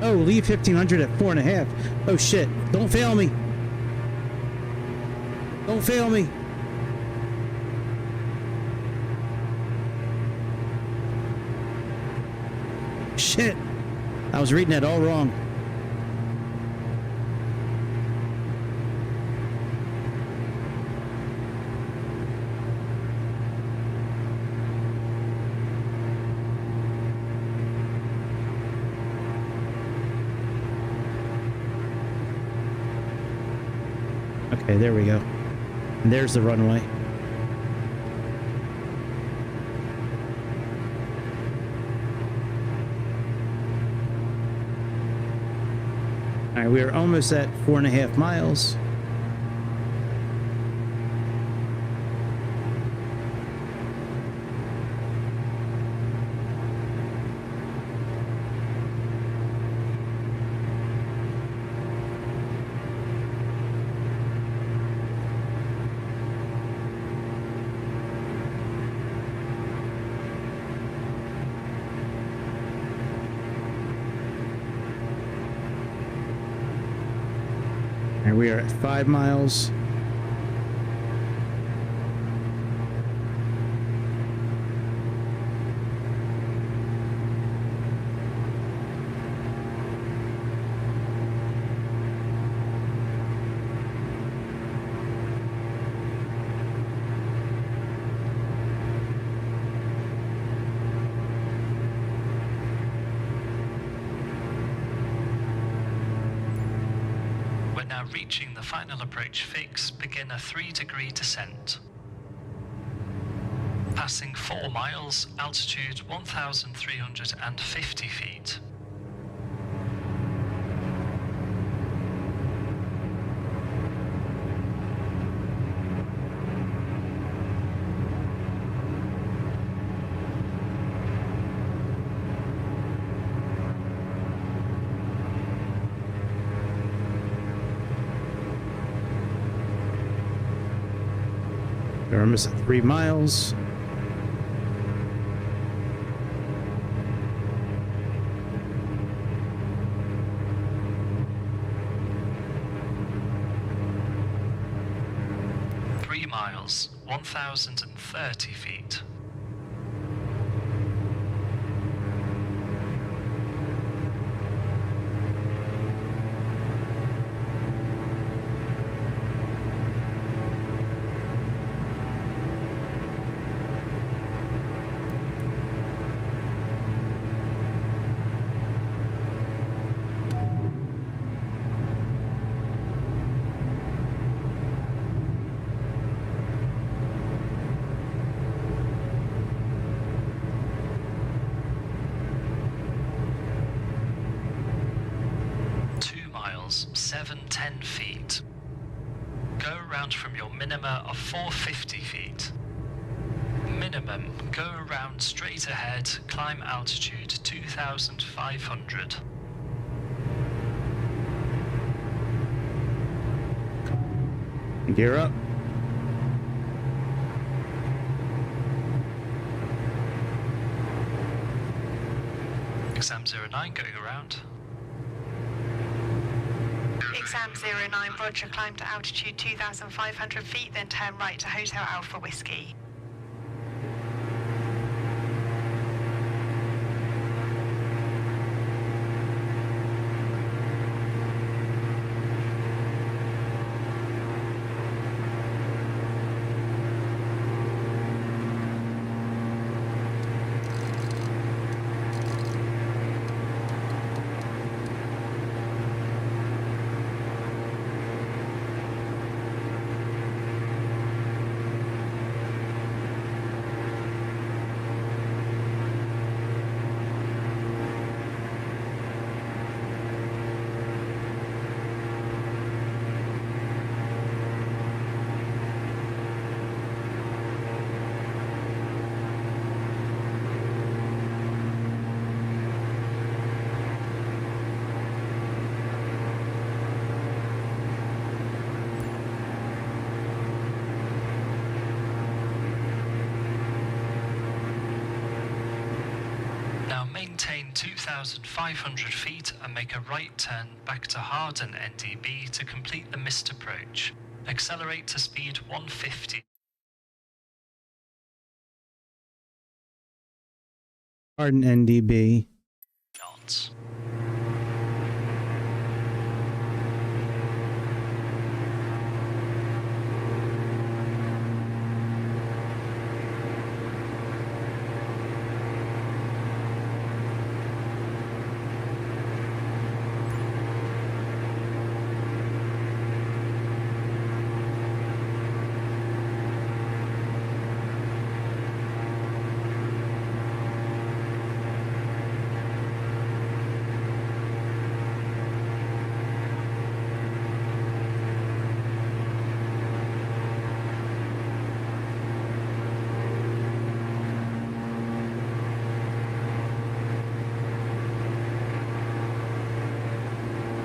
Oh, leave 1,500 at 4.5. Oh shit! Don't fail me! Don't fail me! Shit! I was reading that all wrong. Okay, there we go. And there's the runway. All right, we are almost at 4.5 miles. And we are at 5 miles. Reaching the final approach fix, begin a 3-degree descent. Passing 4 miles, altitude 1,350 feet. We're almost at 3 miles. Miles, 1,030 feet. miles, 710 feet. Go around from your minima of 450 feet. Minimum, go around straight ahead, climb altitude 2,500. Gear up. Exam 09 going around. Exam 09, roger, climb to altitude 2,500 feet, then turn right to Hotel Alpha Whiskey. Maintain 2,500 feet and make a right turn back to Harden NDB to complete the missed approach. Accelerate to speed 150. Harden NDB. Knots.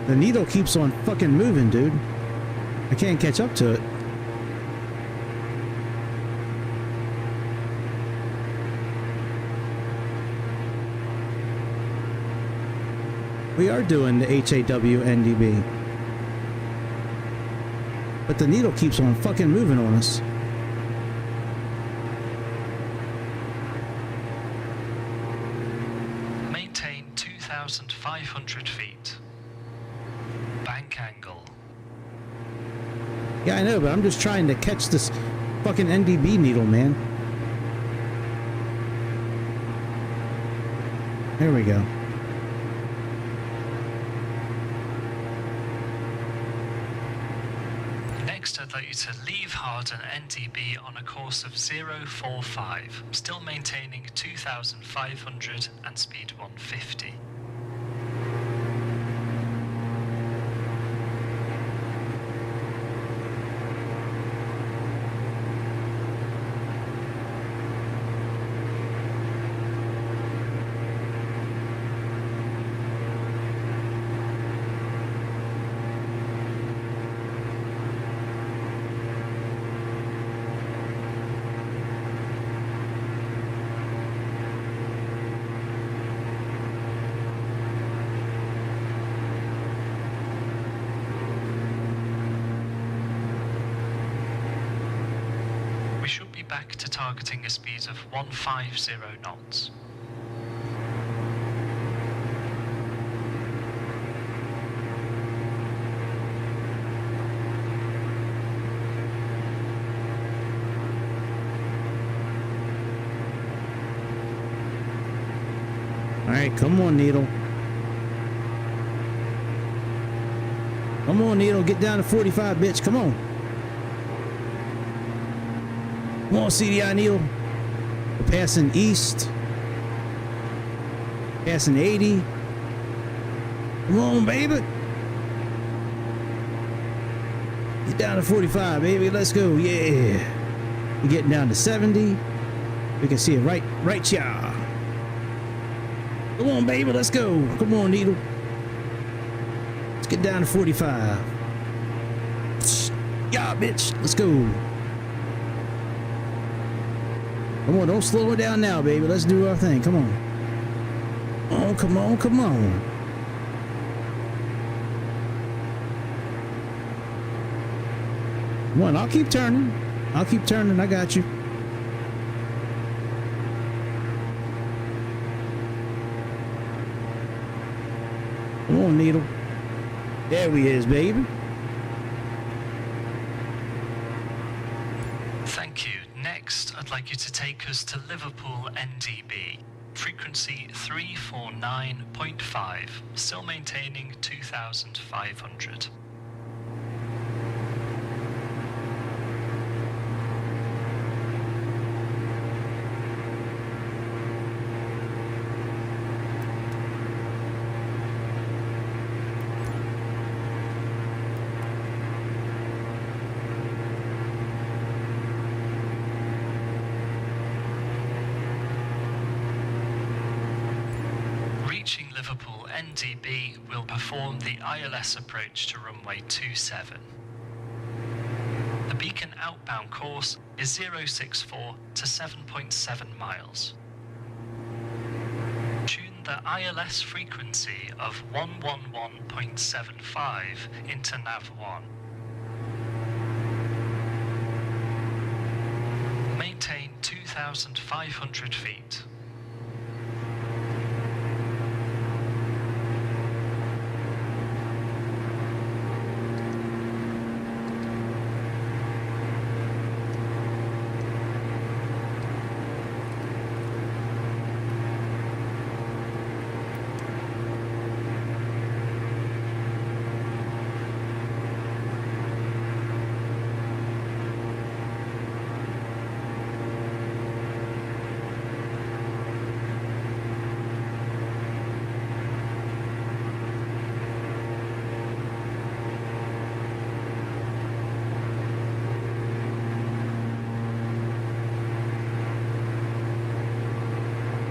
The needle keeps on fucking moving, dude. I can't catch up to it. We are doing the HAW NDB. But the needle keeps on fucking moving on us. Maintain 2,500 feet. Bank angle. Yeah, I know, but I'm just trying to catch this fucking NDB needle, man. There we go. Next, I'd like you to leave hard and NDB on a course of 045, still maintaining 2,500 and speed 150. We should be back to targeting a speed of 150 knots. Alright, come on, needle. Come on, needle. Get down to 45, bitch. Come on. Come on, CDI needle. We're passing east. Passing 80. Come on, baby. Get down to 45, baby. Let's go. Yeah. We're getting down to 70. We can see it right here. Come on, baby. Let's go. Come on, needle. Let's get down to 45. Yeah, bitch. Let's go. Come on, don't slow it down now, baby. Let's do our thing. Come on. Oh, come on, come on. Come on, I'll keep turning. I'll keep turning. I got you. Come on, needle. There we is, baby. Thank you. Next, I'd like you to take us to Liverpool NDB. Frequency 349.5, still maintaining 2,500. Reaching Liverpool NDB, will perform the ILS approach to runway 27. The beacon outbound course is 064 to 7.7 miles. Tune the ILS frequency of 111.75 into nav1. Maintain 2,500 feet.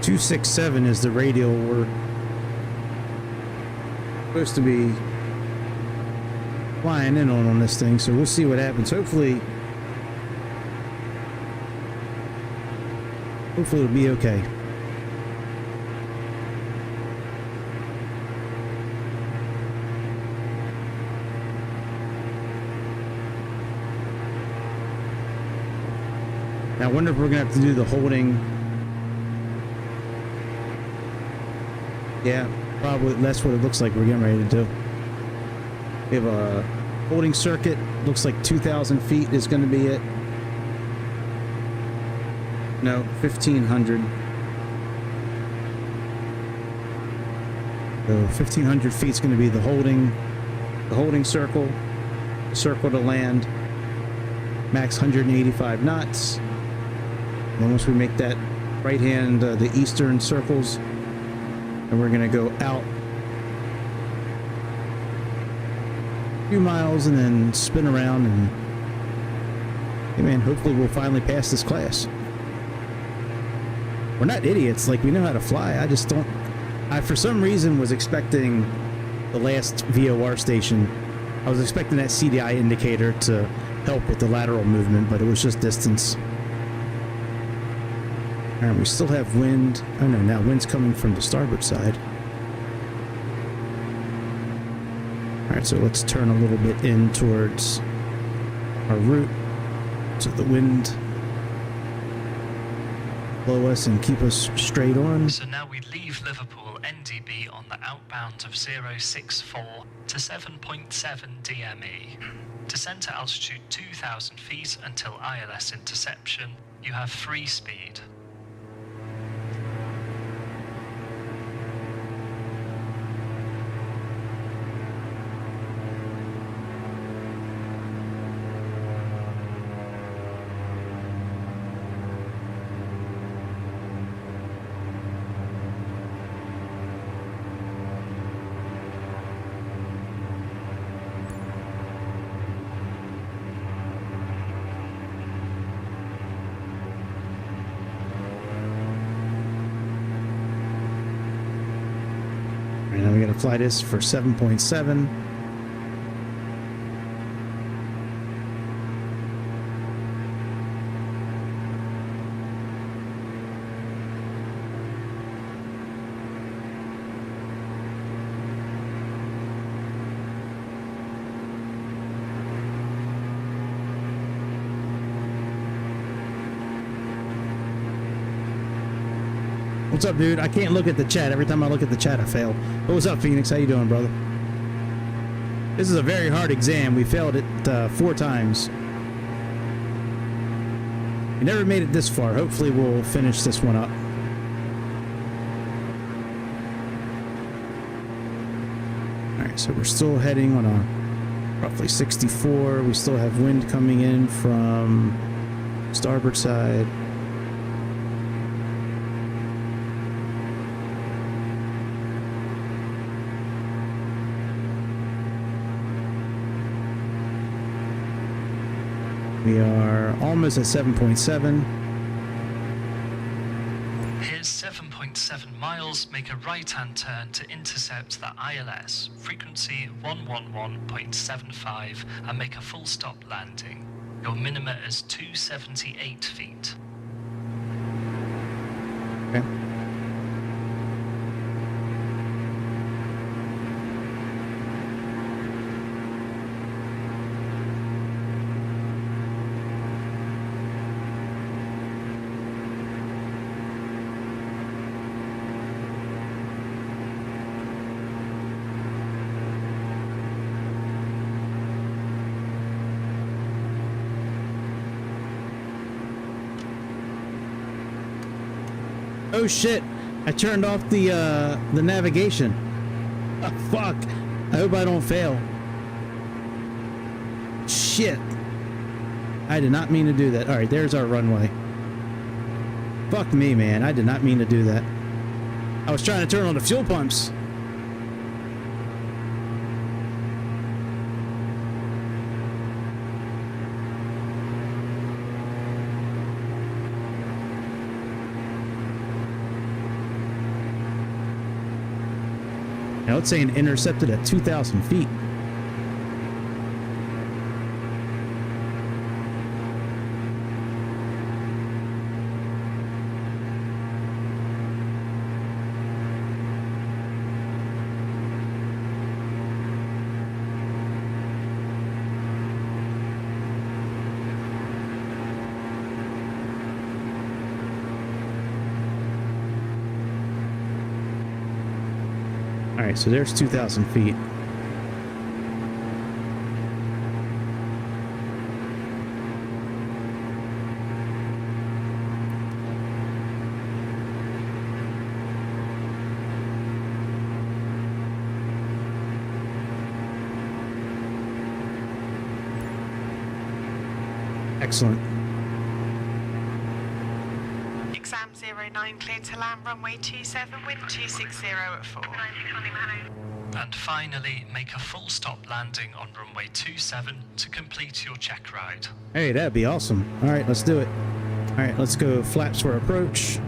.267 is the radial we're supposed to be flying in on this thing, so we'll see what happens. Hopefully it'll be okay. Now I wonder if we're gonna have to do the holding. Yeah, probably that's what it looks like we're getting ready to do. We have a holding circuit. Looks like 2,000 feet is going to be it. No, 1,500. So 1,500 feet is going to be the holding circle, the circle to land, max 185 knots. And then once we make that right hand, the eastern circles, and we're going to go out a few miles and then spin around, and hey man, hopefully we'll finally pass this class. We're not idiots, like we know how to fly. I just don't. I for some reason was expecting the last VOR station. I was expecting that CDI indicator to help with the lateral movement, but it was just distance. And we still have wind. Oh no, now wind's coming from the starboard side. Alright, so let's turn a little bit in towards our route so the wind blow us and keep us straight on. So now we leave Liverpool NDB on the outbound of 064 to 7.7 DME. Descend to altitude 2,000 feet until ILS interception. You have free speed. Now we got to fly this for 7.7. What's up, dude? I can't look at the chat. Every time I look at the chat, I fail. But what's up, Phoenix? How you doing, brother? This is a very hard exam. We failed it 4 times. We never made it this far. Hopefully, we'll finish this one up. Alright, so we're still heading on a roughly 64. We still have wind coming in from starboard side. We are almost at 7.7. Here's 7.7 miles. Make a right-hand turn to intercept the ILS, frequency 111.75, and make a full stop landing. Your minima is 278 feet. Okay. Oh shit! I turned off the navigation. Oh, fuck! I hope I don't fail. Shit! I did not mean to do that. All right, there's our runway. Fuck me, man! I did not mean to do that. I was trying to turn on the fuel pumps. Now it's saying intercepted at 2,000 feet. right, so there's 2,000 feet. Excellent. Exam 09 cleared to land runway 27, wind 260 at 4. And finally, make a full stop landing on runway 27 to complete your check ride. Hey, that'd be awesome. All right, let's do it. All right, let's go flaps for approach.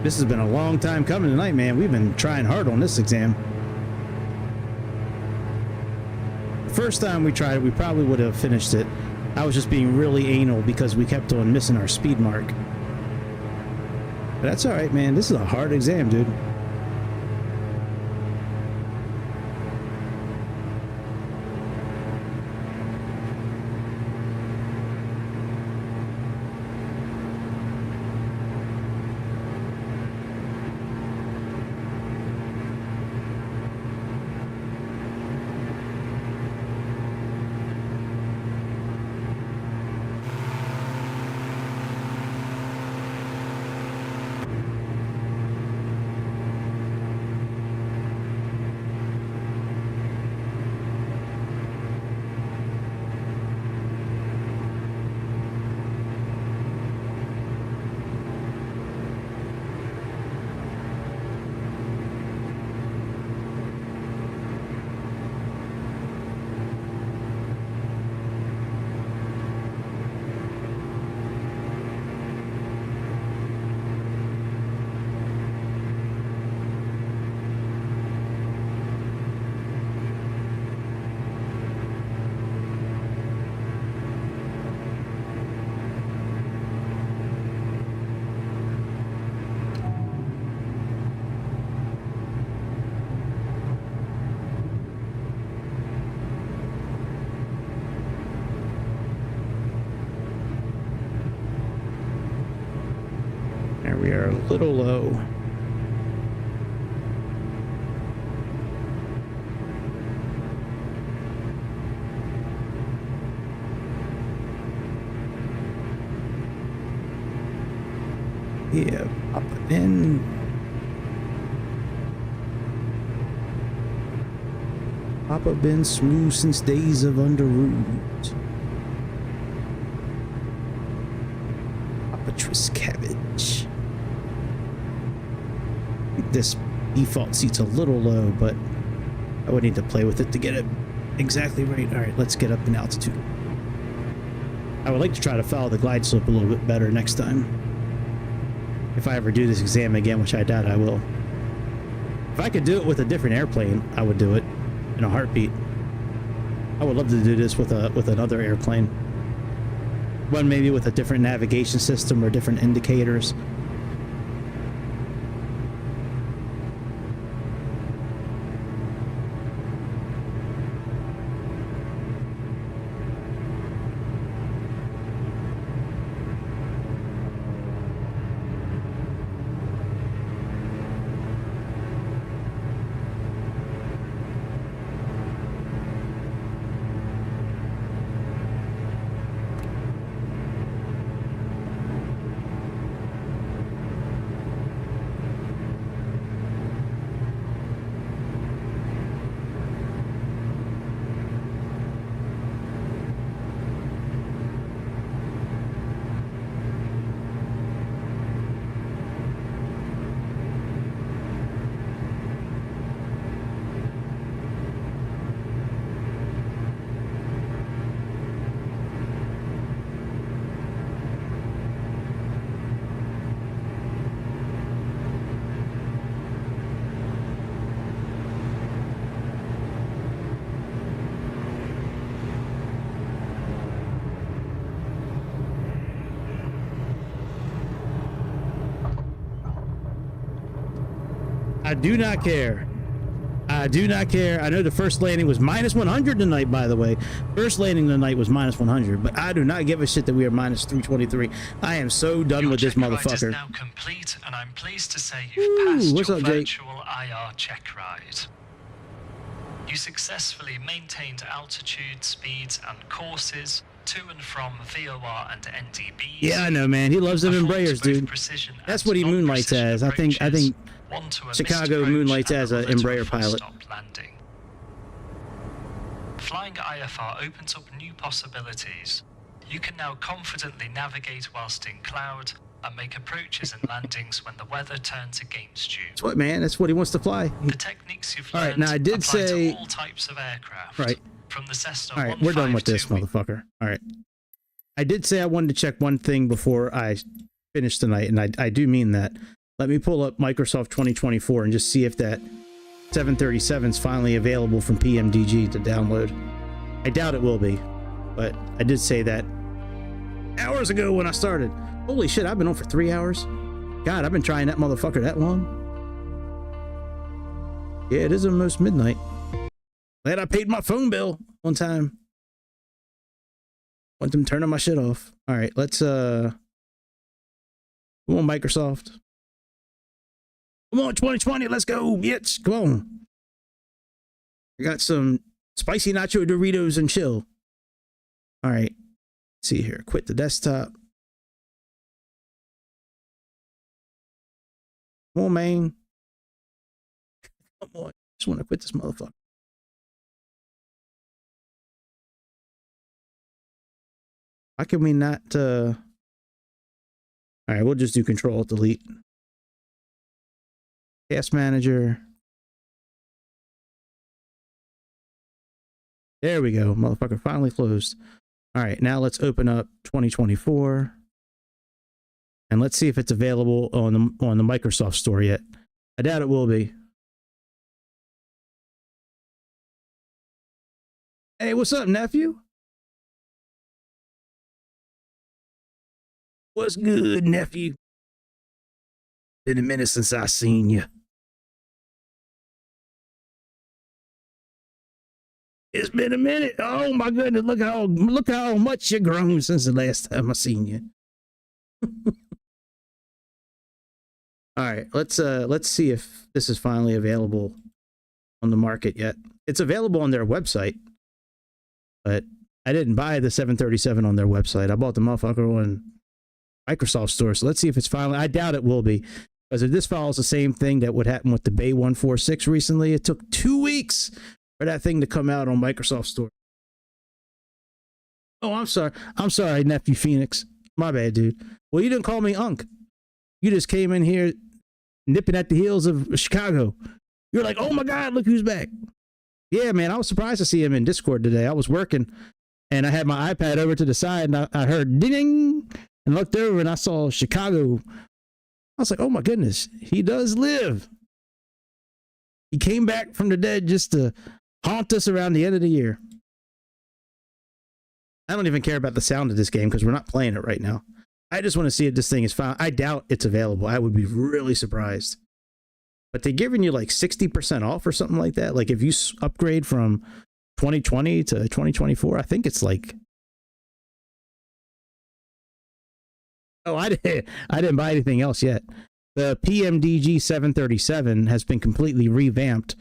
This has been a long time coming tonight, man. We've been trying hard on this exam. The first time we tried it, we probably would have finished it. I was just being really anal because we kept on missing our speed mark. But that's all right, man. This is a hard exam, dude. We are a little low. Yeah, pop it in. Papa been smooth since days of under root. Papa Tris cabbage. This default seat's a little low, but I would need to play with it to get it exactly right. All right, let's get up in altitude. I would like to try to follow the glide slope a little bit better next time. If I ever do this exam again, which I doubt I will. If I could do it with a different airplane, I would do it in a heartbeat. I would love to do this with another airplane. One maybe with a different navigation system or different indicators. I do not care. I do not care. I know the first landing was minus 100 tonight, by the way. First landing tonight was minus 100, but I do not give a shit that we are minus 323. I am so done with this motherfucker. Your check ride is now complete, and I'm pleased to say you've passed what's your up, Jake? virtual IR check ride. You successfully maintained altitude, speeds, and courses to and from VOR and NDBs. Yeah, I know, man. He loves them Embraers, dude. That's what he moonlights as. I think Chicago moonlights as an Embraer pilot. Landing. Flying IFR opens up new possibilities. You can now confidently navigate whilst in cloud and make approaches and landings when the weather turns against you. That's what, man. That's what he wants to fly. The techniques you've learned now I did apply say to all types of aircraft. Right. From the Cessna. All right, we're done with this, motherfucker. All right. I did say I wanted to check one thing before I finish tonight, and I do mean that. Let me pull up Microsoft 2024 and just see if that 737 is finally available from PMDG to download. I doubt it will be, but I did say that hours ago when I started. Holy shit, I've been on for 3 hours. God, I've been trying that motherfucker that long. Yeah, it is almost midnight. Glad I paid my phone bill on time. Want them turning my shit off. All right, let's come on, Microsoft. Come on, 2020, let's go, bitch. Come on. I got some spicy nacho Doritos and chill. All right, let's see here. Quit the desktop. Come on, man. Come on. Just want to quit this motherfucker. Why can we not, all right, we'll just do Control-Delete. Task Manager. There we go. Motherfucker finally closed. All right, now let's open up 2024. And let's see if it's available on the Microsoft Store yet. I doubt it will be. Hey, what's up, nephew? What's good, nephew? Been a minute since I seen you. It's been a minute. Oh my goodness! Look how much you've grown since the last time I seen you. All right, let's see if this is finally available on the market yet. It's available on their website, but I didn't buy the 737 on their website. I bought the motherfucker on Microsoft Store. So let's see if it's finally. I doubt it will be, because if this follows the same thing that would happen with the Bay 146 recently, it took 2 weeks for that thing to come out on Microsoft Store. Oh, I'm sorry, nephew Phoenix. My bad, dude. Well, you didn't call me Unc. You just came in here nipping at the heels of Chicago. You're like, oh my God, look who's back. Yeah, man, I was surprised to see him in Discord today. I was working and I had my iPad over to the side and I heard ding and looked over and I saw Chicago. I was like, oh my goodness, he does live. He came back from the dead just to haunt us around the end of the year. I don't even care about the sound of this game because we're not playing it right now. I just want to see if this thing is found. I doubt it's available. I would be really surprised. But they're giving you like 60% off or something like that. Like if you upgrade from 2020 to 2024, I think it's like... Oh, I didn't buy anything else yet. The PMDG 737 has been completely revamped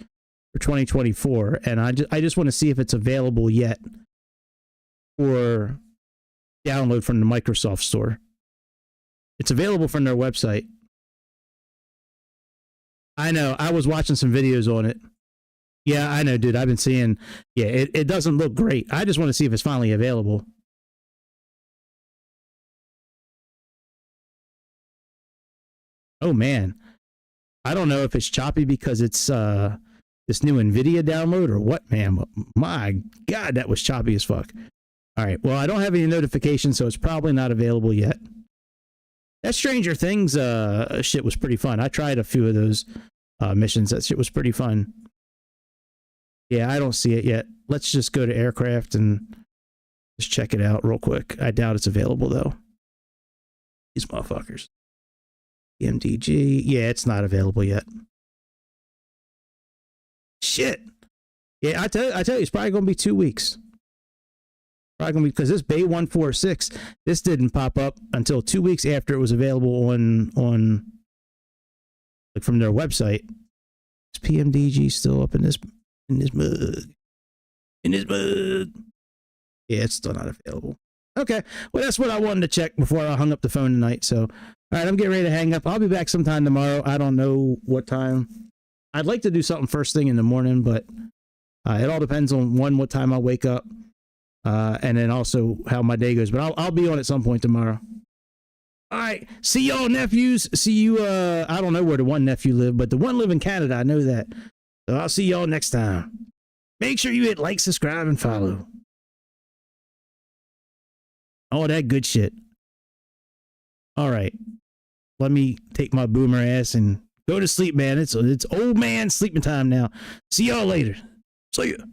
for 2024, and I just want to see if it's available yet for download from the Microsoft Store. It's available from their website. I know. I was watching some videos on it. Yeah, I know, dude. I've been seeing. Yeah, it doesn't look great. I just want to see if it's finally available. Oh man, I don't know if it's choppy because it's this new NVIDIA download or what, man. But my God, that was choppy as fuck. All right, well, I don't have any notifications, so it's probably not available yet. That Stranger Things shit was pretty fun. I tried a few of those missions. That shit was pretty fun. Yeah, I don't see it yet. Let's just go to aircraft and just check it out real quick. I doubt it's available, though. These motherfuckers. MDG. Yeah, it's not available yet. shit. Yeah, I tell you, it's probably gonna be 2 weeks. Probably gonna be, because this Bay 146, this didn't pop up until 2 weeks after it was available on like from their website. Is PMDG still up in this mug? In this mug. Yeah, it's still not available. Okay, well, that's what I wanted to check before I hung up the phone tonight. So, all right, I'm getting ready to hang up. I'll be back sometime tomorrow. I don't know what time. I'd like to do something first thing in the morning, but it all depends on what time I wake up, and then also how my day goes. But I'll be on at some point tomorrow. All right, see y'all, nephews. See you. I don't know where the one nephew live, but the one live in Canada. I know that. So I'll see y'all next time. Make sure you hit like, subscribe, and follow. All that good shit. All right. Let me take my boomer ass and go to sleep, man. It's old man sleeping time now. See y'all later. See ya.